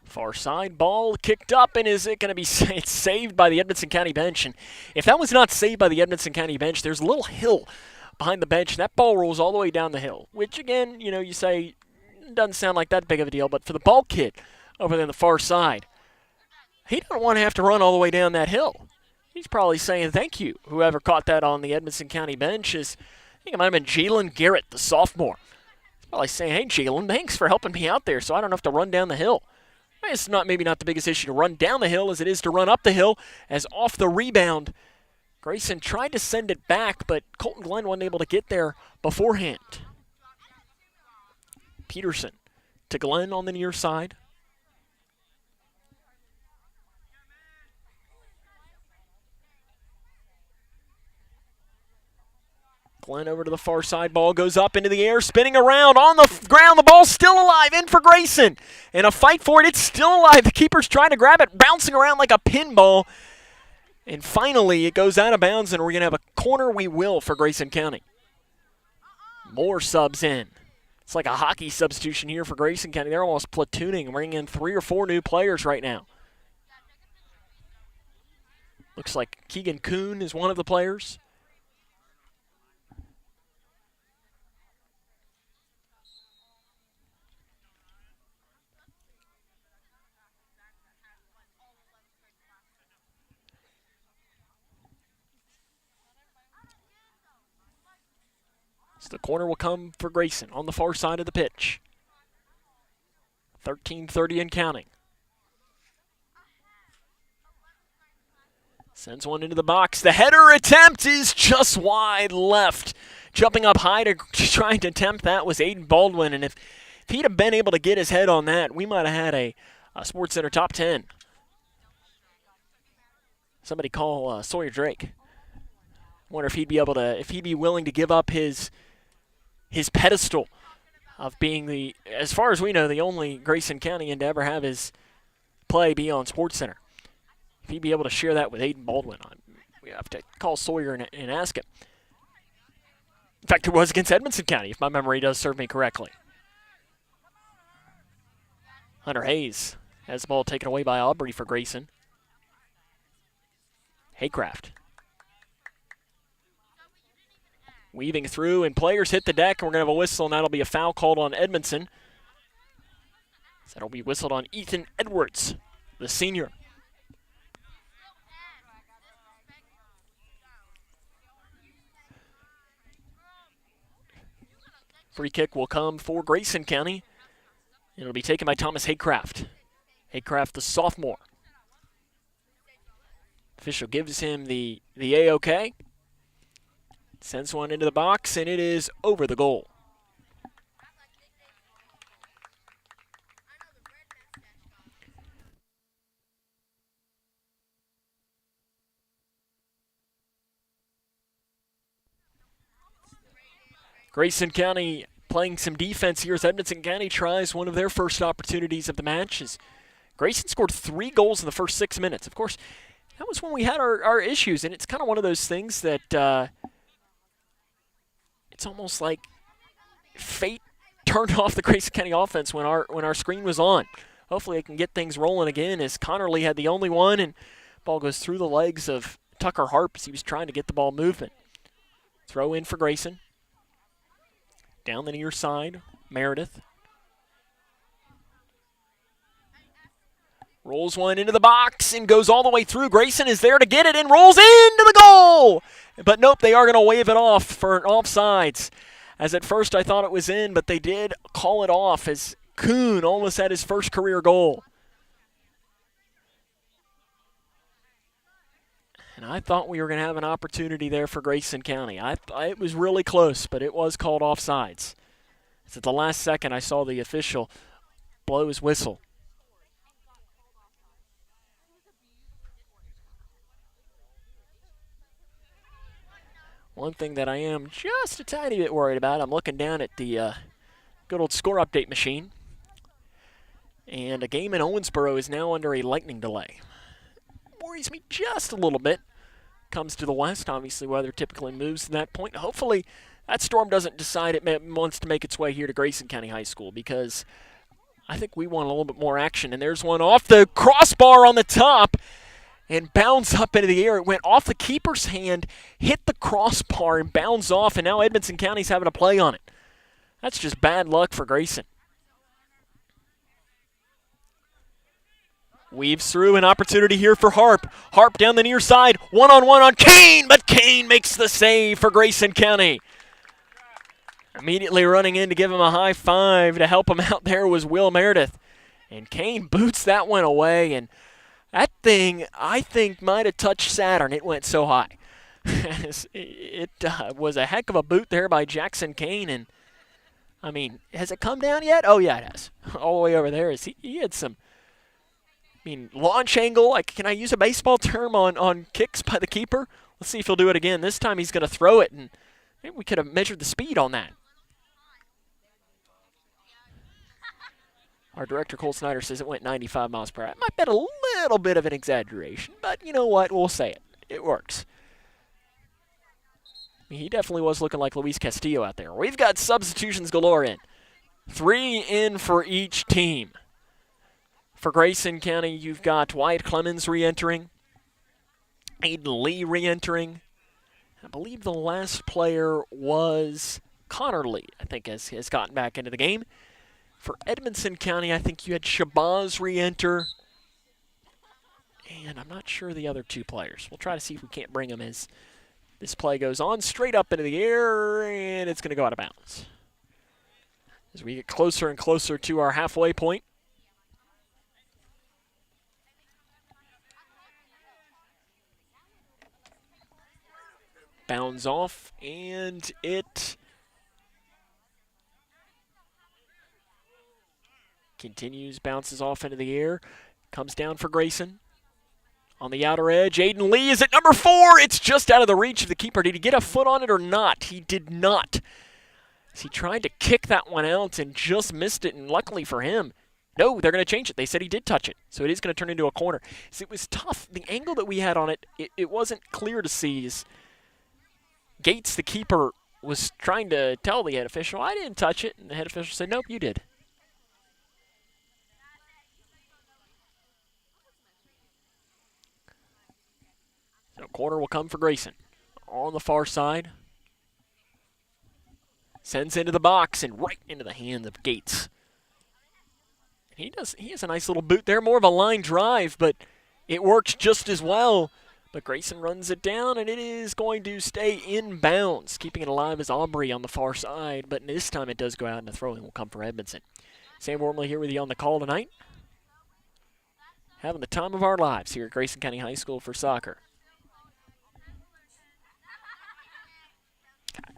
Far side, ball kicked up, and is it going to be saved by the Edmonson County bench? And if that was not saved by the Edmonson County bench, there's a little hill behind the bench, and that ball rolls all the way down the hill, which, again, you know, you say doesn't sound like that big of a deal, but for the ball kid over there on the far side, he doesn't want to have to run all the way down that hill. He's probably saying thank you. Whoever caught that on the Edmonson County bench is, I think it might have been Jalen Garrett, the sophomore. He's probably saying, hey, Jalen, thanks for helping me out there so I don't have to run down the hill. It's maybe not the biggest issue to run down the hill as it is to run up the hill, as off the rebound, Grayson tried to send it back, but Colton Glenn wasn't able to get there beforehand. Peterson to Glenn on the near side. Glenn over to the far side. Ball goes up into the air, spinning around on the ground. The ball's still alive, in for Grayson. In a fight for it, it's still alive. The keeper's trying to grab it, bouncing around like a pinball. And finally, it goes out of bounds, and we're going to have a corner we will for Grayson County. More subs in. It's like a hockey substitution here for Grayson County. They're almost platooning, bringing in 3 or 4 new players right now. Looks like Keegan Kuhn is one of the players. So the corner will come for Grayson on the far side of the pitch. 13:30 and counting. Sends one into the box. The header attempt is just wide left. Jumping up high to try to attempt that was Aiden Baldwin. And if he'd have been able to get his head on that, we might have had a Sports Center top 10. Somebody call Sawyer Drake. Wonder if he'd be willing to give up his pedestal of being the, as far as we know, the only Grayson County to ever have his play be on Sports Center. If he'd be able to share that with Aiden Baldwin, we have to call Sawyer and ask him. In fact, it was against Edmonson County, if my memory does serve me correctly. Hunter Hayes has the ball taken away by Aubrey for Grayson. Haycraft. Weaving through, and players hit the deck, and we're going to have a whistle, and that'll be a foul called on Edmonson. That'll be whistled on Ethan Edwards, the senior. Free kick will come for Grayson County. It'll be taken by Thomas Haycraft. Haycraft, the sophomore. Official gives him the A-OK. Sends one into the box, and it is over the goal. Grayson County playing some defense here as Edmonson County tries one of their first opportunities of the match. As Grayson scored 3 goals in the first 6 minutes. Of course, that was when we had our issues, and it's kind of one of those things that it's almost like fate turned off the Grayson County offense when our screen was on. Hopefully it can get things rolling again, as Connerly had the only one, and ball goes through the legs of Tucker Harp as he was trying to get the ball moving. Throw in for Grayson. Down the near side, Meredith. Rolls one into the box and goes all the way through. Grayson is there to get it and rolls into the goal! But nope, they are going to wave it off for an offsides. As at first I thought it was in, but they did call it off as Kuhn almost had his first career goal. And I thought we were going to have an opportunity there for Grayson County. It was really close, but it was called offsides. It's at the last second I saw the official blow his whistle. One thing that I am just a tiny bit worried about, I'm looking down at the good old score update machine. And a game in Owensboro is now under a lightning delay. Worries me just a little bit. Comes to the west, obviously weather typically moves to that point. Hopefully that storm doesn't decide it wants to make its way here to Grayson County High School, because I think we want a little bit more action. And there's one off the crossbar on the top and bounds up into the air. It went off the keeper's hand, hit the crossbar, and bounds off, and now Edmonson County's having a play on it. That's just bad luck for Grayson. Weaves through, an opportunity here for Harp. Harp down the near side, one-on-one on Kane, but Kane makes the save for Grayson County. Immediately running in to give him a high five to help him out there was Will Meredith. And Kane boots that one away, and that thing, I think, might have touched Saturn. It went so high. It was a heck of a boot there by Jackson Kane, and, I mean, has it come down yet? Oh, yeah, it has. All the way over there. He had some, launch angle. Like, can I use a baseball term on kicks by the keeper? Let's see if he'll do it again. This time he's going to throw it, and maybe we could have measured the speed on that. Our director, Cole Snyder, says it went 95 miles per hour. It might have been a little bit of an exaggeration, but you know what? We'll say it. It works. He definitely was looking like Luis Castillo out there. We've got substitutions galore in. 3 in for each team. For Grayson County, you've got Wyatt Clemens re-entering. Aiden Lee re-entering. I believe the last player was Connerly, I think, has gotten back into the game. For Edmonson County, I think you had Shabazz re-enter. And I'm not sure the other 2 players. We'll try to see if we can't bring them as this play goes on. Straight up into the air, and it's going to go out of bounds. As we get closer and closer to our halfway point. Bounds off, and it continues, bounces off into the air, comes down for Grayson. On the outer edge, Aiden Lee is at number 4. It's just out of the reach of the keeper. Did he get a foot on it or not? He did not. As he tried to kick that one out and just missed it, and luckily for him, no, they're going to change it. They said he did touch it, so it is going to turn into a corner. So it was tough. The angle that we had on it, it wasn't clear to see. Gates, the keeper, was trying to tell the head official, I didn't touch it, and the head official said, nope, you did. So corner will come for Grayson. On the far side. Sends into the box and right into the hands of Gates. And he has a nice little boot there, more of a line drive, but it works just as well. But Grayson runs it down, and it is going to stay in bounds. Keeping it alive is Aubrey on the far side, but this time it does go out, and the throw-in will come for Edmonton. Sam Wormley here with you on the call tonight. Having the time of our lives here at Grayson County High School for soccer.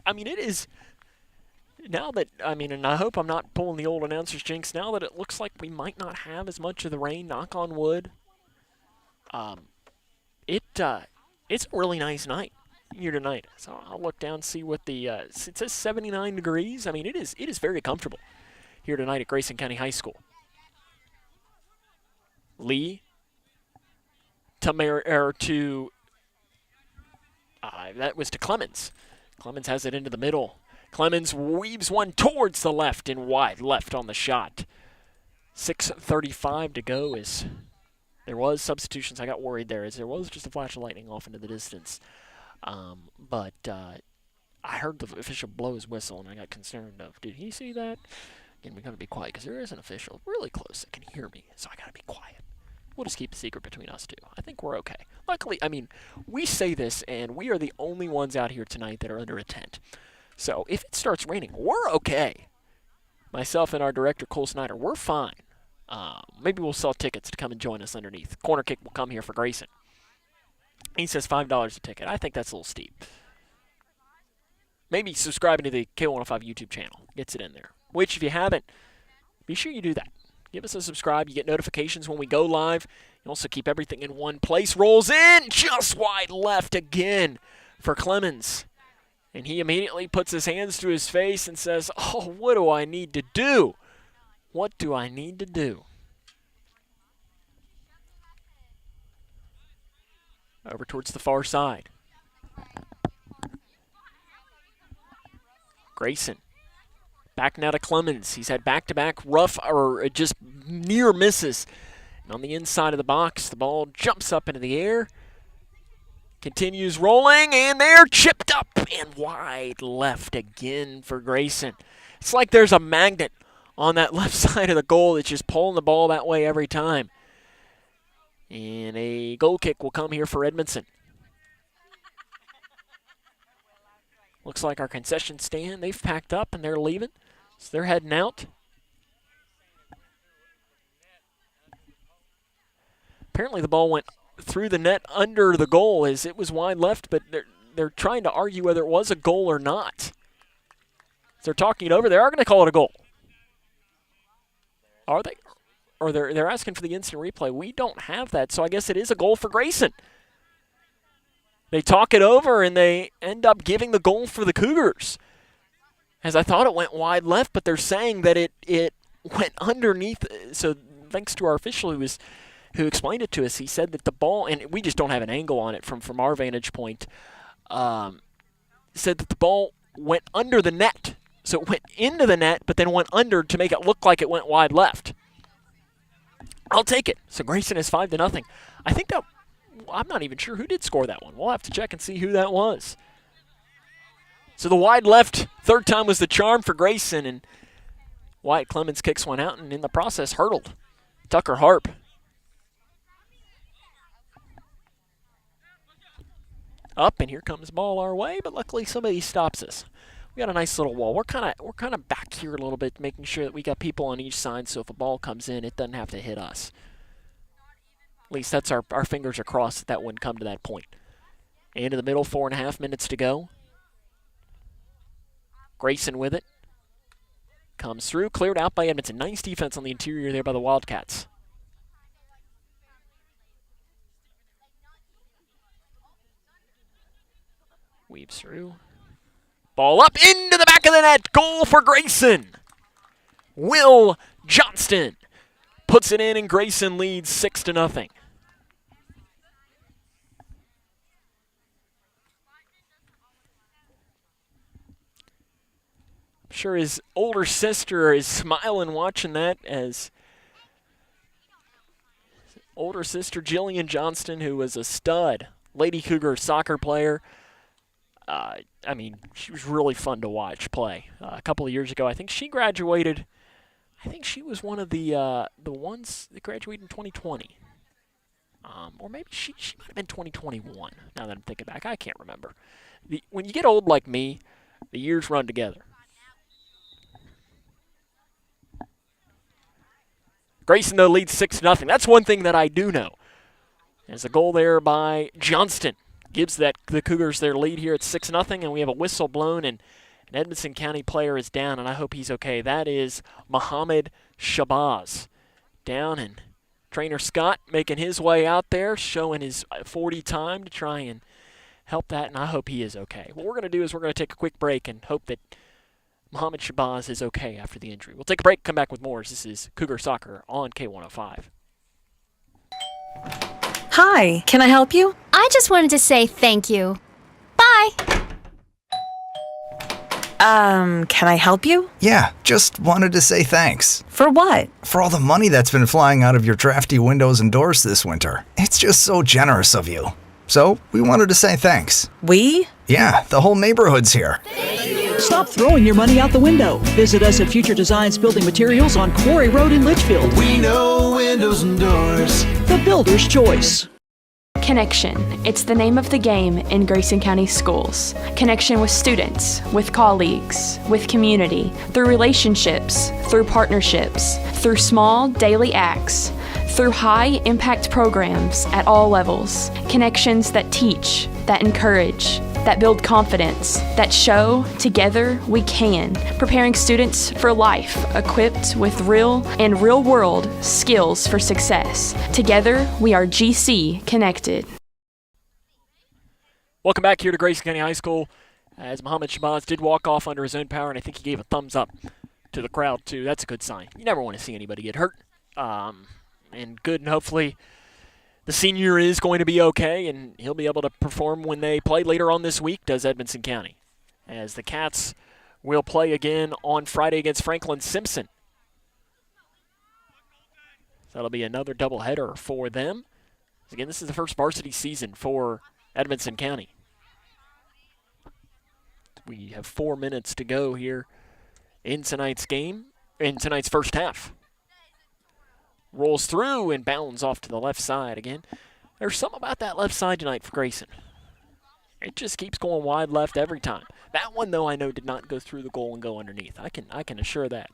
I mean, it is now that, I mean, and I hope I'm not pulling the old announcer's jinx, now that it looks like we might not have as much of the rain, knock on wood, it's a really nice night here tonight. So I'll look down and see what the, it says 79 degrees. I mean, it is very comfortable here tonight at Grayson County High School. Lee that was to Clemens. Clemens has it into the middle. Clemens weaves one towards the left and wide left on the shot. 6:35 to go. Is there was substitutions. I got worried there as there was just a flash of lightning off into the distance. But I heard the official blow his whistle and I got concerned of, did he see that? Again, we're going to be quiet because there is an official really close that can hear me, so I got to be quiet. We'll just keep the secret between us two. I think we're okay. Luckily, I mean, we say this, and we are the only ones out here tonight that are under a tent. So if it starts raining, we're okay. Myself and our director, Cole Snyder, we're fine. Maybe we'll sell tickets to come and join us underneath. Corner Kick will come here for Grayson. He says $5 a ticket. I think that's a little steep. Maybe subscribing to the K105 YouTube channel gets it in there. Which, if you haven't, be sure you do that. Give us a subscribe. You get notifications when we go live. You also keep everything in one place. Rolls in just wide left again for Clemens. And he immediately puts his hands to his face and says, oh, what do I need to do? What do I need to do? Over towards the far side. Grayson. Back now to Clemens. He's had back-to-back rough or just near misses. And on the inside of the box, the ball jumps up into the air. Continues rolling, and they're chipped up and wide left again for Grayson. It's like there's a magnet on that left side of the goal that's just pulling the ball that way every time. And a goal kick will come here for Edmonson. Looks like our concession stand, they've packed up and they're leaving. So they're heading out. Apparently the ball went through the net under the goal as it was wide left, but they're trying to argue whether it was a goal or not. They're talking it over. They are going to call it a goal. Are they? Or they're asking for the instant replay. We don't have that, so I guess it is a goal for Grayson. They talk it over, and they end up giving the goal for the Cougars. As I thought it went wide left, but they're saying that it went underneath. So thanks to our official who explained it to us, he said that the ball, and we just don't have an angle on it from our vantage point, said that the ball went under the net. So it went into the net, but then went under to make it look like it went wide left. I'll take it. So Grayson is 5-0. I think that, I'm not even sure who did score that one. We'll have to check and see who that was. So the wide left, third time was the charm for Grayson, and Wyatt Clemens kicks one out, and in the process hurdled Tucker Harp. Up, and here comes the ball our way, but luckily somebody stops us. We got a nice little wall. We're kind of back here a little bit, making sure that we got people on each side, so if a ball comes in, it doesn't have to hit us. At least that's our fingers are crossed that wouldn't come to that point. Into the middle, 4.5 minutes to go. Grayson with it. Comes through, cleared out by Edmonton. Nice defense on the interior there by the Wildcats. Weaves through. Ball up into the back of the net. Goal for Grayson. Will Johnston puts it in, and Grayson leads 6-0. I'm sure his older sister is smiling watching that, as his older sister Jillian Johnston, who was a stud Lady Cougar soccer player. I mean, she was really fun to watch play. A couple of years ago, I think she graduated. I think she was one of the ones that graduated in 2020. Or maybe she might have been 2021, now that I'm thinking back. I can't remember. When you get old like me, the years run together. Grayson, though, leads 6-0. That's one thing that I do know. There's a goal there by Johnston. gives the Cougars their lead here at 6-0, and we have a whistle blown, and an Edmonson County player is down, and I hope he's okay. That is Mohammed Shabazz down, and trainer Scott making his way out there, showing his 40 time to try and help that, and I hope he is okay. What we're going to do is we're going to take a quick break and hope that Mohammed Shabazz is okay after the injury. We'll take a break, come back with more. This is Cougar Soccer on K105. Hi, can I help you? I just wanted to say thank you. Bye. Can I help you? Yeah, just wanted to say thanks. For what? For all the money that's been flying out of your drafty windows and doors this winter. It's just so generous of you. So, we wanted to say thanks. We? Yeah, the whole neighborhood's here. Stop throwing your money out the window. Visit us at Future Designs Building Materials on Quarry Road in Litchfield. We know windows and doors. The builder's choice. Connection. It's the name of the game in Grayson County schools. Connection with students, with colleagues, with community, through relationships, through partnerships, through small daily acts, through high-impact programs at all levels. Connections that teach, that encourage, that build confidence, that show together we can, preparing students for life, equipped with real and real-world skills for success. Together, we are GC Connected. Welcome back here to Grayson County High School, as Mohammed Shabazz did walk off under his own power, and I think he gave a thumbs up to the crowd, too. That's a good sign. You never want to see anybody get hurt. And good, and hopefully the senior is going to be okay, and he'll be able to perform when they play later on this week, does Edmonson County. As the Cats will play again on Friday against Franklin Simpson. That'll be another doubleheader for them. Again, this is the first varsity season for Edmonson County. We have 4 minutes to go here in tonight's game, in tonight's first half. Rolls through and bounds off to the left side again. There's something about that left side tonight for Grayson. It just keeps going wide left every time. That one, though, I know did not go through the goal and go underneath. I can assure that.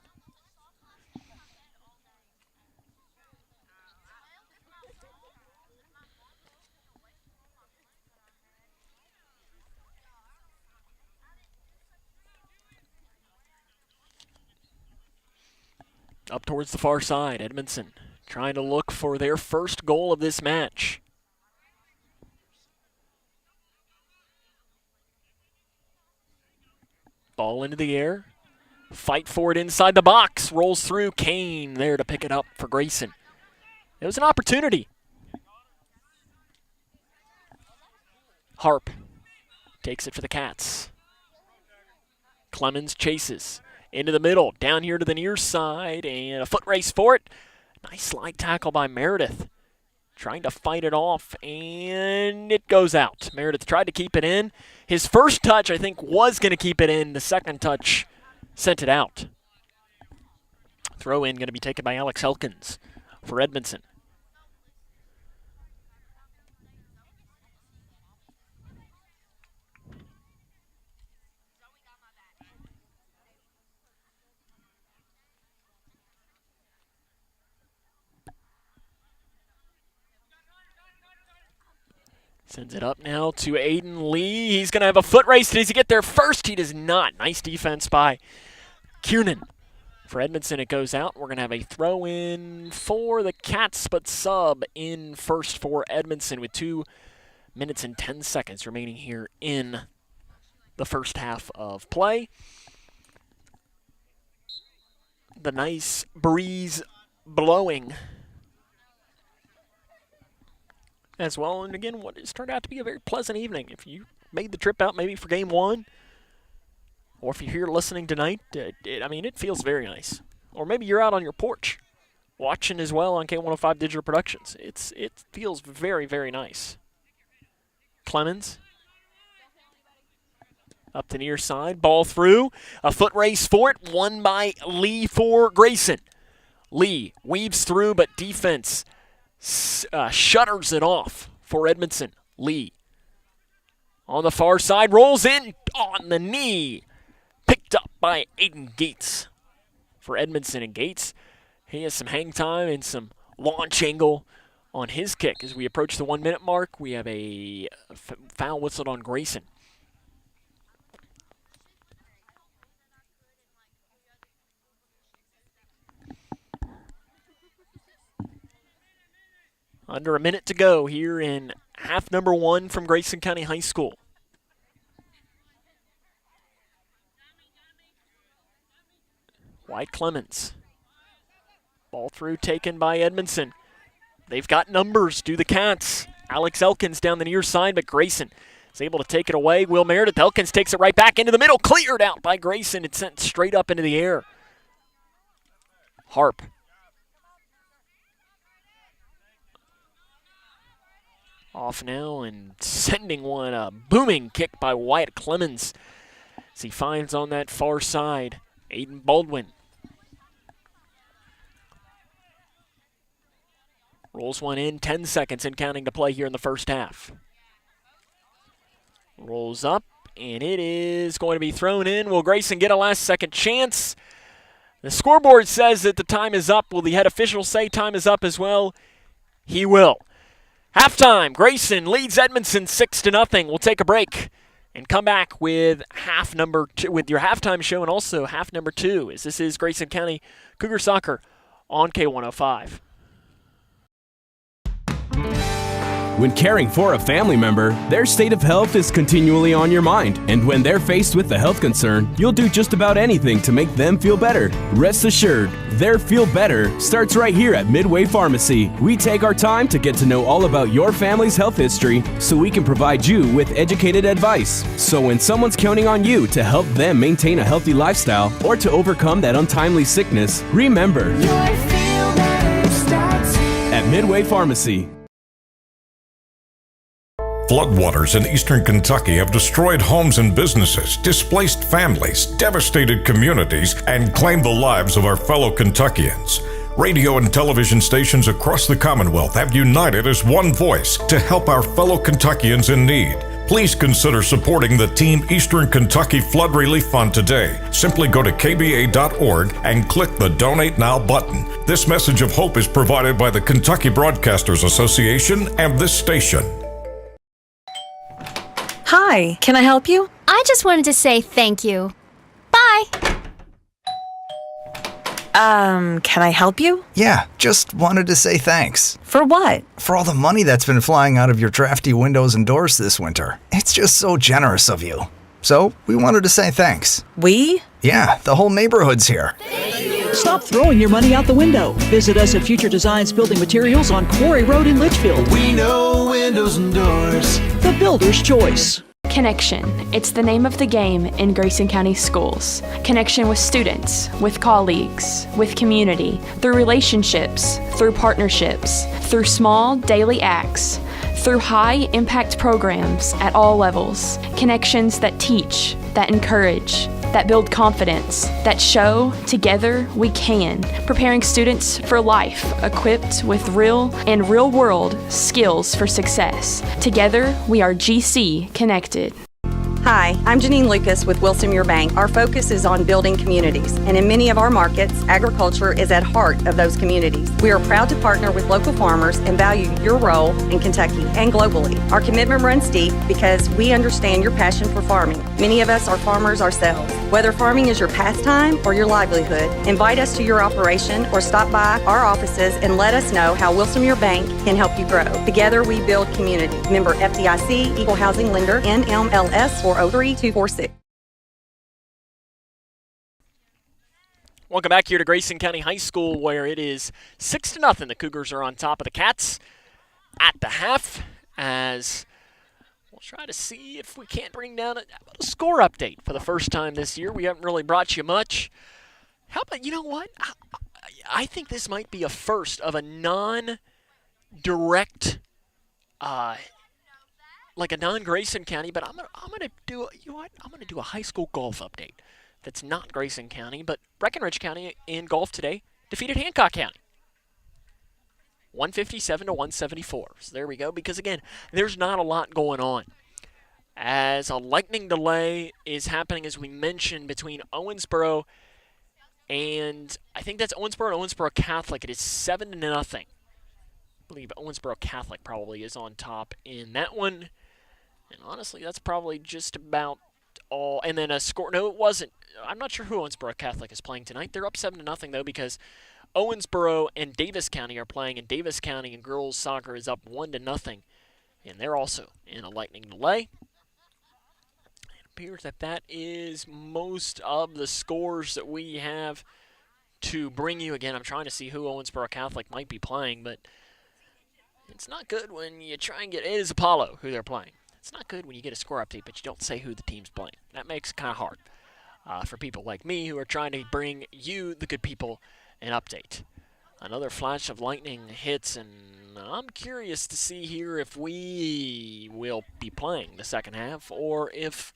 Up towards the far side, Edmonson trying to look for their first goal of this match. Ball into the air. Fight for it inside the box. Rolls through. Kane there to pick it up for Grayson. It was an opportunity. Harp takes it for the Cats. Clemens chases. Into the middle, down here to the near side, and a foot race for it. Nice slide tackle by Meredith. Trying to fight it off, and it goes out. Meredith tried to keep it in. His first touch, I think, was going to keep it in. The second touch sent it out. Throw in going to be taken by Alex Elkins for Edmonson. Sends it up now to Aiden Lee. He's going to have a foot race. Does he get there first? He does not. Nice defense by Kiernan. For Edmonton, it goes out. We're going to have a throw-in for the Cats, but sub in first for Edmonton with 2 minutes and 10 seconds remaining here in the first half of play. The nice breeze blowing as well. And again, what has turned out to be a very pleasant evening. If you made the trip out maybe for game one, or if you're here listening tonight, it feels very nice. Or maybe you're out on your porch watching as well on K105 Digital Productions. It feels very, very nice. Clemens up the near side, ball through, a foot race for it, won by Lee for Grayson. Lee weaves through, but defense shutters it off for Edmonton. Lee on the far side, rolls in on the knee. Picked up by Aiden Gates for Edmonton. And Gates, he has some hang time and some launch angle on his kick. As we approach the 1 minute mark, we have a foul whistled on Grayson. Under a minute to go here in half number 1 from Grayson County High School. White Clemens. Ball through taken by Edmondson. They've got numbers, do the Cats. Alex Elkins down the near side, but Grayson is able to take it away. Will Meredith. Elkins takes it right back into the middle. Cleared out by Grayson. It's sent straight up into the air. Harp. Off now and sending one, a booming kick by Wyatt Clemens as he finds on that far side Aiden Baldwin. Rolls one in, 10 seconds and counting to play here in the first half. Rolls up, and it is going to be thrown in. Will Grayson get a last second chance? The scoreboard says that the time is up. Will the head official say time is up as well? He will. Halftime, Grayson leads Edmonson 6-0. We'll take a break and come back with half number 2, with your halftime show and also half number 2, as this is Grayson County Cougar Soccer on K105. When caring for a family member, their state of health is continually on your mind. And when they're faced with a health concern, you'll do just about anything to make them feel better. Rest assured, their feel better starts right here at Midway Pharmacy. We take our time to get to know all about your family's health history so we can provide you with educated advice. So when someone's counting on you to help them maintain a healthy lifestyle or to overcome that untimely sickness, remember, your feel better starts here at Midway Pharmacy. Floodwaters in eastern Kentucky have destroyed homes and businesses, displaced families, devastated communities, and claimed the lives of our fellow Kentuckians. Radio and television stations across the Commonwealth have united as one voice to help our fellow Kentuckians in need. Please consider supporting the Team Eastern Kentucky Flood Relief Fund today. Simply go to kba.org and click the Donate Now button. This message of hope is provided by the Kentucky Broadcasters Association and this station. Hi, can I help you? I just wanted to say thank you. Bye. Can I help you? Yeah, just wanted to say thanks. For what? For all the money that's been flying out of your drafty windows and doors this winter. It's just so generous of you. So, we wanted to say thanks. We? Yeah, the whole neighborhood's here. Stop throwing your money out the window. Visit us at Future Designs Building Materials on Quarry Road in Litchfield. We know windows and doors. The builder's choice. Connection. It's the name of the game in Grayson County schools. Connection with students, with colleagues, with community, through relationships, through partnerships, through small daily acts, through high-impact programs at all levels. Connections that teach, that encourage, that build confidence, that show together we can, preparing students for life, equipped with real and real-world skills for success. Together, we are GC Connected. Hi, I'm Janine Lucas with Wilson Muir Bank. Our focus is on building communities, and in many of our markets, agriculture is at heart of those communities. We are proud to partner with local farmers and value your role in Kentucky and globally. Our commitment runs deep because we understand your passion for farming. Many of us are farmers ourselves. Whether farming is your pastime or your livelihood, invite us to your operation or stop by our offices and let us know how Wilson Muir Bank can help you grow. Together we build community. Member FDIC, Equal Housing Lender, NMLS 403246. Welcome back here to Grayson County High School, where it is 6-0. The Cougars are on top of the Cats at the half, as we'll try to see if we can't bring down a score update for the first time this year. We haven't really brought you much. How about, you know what? I think this might be a first of a non-direct, like a non-Grayson County, but I'm gonna do, you know what? I'm gonna do a high school golf update that's not Grayson County, but Breckenridge County in golf today defeated Hancock County 157-174. So there we go, because again, there's not a lot going on, as a lightning delay is happening, as we mentioned, between Owensboro and I think that's Owensboro and Owensboro Catholic. It is 7-0. believe Owensboro Catholic probably is on top in that one. And honestly, that's probably just about all. And then a score. No, it wasn't. I'm not sure who Owensboro Catholic is playing tonight. They're up 7-0 though, because Owensboro and Davis County are playing, and Davis County and girls soccer is up 1-0, and they're also in a lightning delay. It appears that is most of the scores that we have to bring you. Again, I'm trying to see who Owensboro Catholic might be playing, but it's not good when you try and get. It is Apollo who they're playing. It's not good when you get a score update, but you don't say who the team's playing. That makes it kind of hard for people like me who are trying to bring you, the good people, an update. Another flash of lightning hits, and I'm curious to see here if we will be playing the second half or if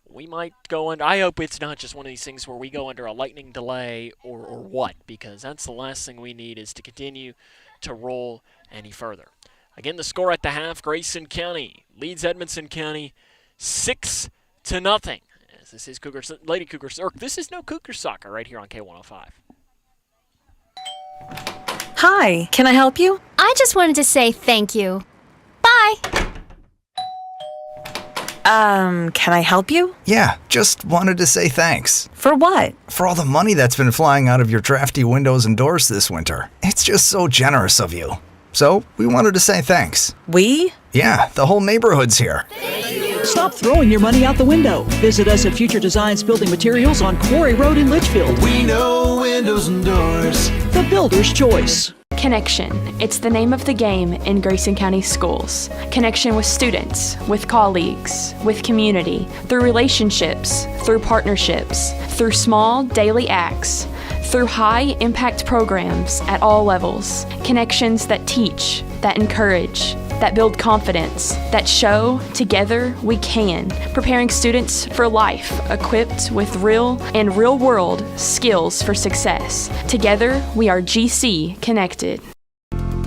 we might go under. I hope it's not just one of these things where we go under a lightning delay or what, because that's the last thing we need is to continue to roll any further. Again, the score at the half, Grayson County leads Edmonson County 6-0. As this is Lady Cougars, or this is no Cougar soccer right here on K105. Hi, can I help you? I just wanted to say thank you. Bye. Can I help you? Yeah, just wanted to say thanks. For what? For all the money that's been flying out of your drafty windows and doors this winter. It's just so generous of you. So, we wanted to say thanks. We? Yeah, the whole neighborhood's here. Stop throwing your money out the window. Visit us at Future Designs Building Materials on Quarry Road in Litchfield. We know windows and doors. The builder's choice. Connection. It's the name of the game in Grayson County schools. Connection with students, with colleagues, with community, through relationships, through partnerships, through small daily acts, through high-impact programs at all levels. Connections that teach, that encourage, that build confidence, that show together we can, preparing students for life, equipped with real and real-world skills for success. Together, we are GC Connected.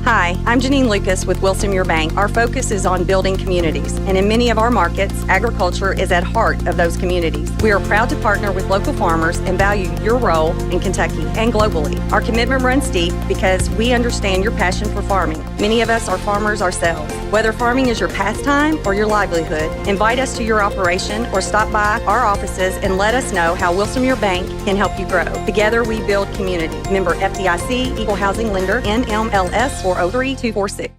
Hi, I'm Janine Lucas with Wilson Muir Bank. Our focus is on building communities, and in many of our markets, agriculture is at heart of those communities. We are proud to partner with local farmers and value your role in Kentucky and globally. Our commitment runs deep because we understand your passion for farming. Many of us are farmers ourselves. Whether farming is your pastime or your livelihood, invite us to your operation or stop by our offices and let us know how Wilson Muir Bank can help you grow. Together we build community. Member FDIC, Equal Housing Lender, NMLS 403246.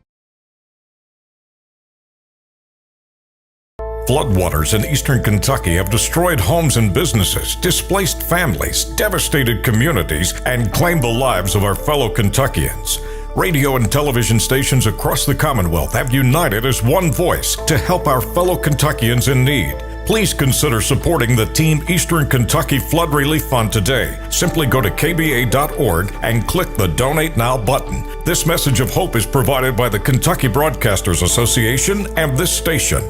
Floodwaters in eastern Kentucky have destroyed homes and businesses, displaced families, devastated communities, and claimed the lives of our fellow Kentuckians. Radio and television stations across the Commonwealth have united as one voice to help our fellow Kentuckians in need. Please consider supporting the Team Eastern Kentucky Flood Relief Fund today. Simply go to kba.org and click the Donate Now button. This message of hope is provided by the Kentucky Broadcasters Association and this station.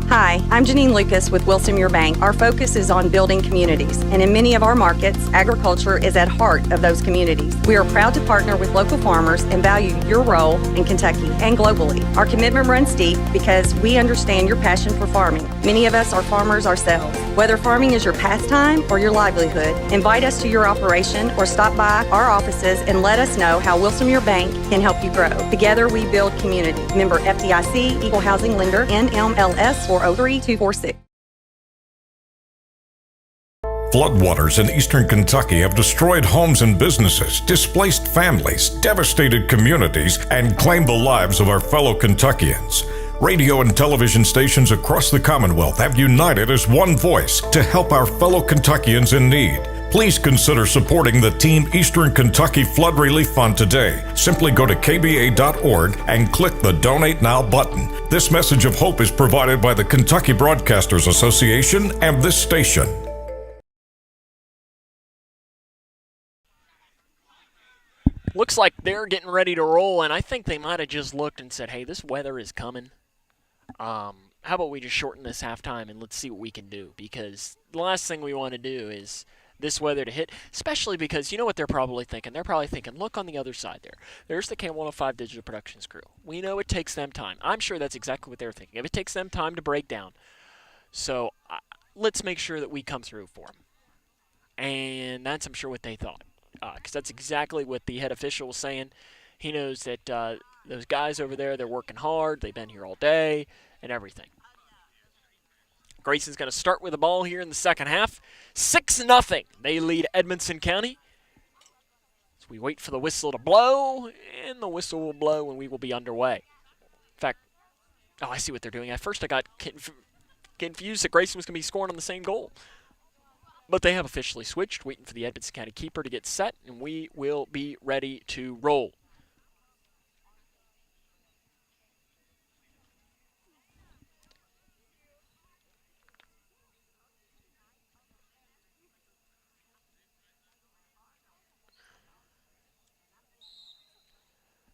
Hi, I'm Janine Lucas with Wilson Muir Bank. Our focus is on building communities, and in many of our markets, agriculture is at heart of those communities. We are proud to partner with local farmers and value your role in Kentucky and globally. Our commitment runs deep because we understand your passion for farming. Many of us are farmers ourselves. Whether farming is your pastime or your livelihood, invite us to your operation or stop by our offices and let us know how Wilson Muir Bank can help you grow. Together we build community. Member FDIC, Equal Housing Lender, NMLS 403246. Floodwaters in eastern Kentucky have destroyed homes and businesses, displaced families, devastated communities, and claimed the lives of our fellow Kentuckians. Radio and television stations across the Commonwealth have united as one voice to help our fellow Kentuckians in need. Please consider supporting the Team Eastern Kentucky Flood Relief Fund today. Simply go to kba.org and click the Donate Now button. This message of hope is provided by the Kentucky Broadcasters Association and this station. Looks like they're getting ready to roll, and I think they might have just looked and said, hey, this weather is coming. How about we just shorten this halftime and let's see what we can do? Because the last thing we want to do is this weather to hit, especially because you know what they're probably thinking? They're probably thinking, look on the other side there. There's the K105 Digital Productions crew. We know it takes them time. I'm sure that's exactly what they're thinking. If it takes them time to break down, so let's make sure that we come through for them. And that's, I'm sure, what they thought. because that's exactly what the head official was saying. He knows that those guys over there, they're working hard. They've been here all day and everything. Grayson's going to start with the ball here in the second half. 6-0. They lead Edmonson County. So we wait for the whistle to blow, and the whistle will blow, and we will be underway. In fact, I see what they're doing. At first I got confused that Grayson was going to be scoring on the same goal. But they have officially switched, waiting for the Edmonson County keeper to get set, and we will be ready to roll.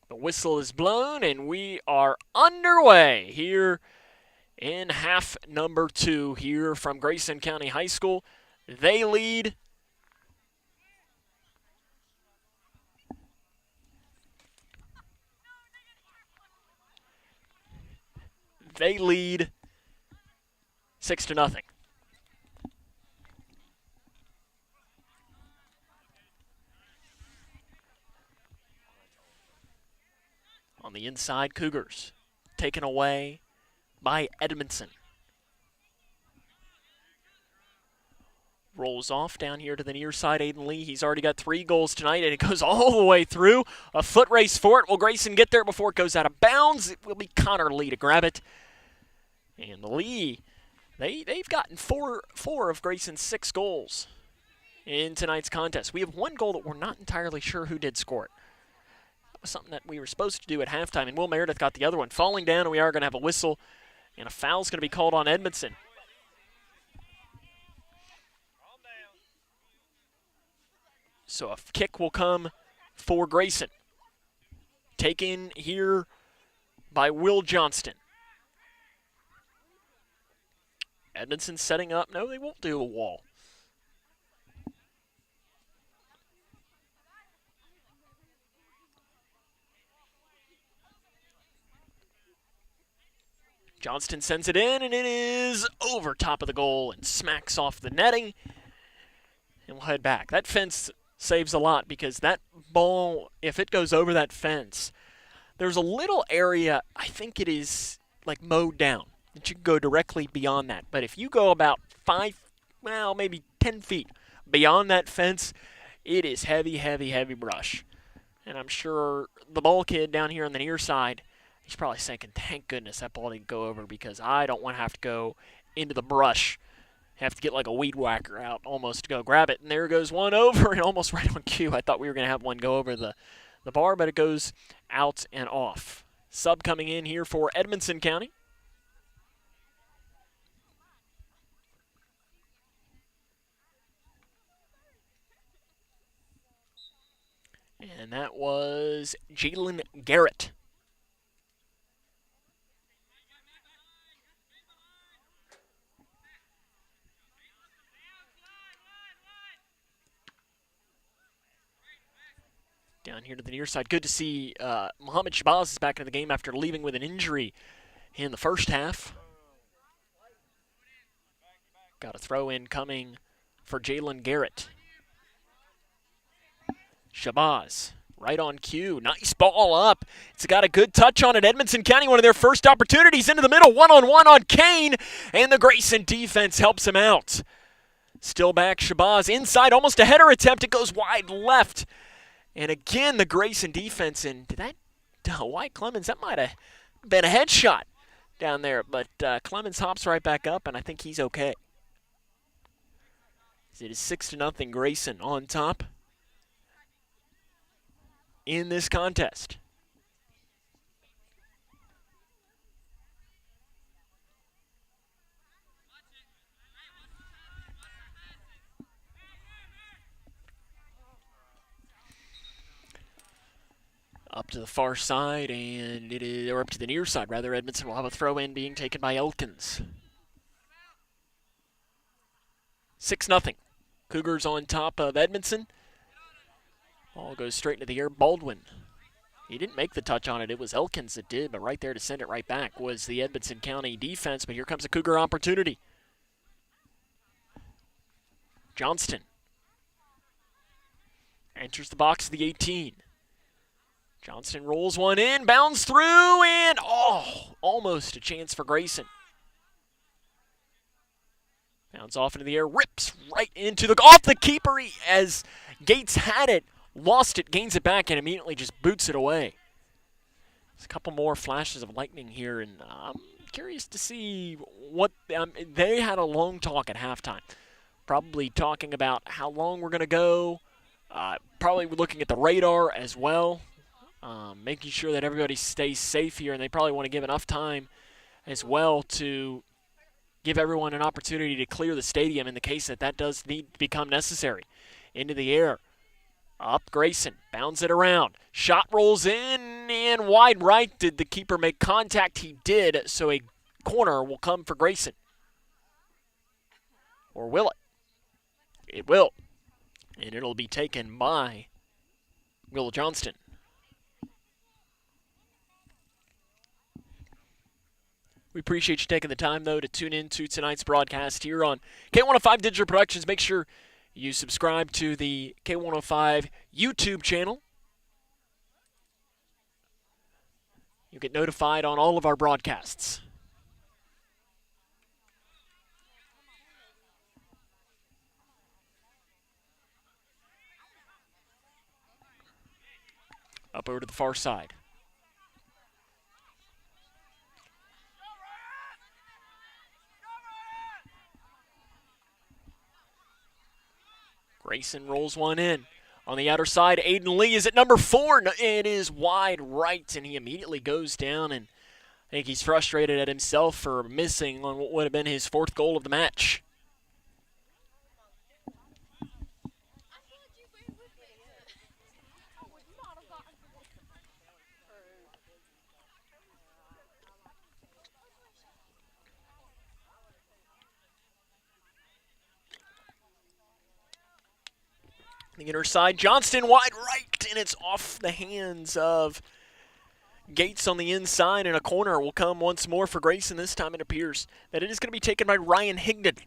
The whistle is blown, and we are underway here in half number 2 here from Grayson County High School. They lead 6-0. On the inside, Cougars taken away by Edmonson. Rolls off down here to the near side, Aiden Lee. He's already got 3 goals tonight, and it goes all the way through. A foot race for it. Will Grayson get there before it goes out of bounds? It will be Connor Lee to grab it. And Lee, they've gotten four of Grayson's 6 goals in tonight's contest. We have 1 goal that we're not entirely sure who did score it. That was something that we were supposed to do at halftime, and Will Meredith got the other one. Falling down, and we are going to have a whistle, and a foul's going to be called on Edmonson. So a kick will come for Grayson. Taken here by Will Johnston. Edmonson setting up. No, they won't do a wall. Johnston sends it in, and it is over top of the goal and smacks off the netting. And we'll head back. That fence saves a lot because that ball, if it goes over that fence, there's a little area, I think it is like mowed down, that you can go directly beyond that. But if you go about 5, well, maybe 10 feet beyond that fence, it is heavy, heavy, heavy brush. And I'm sure the ball kid down here on the near side, he's probably thinking, thank goodness that ball didn't go over because I don't want to have to go into the brush. Have to get like a weed whacker out almost to go grab it. And there goes one over and almost right on cue. I thought we were going to have one go over the bar, but it goes out and off. Sub coming in here for Edmonson County. And that was Jalen Garrett. Down here to the near side. Good to see Mohamed Shabazz is back in the game after leaving with an injury in the first half. Got a throw in coming for Jalen Garrett. Shabazz right on cue. Nice ball up. It's got a good touch on it. Edmonson County, one of their first opportunities into the middle. One-on-one on Kane, and the Grayson defense helps him out. Still back, Shabazz inside, almost a header attempt. It goes wide left. And again, the Grayson defense, and White Clemens, that might have been a headshot down there. But Clemens hops right back up, and I think he's okay. It is 6-0 Grayson on top in this contest. Up to the far side, and or up to the near side, rather. Edmonson will have a throw-in being taken by Elkins. 6-0. Cougars on top of Edmonson. Ball goes straight into the air. Baldwin. He didn't make the touch on it. It was Elkins that did, but right there to send it right back was the Edmonson County defense. But here comes a Cougar opportunity. Johnston. Enters the box of the 18. Johnston rolls one in, bounds through, and almost a chance for Grayson. Bounds off into the air, rips right into off the keeper as Gates had it, lost it, gains it back, and immediately just boots it away. There's a couple more flashes of lightning here, and I'm curious to see what they had a long talk at halftime. Probably talking about how long we're going to go, probably looking at the radar as well. Making sure that everybody stays safe here, and they probably want to give enough time as well to give everyone an opportunity to clear the stadium in the case that does need to become necessary. Into the air. Up Grayson, bounds it around. Shot rolls in and wide right. Did the keeper make contact? He did, so a corner will come for Grayson. Or will it? It will. And it'll be taken by Will Johnston. We appreciate you taking the time, though, to tune in to tonight's broadcast here on K105 Digital Productions. Make sure you subscribe to the K105 YouTube channel. You'll get notified on all of our broadcasts. Up over to the far side. Grayson rolls one in. On the outer side, Aiden Lee is at number 4. It is wide right, and he immediately goes down, and I think he's frustrated at himself for missing on what would have been his 4th goal of the match. The inner side, Johnston wide right, and it's off the hands of Gates on the inside, and a corner will come once more for Grayson. This time it appears that it is going to be taken by Ryan Higdon.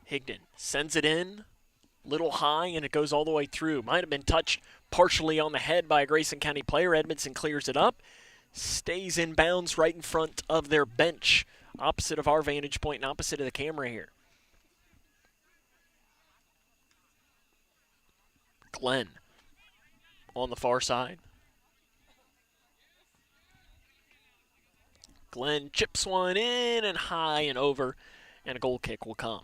Higdon sends it in. Little high, and it goes all the way through. Might have been touched partially on the head by a Grayson County player. Edmonson clears it up. Stays in bounds right in front of their bench, opposite of our vantage point and opposite of the camera here. Glenn on the far side. Glenn chips one in and high and over, and a goal kick will come.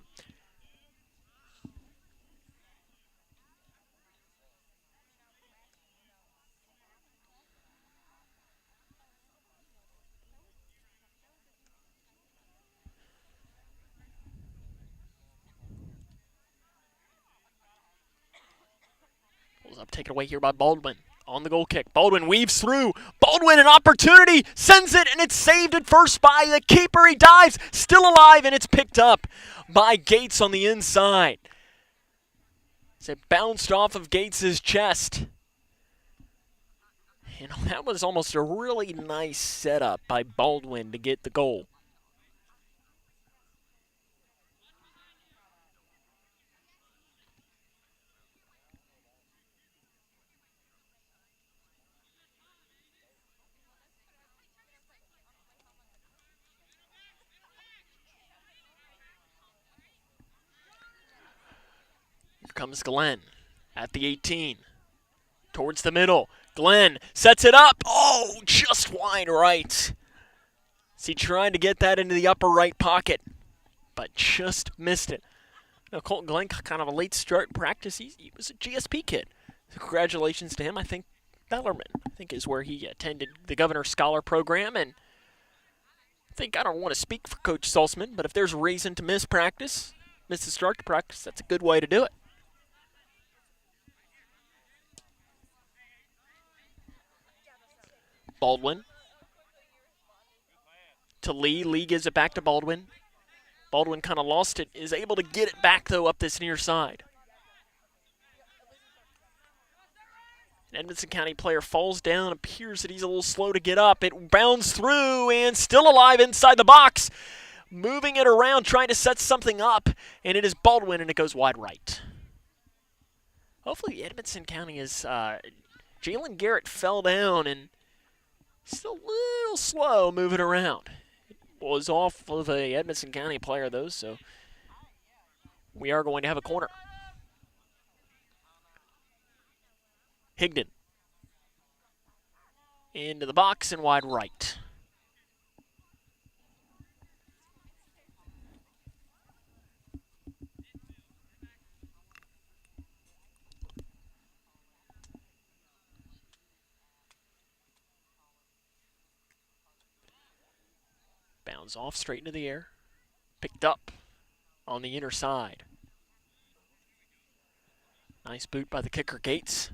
Up, taken away here by Baldwin on the goal kick. Baldwin weaves through. Baldwin, an opportunity, sends it, and it's saved at first by the keeper. He dives, still alive, and it's picked up by Gates on the inside. As it bounced off of Gates' chest. You know, that was almost a really nice setup by Baldwin to get the goal. Comes Glenn at the 18. Towards the middle. Glenn sets it up. Oh, just wide right. Is he trying to get that into the upper right pocket, but just missed it. Now, Colton Glenn, kind of a late start in practice. He was a GSP kid. So congratulations to him. I think Bellarmine, is where he attended the Governor's Scholar Program. And I don't want to speak for Coach Salzman, but if there's a reason to miss the start to practice, that's a good way to do it. Baldwin to Lee. Lee gives it back to Baldwin. Baldwin kind of lost it, is able to get it back, though, up this near side. An Edmonson County player falls down, appears that he's a little slow to get up. It bounds through and still alive inside the box. Moving it around, trying to set something up, and it is Baldwin, and it goes wide right. Hopefully Edmonson County is, Jalen Garrett fell down and still a little slow moving around. It was off of a Edmonson County player, though, so we are going to have a corner. Higdon into the box and wide right. Bounds off straight into the air. Picked up on the inner side. Nice boot by the kicker, Gates.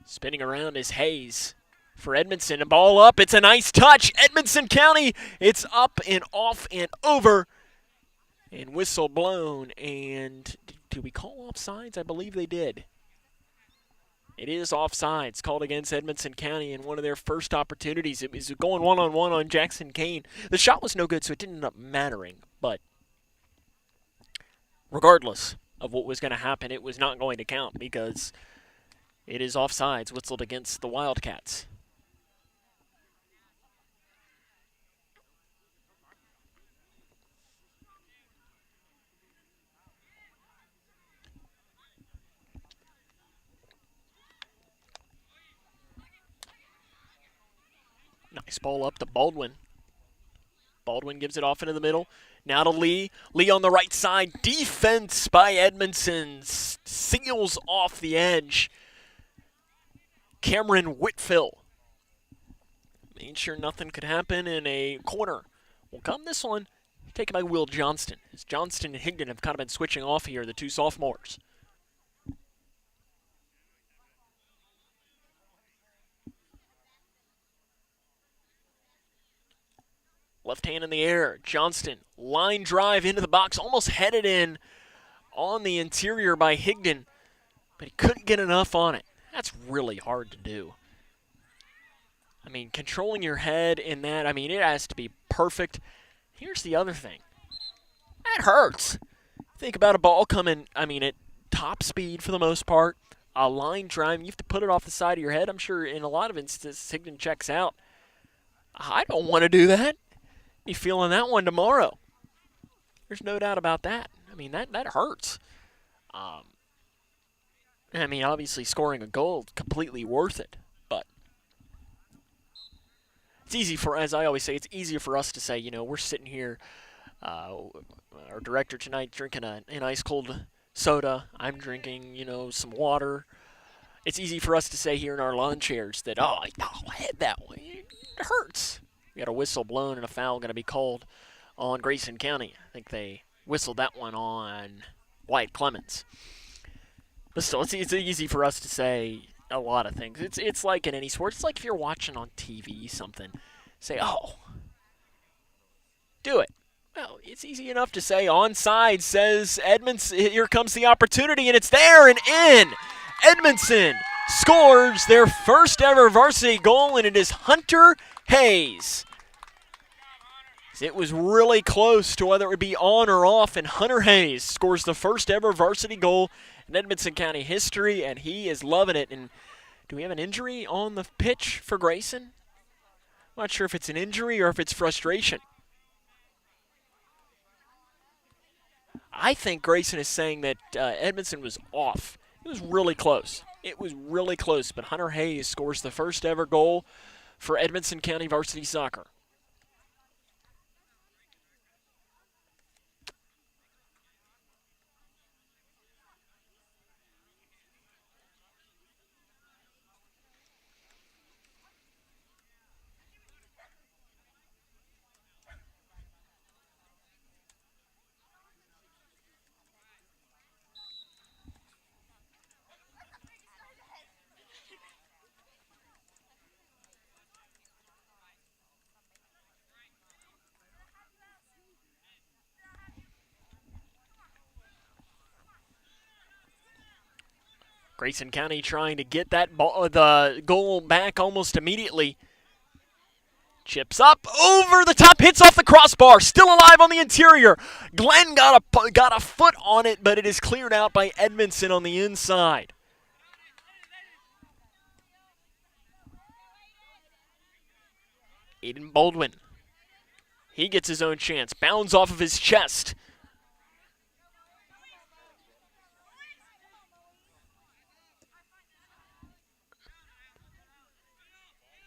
Spinning around is Hayes for Edmondson. A ball up. It's a nice touch. Edmonson County. It's up and off and over. And whistle blown. And did we call offsides? I believe they did. It is offsides called against Edmonson County in one of their first opportunities. It was going one-on-one on Jackson Kane. The shot was no good, so it didn't end up mattering. But regardless of what was going to happen, it was not going to count because it is offsides whistled against the Wildcats. Nice ball up to Baldwin. Baldwin gives it off into the middle. Now to Lee. Lee on the right side. Defense by Edmondson. Seals off the edge. Cameron Whitfill. Made sure nothing could happen, in a corner will come. This one taken by Will Johnston. As Johnston and Higdon have kind of been switching off here, the two sophomores. Left hand in the air. Johnston, line drive into the box, almost headed in on the interior by Higdon, but he couldn't get enough on it. That's really hard to do. I mean, controlling your head in that, I mean, it has to be perfect. Here's the other thing. That hurts. Think about a ball coming, I mean, at top speed for the most part, a line drive, you have to put it off the side of your head. I'm sure in a lot of instances, Higdon checks out. I don't want to do that. Be feeling that one tomorrow. There's no doubt about that. I mean, that hurts. I mean, obviously scoring a goal is completely worth it, but it's easy for, as I always say, it's easier for us to say, you know, we're sitting here, our director tonight drinking an ice cold soda. I'm drinking, you know, some water. It's easy for us to say here in our lawn chairs that, oh, I had that one. It hurts. We got a whistle blown and a foul going to be called on Grayson County. I think they whistled that one on Wyatt Clemens. But still, it's easy for us to say a lot of things. It's like in any sport. It's like if you're watching on TV something. Say, oh, do it. Well, it's easy enough to say onside says Edmonton, here comes the opportunity, and it's there and in. Edmonton scores their first ever varsity goal, and it is Hunter Hayes. It was really close to whether it would be on or off, and Hunter Hayes scores the first ever varsity goal in Edmonson County history, and he is loving it. And do we have an injury on the pitch for Grayson? I'm not sure if it's an injury or if it's frustration. I think Grayson is saying that Edmonton was off. It was really close. It was really close, but Hunter Hayes scores the first ever goal for Edmonson County varsity soccer. Grayson County trying to get that ball, the goal back almost immediately. Chips up, over the top, hits off the crossbar, still alive on the interior. Glenn got a foot on it, but it is cleared out by Edmondson on the inside. Aiden Baldwin. He gets his own chance, bounds off of his chest.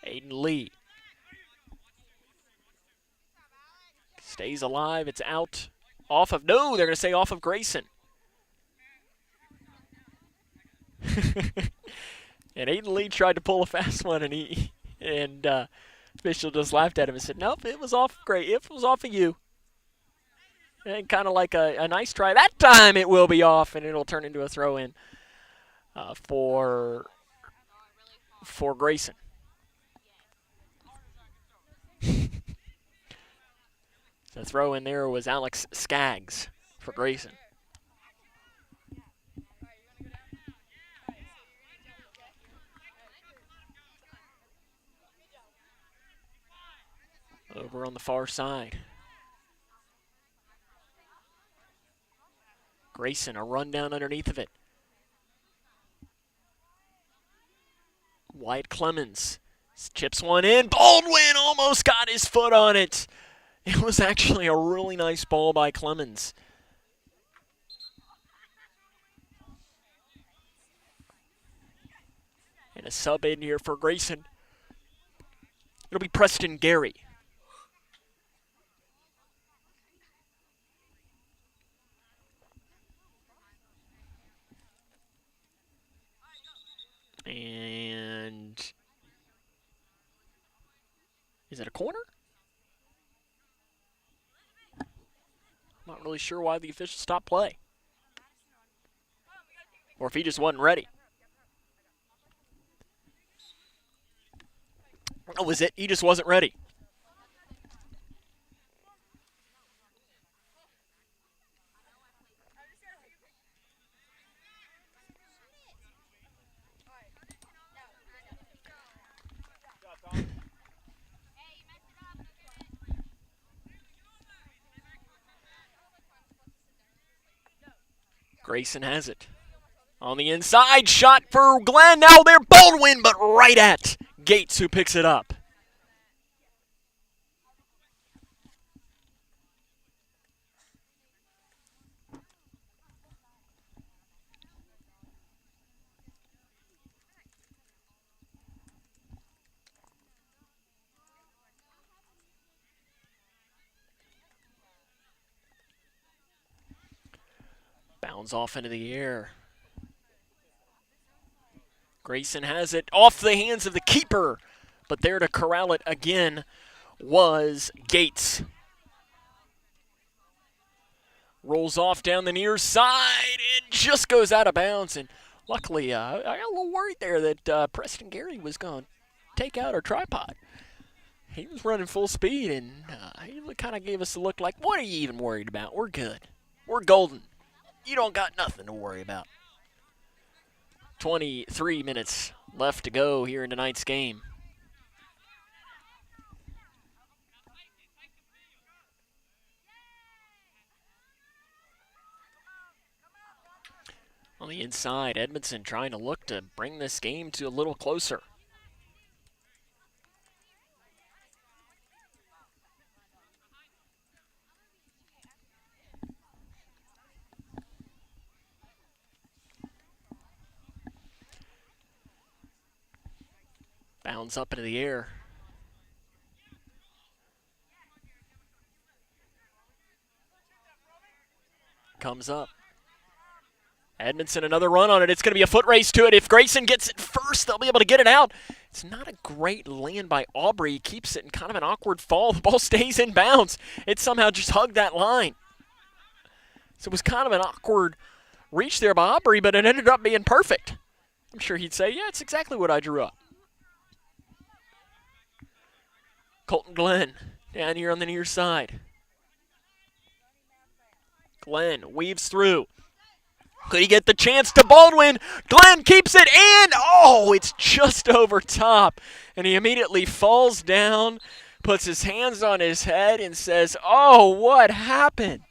Aiden Lee. Stays alive, it's out. Off of, no, they're going to say off of Grayson. And Aiden Lee tried to pull a fast one, and official just laughed at him and said, nope, it was off it was off of you. And kind of like a nice try. That time it will be off, and it'll turn into a throw-in for Grayson. The throw in there was Alex Skaggs for Grayson. Over on the far side. Grayson, a run down underneath of it. Wyatt Clemens chips one in. Baldwin almost got his foot on it. It was actually a really nice ball by Clemens. And a sub in here for Grayson. It'll be Preston Gary. And is it a corner? I'm not really sure why the official stopped play. Or if he just wasn't ready. That was it. He just wasn't ready. Grayson has it. On the inside, shot for Glenn. Now they're Baldwin, but right at Gates, who picks it up. Bounds off into the air. Grayson has it off the hands of the keeper, but there to corral it again was Gates. Rolls off down the near side and just goes out of bounds. And luckily, I got a little worried there that Preston Gary was going to take out our tripod. He was running full speed, and he kind of gave us a look like, what are you even worried about? We're good. We're golden. You don't got nothing to worry about. 23 minutes left to go here in tonight's game. On the inside, Edmondson trying to look to bring this game to a little closer. Bounds up into the air. Comes up. Edmondson, another run on it. It's going to be a foot race to it. If Grayson gets it first, they'll be able to get it out. It's not a great land by Aubrey. He keeps it in kind of an awkward fall. The ball stays in bounds. It somehow just hugged that line. So it was kind of an awkward reach there by Aubrey, but it ended up being perfect. I'm sure he'd say, yeah, it's exactly what I drew up. Colton Glenn down here on the near side. Glenn weaves through. Could he get the chance to Baldwin? Glenn keeps it, and it's just over top. And he immediately falls down, puts his hands on his head, and says, what happened?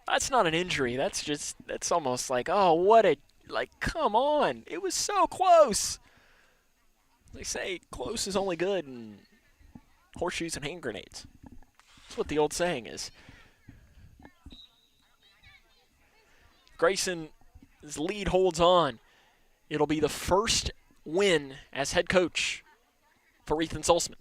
That's not an injury. That's almost like, come on. It was so close. They say close is only good in horseshoes and hand grenades. That's what the old saying is. Grayson's lead holds on. It'll be the first win as head coach for Ethan Solzman.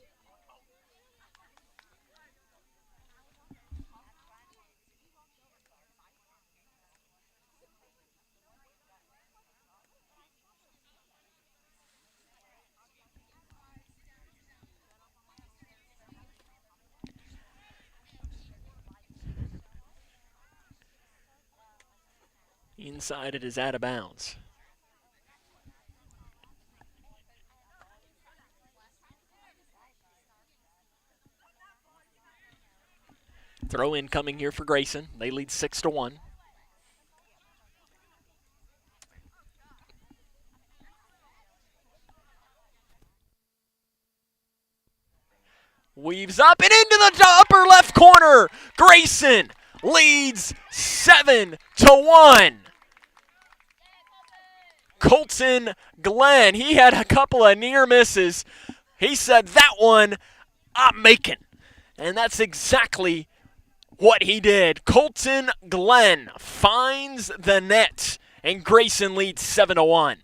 Inside, it is out of bounds. Throw in coming here for Grayson. They lead 6-1. Weaves up and into the upper left corner. Grayson leads 7-1. Colton Glenn, he had a couple of near misses. He said, that one I'm making. And that's exactly what he did. Colton Glenn finds the net, and Grayson leads 7-1.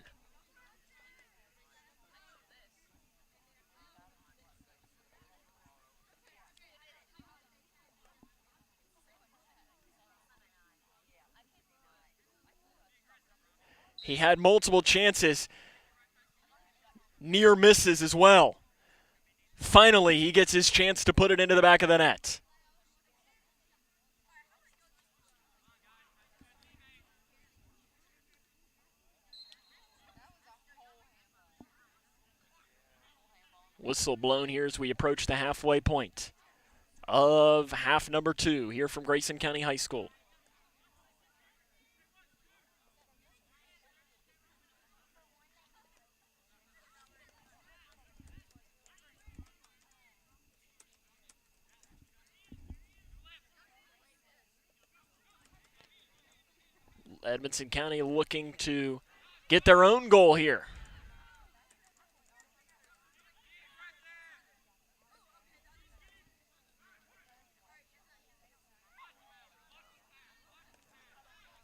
He had multiple chances, near misses as well. Finally, he gets his chance to put it into the back of the net. Whistle blown here as we approach the halfway point of half number 2 here from Grayson County High School. Edmonson County looking to get their own goal here.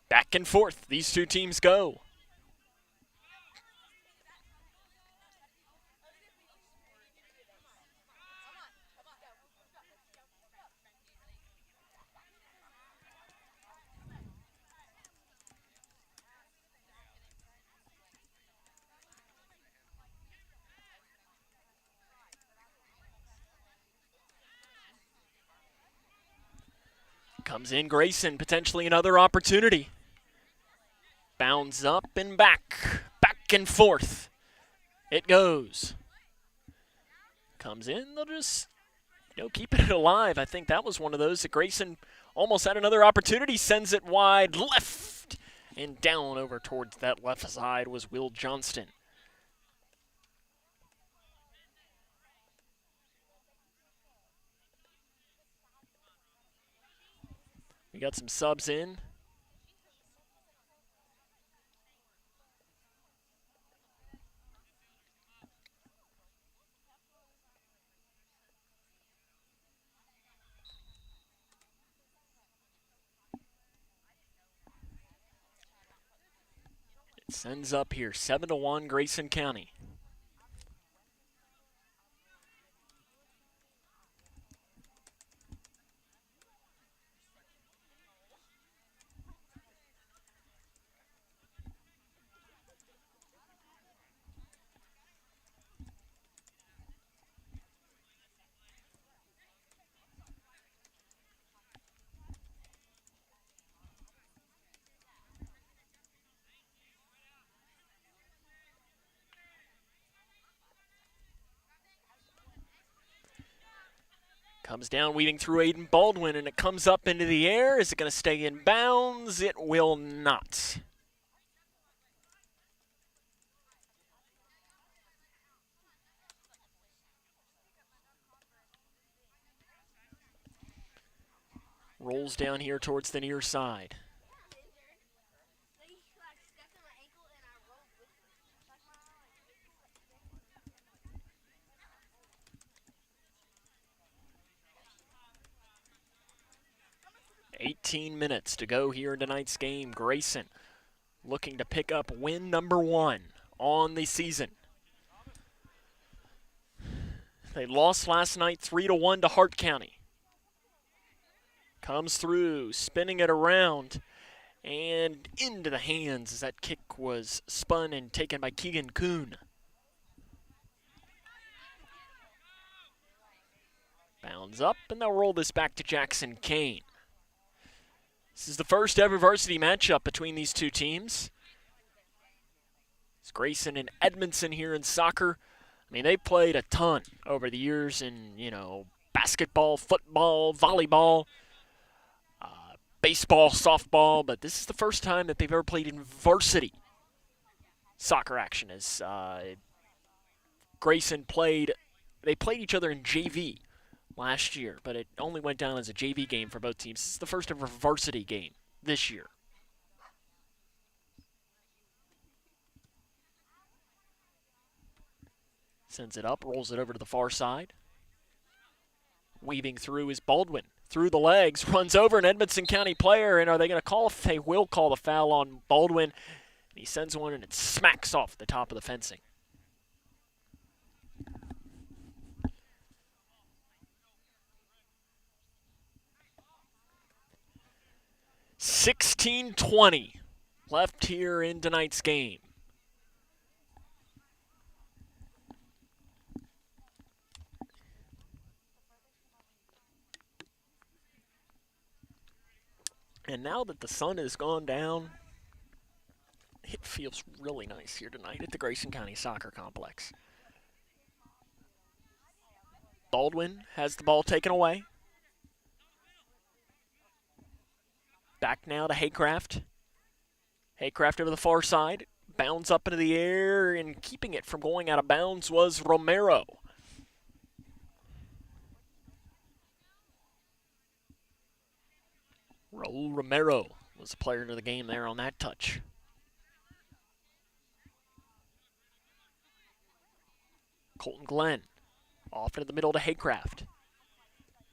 Back and forth, these two teams go. Comes in Grayson, potentially another opportunity. Bounds up and back and forth. It goes. Comes in, they'll just keep it alive. I think that was one of those that Grayson almost had another opportunity, sends it wide left, and down over towards that left side was Will Johnston. We got some subs in. It sends up here, 7-1 Grayson County. Comes down, weaving through Aiden Baldwin, and it comes up into the air. Is it going to stay in bounds? It will not. Rolls down here towards the near side. $18 to go here in tonight's game. Grayson looking to pick up win number 1 on the season. They lost last night 3-1 to Hart County. Comes through, spinning it around, and into the hands as that kick was spun and taken by Keegan Kuhn. Bounds up, and they'll roll this back to Jackson Kane. This is the first ever varsity matchup between these two teams. It's Grayson and Edmonson here in soccer. I mean, they've played a ton over the years in, basketball, football, volleyball, baseball, softball, but this is the first time that they've ever played in varsity soccer action. As Grayson played each other in JV last year, but it only went down as a JV game for both teams. This is the first ever varsity game this year. Sends it up, rolls it over to the far side. Weaving through is Baldwin. Through the legs, runs over an Edmonson County player, and are they going to call? They will call the foul on Baldwin. He sends one, and it smacks off the top of the fencing. $16-20 left here in tonight's game. And now that the sun has gone down, it feels really nice here tonight at the Grayson County Soccer Complex. Baldwin has the ball taken away. Back now to Haycraft. Haycraft over the far side. Bounds up into the air, and keeping it from going out of bounds was Romero. Raul Romero was the player of the game there on that touch. Colton Glenn off into the middle to Haycraft.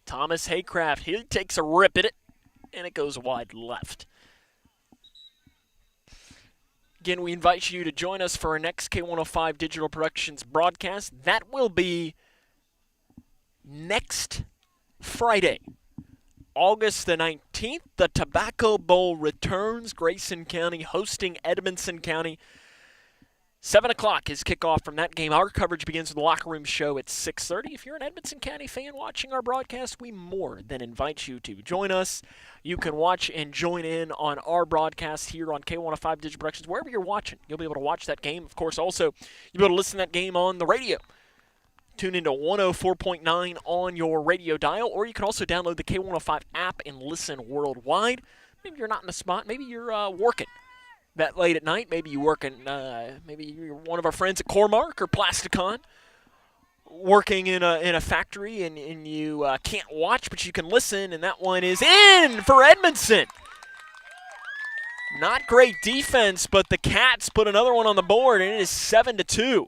Thomas Haycraft, he takes a rip at it, and it goes wide left. Again, we invite you to join us for our next K105 Digital Productions broadcast. That will be next Friday, August the 19th. The Tobacco Bowl returns. Grayson County hosting Edmonson County. 7 o'clock is kickoff from that game. Our coverage begins with the Locker Room Show at 6:30. If you're an Edmonson County fan watching our broadcast, we more than invite you to join us. You can watch and join in on our broadcast here on K105 Digital Productions. Wherever you're watching, you'll be able to watch that game. Of course, also, you'll be able to listen to that game on the radio. Tune into 104.9 on your radio dial, or you can also download the K105 app and listen worldwide. Maybe you're not in a spot. Maybe you're working that late at night. Maybe you work in, maybe you're one of our friends at Cormark or Plasticon, working in a factory, and you can't watch, but you can listen, and that one is in for Edmonson. Not great defense, but the Cats put another one on the board, and it is 7-2.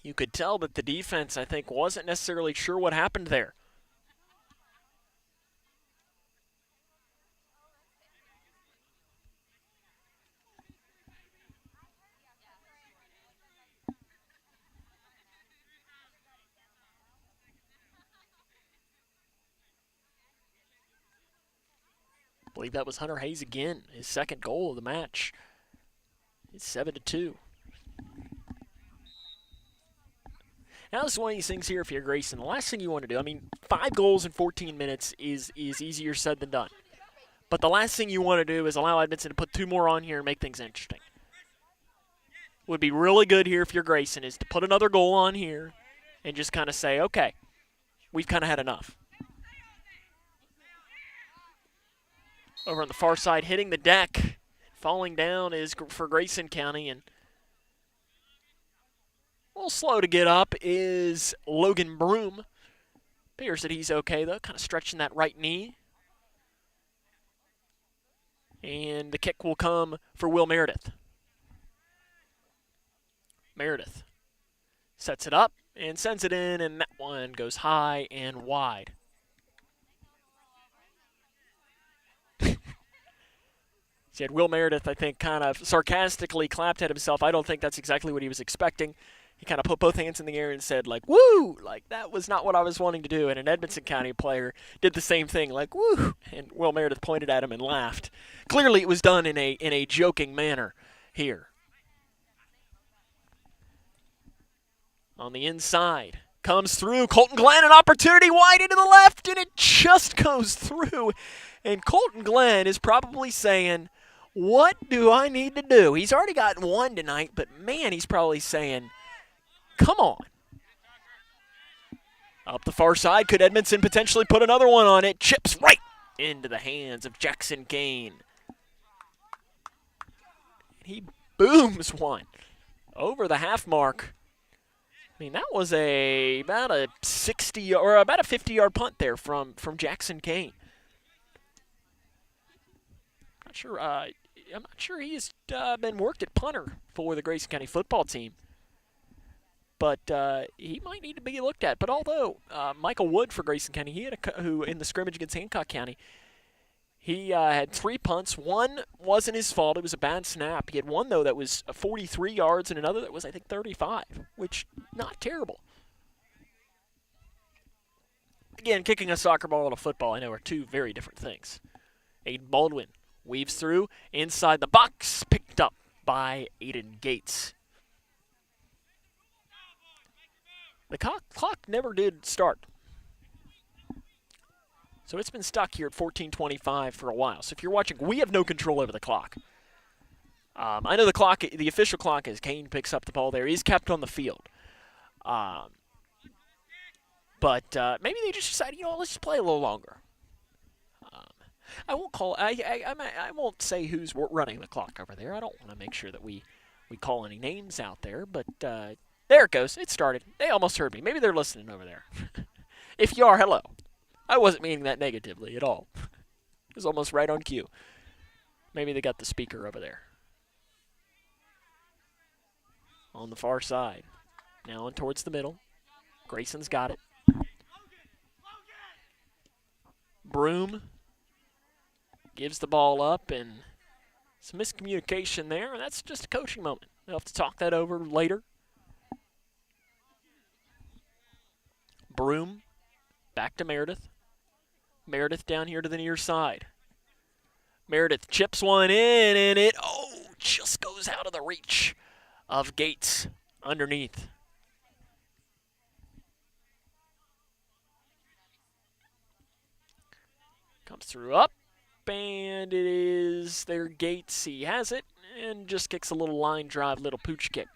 You could tell that the defense, I think, wasn't necessarily sure what happened there. I believe that was Hunter Hayes again, his second goal of the match. It's 7-2. Now, this is one of these things here, if you're Grayson, the last thing you want to do, 5 goals in 14 minutes is easier said than done. But the last thing you want to do is allow Edmonton to put 2 more on here and make things interesting. Would be really good here if you're Grayson is to put another goal on here and just kind of say, okay, we've kind of had enough. Over on the far side, hitting the deck, falling down is for Grayson County, and a little slow to get up is Logan Broom. Appears that he's okay, though, kind of stretching that right knee. And the kick will come for Will Meredith. Meredith sets it up and sends it in, and that one goes high and wide. He had Will Meredith, I think, kind of sarcastically clapped at himself. I don't think that's exactly what he was expecting. He kind of put both hands in the air and said, like, woo! Like, that was not what I was wanting to do. And an Edmonson County player did the same thing, like, woo! And Will Meredith pointed at him and laughed. Clearly it was done in a joking manner here. On the inside, comes through. Colton Glenn, an opportunity wide into the left, and it just goes through. And Colton Glenn is probably saying, what do I need to do? He's already gotten one tonight, but man, he's probably saying, come on. Up the far side, could Edmonton potentially put another one on it? Chips right into the hands of Jackson Kane. He booms one over the half mark. I mean, that was about a 60 or about a 50-yard punt there from Jackson Kane. I'm not sure he's been worked at punter for the Grayson County football team. But he might need to be looked at. But although Michael Wood for Grayson County, he had who in the scrimmage against Hancock County, he had 3 punts. One wasn't his fault. It was a bad snap. He had one, though, that was 43 yards and another that was, I think, 35, which not terrible. Again, kicking a soccer ball and a football, I know, are 2 very different things. Aiden Baldwin weaves through inside the box, picked up by Aiden Gates. The clock never did start. So it's been stuck here at 14:25 for a while. So if you're watching, we have no control over the clock. I know the official clock, as Kane picks up the ball there, is kept on the field. But maybe they just decided, let's just play a little longer. I won't call. I won't say who's running the clock over there. I don't want to make sure that we call any names out there. But there it goes. It started. They almost heard me. Maybe they're listening over there. If you are, hello. I wasn't meaning that negatively at all. It was almost right on cue. Maybe they got the speaker over there. On the far side. Now on towards the middle. Grayson's got it. Broom gives the ball up, and some miscommunication there, and that's just a coaching moment. They'll have to talk that over later. Broom back to Meredith. Meredith down here to the near side. Meredith chips one in, and it just goes out of the reach of Gates underneath. Comes through up, and it is their Gates. He has it, and just kicks a little line drive, little pooch kick.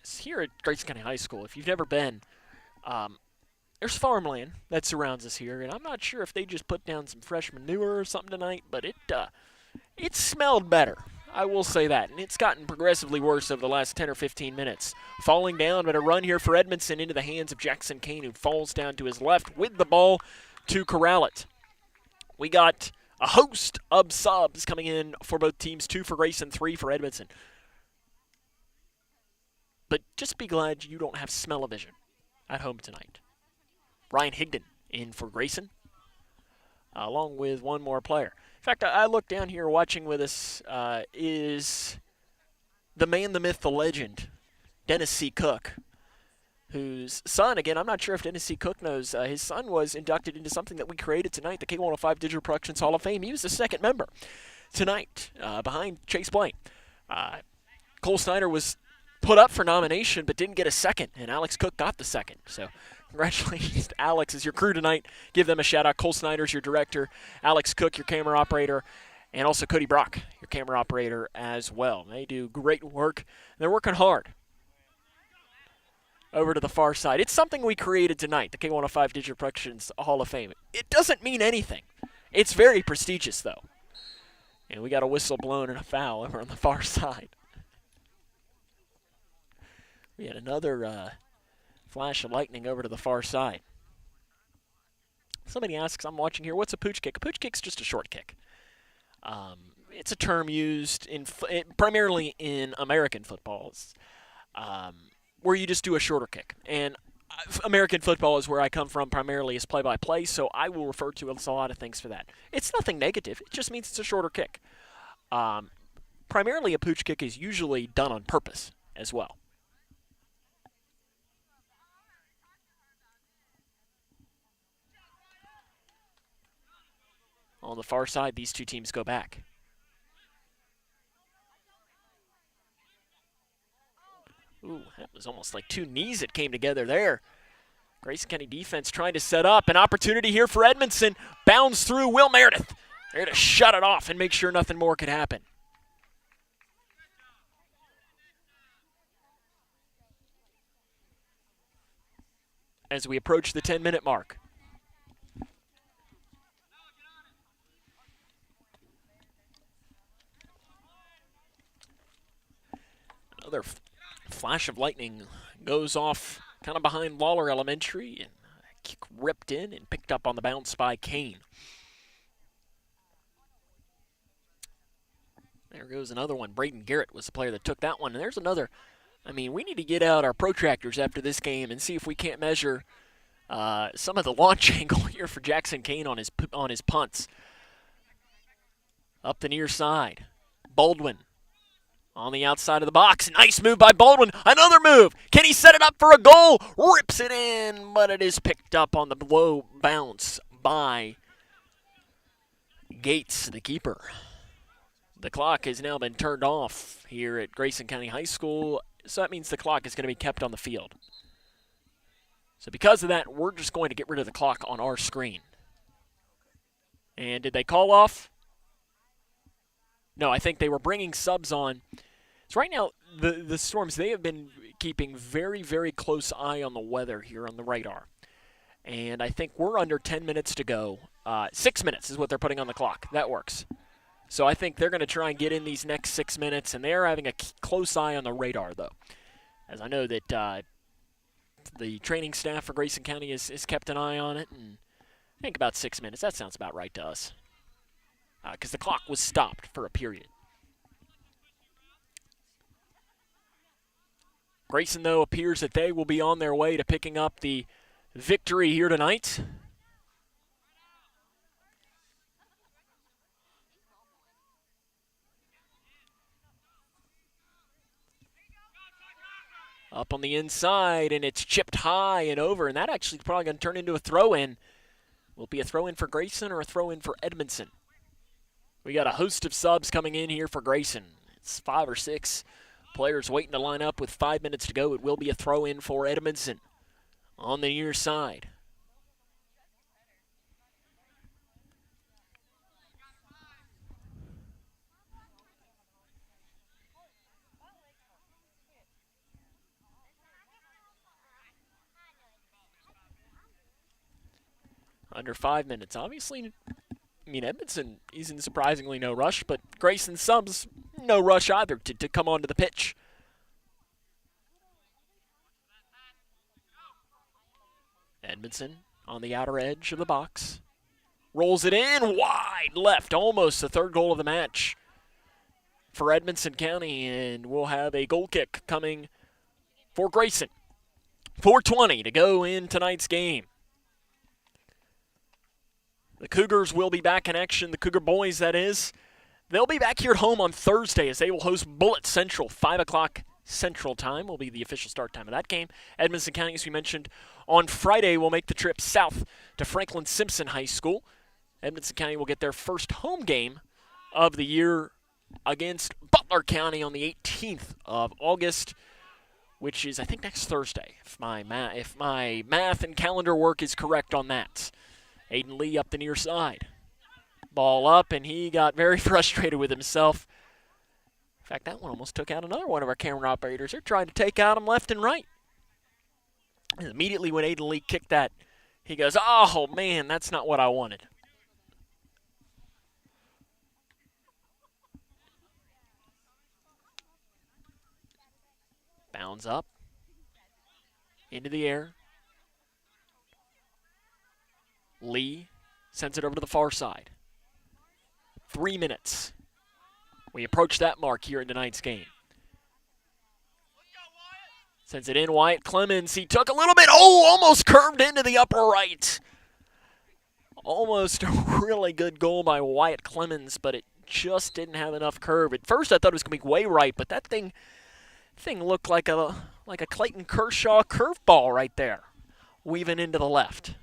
It's here at Grayson County High School. If you've never been, there's farmland that surrounds us here, and I'm not sure if they just put down some fresh manure or something tonight, but it smelled better. I will say that, and it's gotten progressively worse over the last 10 or 15 minutes. Falling down, but a run here for Edmonton into the hands of Jackson Kane, who falls down to his left with the ball to corral it. We got a host of subs coming in for both teams, 2 for Grayson, 3 for Edmonton. But just be glad you don't have smell-o-vision at home tonight. Ryan Higdon in for Grayson, along with one more player. In fact, I look down here watching with us is the man, the myth, the legend, Dennis C. Cook, whose son, again, I'm not sure if Dennis C. Cook knows, his son was inducted into something that we created tonight, the K105 Digital Productions Hall of Fame. He was the second member tonight behind Chase Blaine. Cole Snyder was put up for nomination but didn't get a second, and Alex Cook got the second. So congratulations to Alex as your crew tonight. Give them a shout-out. Cole Snyder's your director, Alex Cook, your camera operator, and also Cody Brock, your camera operator as well. They do great work. They're working hard. Over to the far side. It's something we created tonight, the K105 Digital Productions Hall of Fame. It doesn't mean anything. It's very prestigious, though. And we got a whistle blown and a foul over on the far side. We had another flash of lightning over to the far side. Somebody asks, I'm watching here, what's a pooch kick? A pooch kick's just a short kick. It's a term used primarily in American footballs, where you just do a shorter kick. And American football is where I come from primarily as play-by-play, so I will refer to a lot of things for that. It's nothing negative. It just means it's a shorter kick. Primarily a pooch kick is usually done on purpose as well. On the far side, these two teams go back. Ooh, that was almost like two knees that came together there. Grayson County defense trying to set up an opportunity here for Edmonson. Bounds through Will Meredith. There to shut it off and make sure nothing more could happen. As we approach the 10-minute mark. Another flash of lightning goes off kind of behind Lawler Elementary and kick ripped in and picked up on the bounce by Kane. There goes another one. Braden Garrett was the player that took that one. And there's another. I mean, we need to get out our protractors after this game and see if we can't measure some of the launch angle here for Jackson Kane on his punts. Up the near side. Baldwin. On the outside of the box. Nice move by Baldwin. Another move. Can he set it up for a goal? Rips it in, but it is picked up on the low bounce by Gates, the keeper. The clock has now been turned off here at Grayson County High School, so that means the clock is going to be kept on the field. So because of that, we're just going to get rid of the clock on our screen. And did they call off? No, I think they were bringing subs on. So right now, the Storms, they have been keeping very, very close eye on the weather here on the radar. And I think we're under 10 minutes to go. 6 minutes is what they're putting on the clock. That works. So I think they're going to try and get in these next 6 minutes, and they're having a close eye on the radar, though. As I know that the training staff for Grayson County has kept an eye on it, and I think about 6 minutes. That sounds about right to us. Because the clock was stopped for a period. Grayson, though, appears that they will be on their way to picking up the victory here tonight. Up on the inside, and it's chipped high and over, and that actually is probably going to turn into a throw-in. Will it be a throw-in for Grayson or a throw-in for Edmonson? We got a host of subs coming in here for Grayson. It's 5 or 6 players waiting to line up with 5 minutes to go. It will be a throw-in for Edmonson on the near side. Under 5 minutes. Obviously, I mean, Edmonton is in surprisingly no rush, but Grayson subs, no rush either to come onto the pitch. Edmonton on the outer edge of the box. Rolls it in, wide left, almost the third goal of the match for Edmonson County, and we'll have a goal kick coming for Grayson. 4:20 to go in tonight's game. The Cougars will be back in action, the Cougar boys, that is. They'll be back here at home on Thursday as they will host Bullitt Central. 5 o'clock Central Time will be the official start time of that game. Edmonson County, as we mentioned, on Friday will make the trip south to Franklin Simpson High School. Edmonson County will get their first home game of the year against Butler County on the 18th of August. which is, I think, next Thursday, if my math and calendar work is correct on that. Aiden Lee up the near side. Ball up, and he got very frustrated with himself. In fact, that one almost took out another one of our camera operators. They're trying to take out him left and right. And immediately when Aiden Lee kicked that, he goes, oh, man, that's not what I wanted. Bounds up. Into the air. Lee sends it over to the far side. 3 minutes. We approach that mark here in tonight's game. Sends it in, Wyatt Clemens. He took a little bit, almost curved into the upper right. Almost a really good goal by Wyatt Clemens, but it just didn't have enough curve. At first I thought it was going to be way right, but that thing looked like a Clayton Kershaw curveball right there, weaving into the left.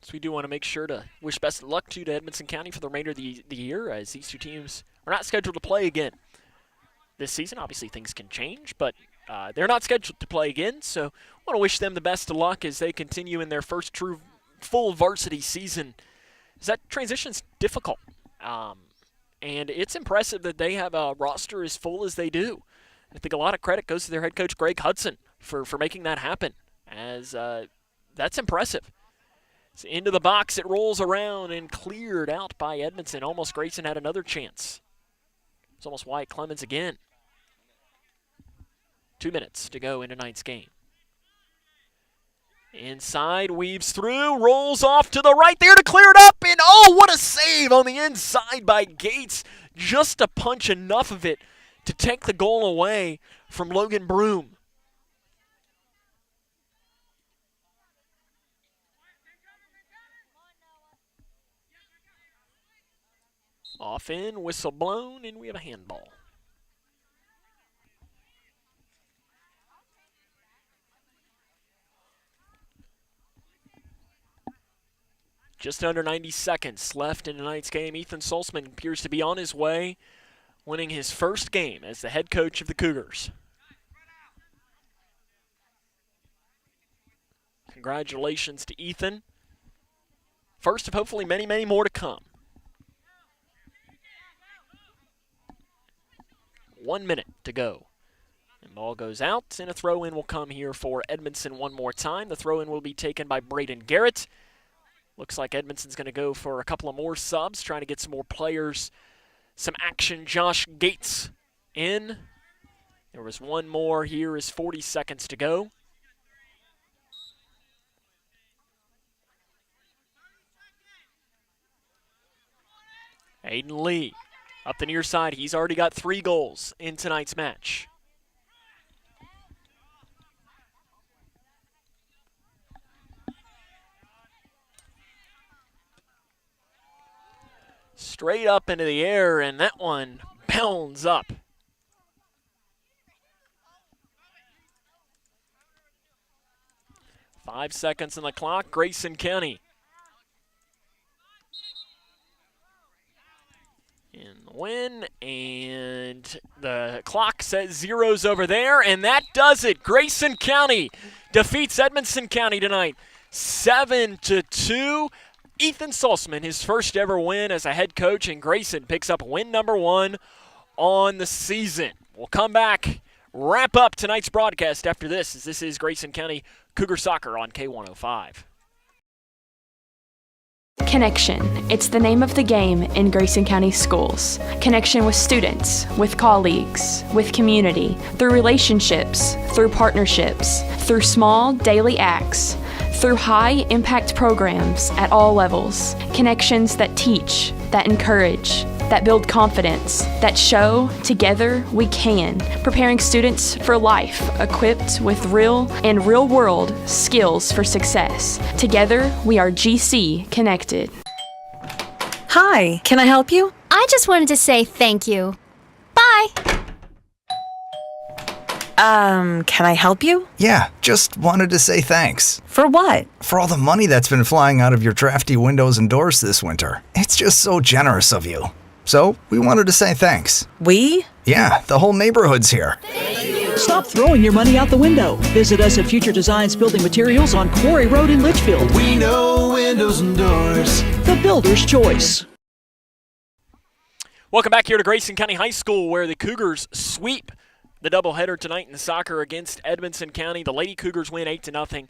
So we do want to make sure to wish best of luck to Edmonson County for the remainder of the year, as these two teams are not scheduled to play again this season. Obviously things can change, but they're not scheduled to play again, so I want to wish them the best of luck as they continue in their first true full varsity season. That transition's difficult, and it's impressive that they have a roster as full as they do. I think a lot of credit goes to their head coach, Greg Hudson, for making that happen, as that's impressive. So into the box, it rolls around and cleared out by Edmonton. Almost Grayson had another chance. It's almost Wyatt Clemens again. 2 minutes to go in tonight's game. Inside, weaves through, rolls off to the right there to clear it up, and what a save on the inside by Gates. Just to punch enough of it to take the goal away from Logan Broom. Off in, whistle blown, and we have a handball. Just under 90 seconds left in tonight's game. Ethan Sulzman appears to be on his way, winning his first game as the head coach of the Cougars. Congratulations to Ethan. First of hopefully many, many more to come. 1 minute to go. And ball goes out, and a throw-in will come here for Edmonton one more time. The throw-in will be taken by Braden Garrett. Looks like Edmonton's going to go for a couple of more subs, trying to get some more players, some action. Josh Gates in. There was one more. Here is 40 seconds to go. Aiden Lee up the near side. He's already got 3 goals in tonight's match. Straight up into the air, and that one bounds up. Five seconds on the clock. Grayson County in the win, and the clock says zeros over there, and that does it. Grayson County defeats Edmonson County tonight, 7-2. Ethan Sulzman, his first ever win as a head coach, and Grayson picks up win number 1 on the season. We'll come back, wrap up tonight's broadcast after this, as this is Grayson County Cougar Soccer on K105. Connection. It's the name of the game in Grayson County schools. Connection with students, with colleagues, with community, through relationships, through partnerships, through small daily acts, through high-impact programs at all levels. Connections that teach, that encourage, that build confidence, that show together we can, preparing students for life, equipped with real and real-world skills for success. Together, we are GC Connected. Hi, can I help you? I just wanted to say thank you. Bye. Can I help you? Yeah, just wanted to say thanks. For what? For all the money that's been flying out of your drafty windows and doors this winter. It's just so generous of you. So, we wanted to say thanks. We? Yeah, the whole neighborhood's here. Stop throwing your money out the window. Visit us at Future Designs Building Materials on Quarry Road in Litchfield. We know windows and doors. The builder's choice. Welcome back here to Grayson County High School, where the Cougars sweep the doubleheader tonight in soccer against Edmonson County. The Lady Cougars win 8-0,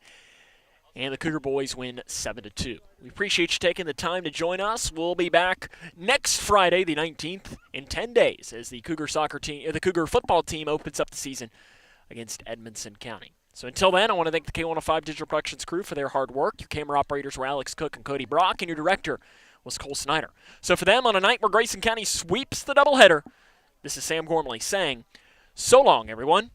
and the Cougar boys win 7-2. We appreciate you taking the time to join us. We'll be back next Friday, the 19th, in 10 days, as the Cougar football team opens up the season against Edmonson County. So until then, I want to thank the K105 Digital Productions crew for their hard work. Your camera operators were Alex Cook and Cody Brock, and your director was Cole Snyder. So for them, on a night where Grayson County sweeps the doubleheader, this is Sam Gormley saying, so long, everyone.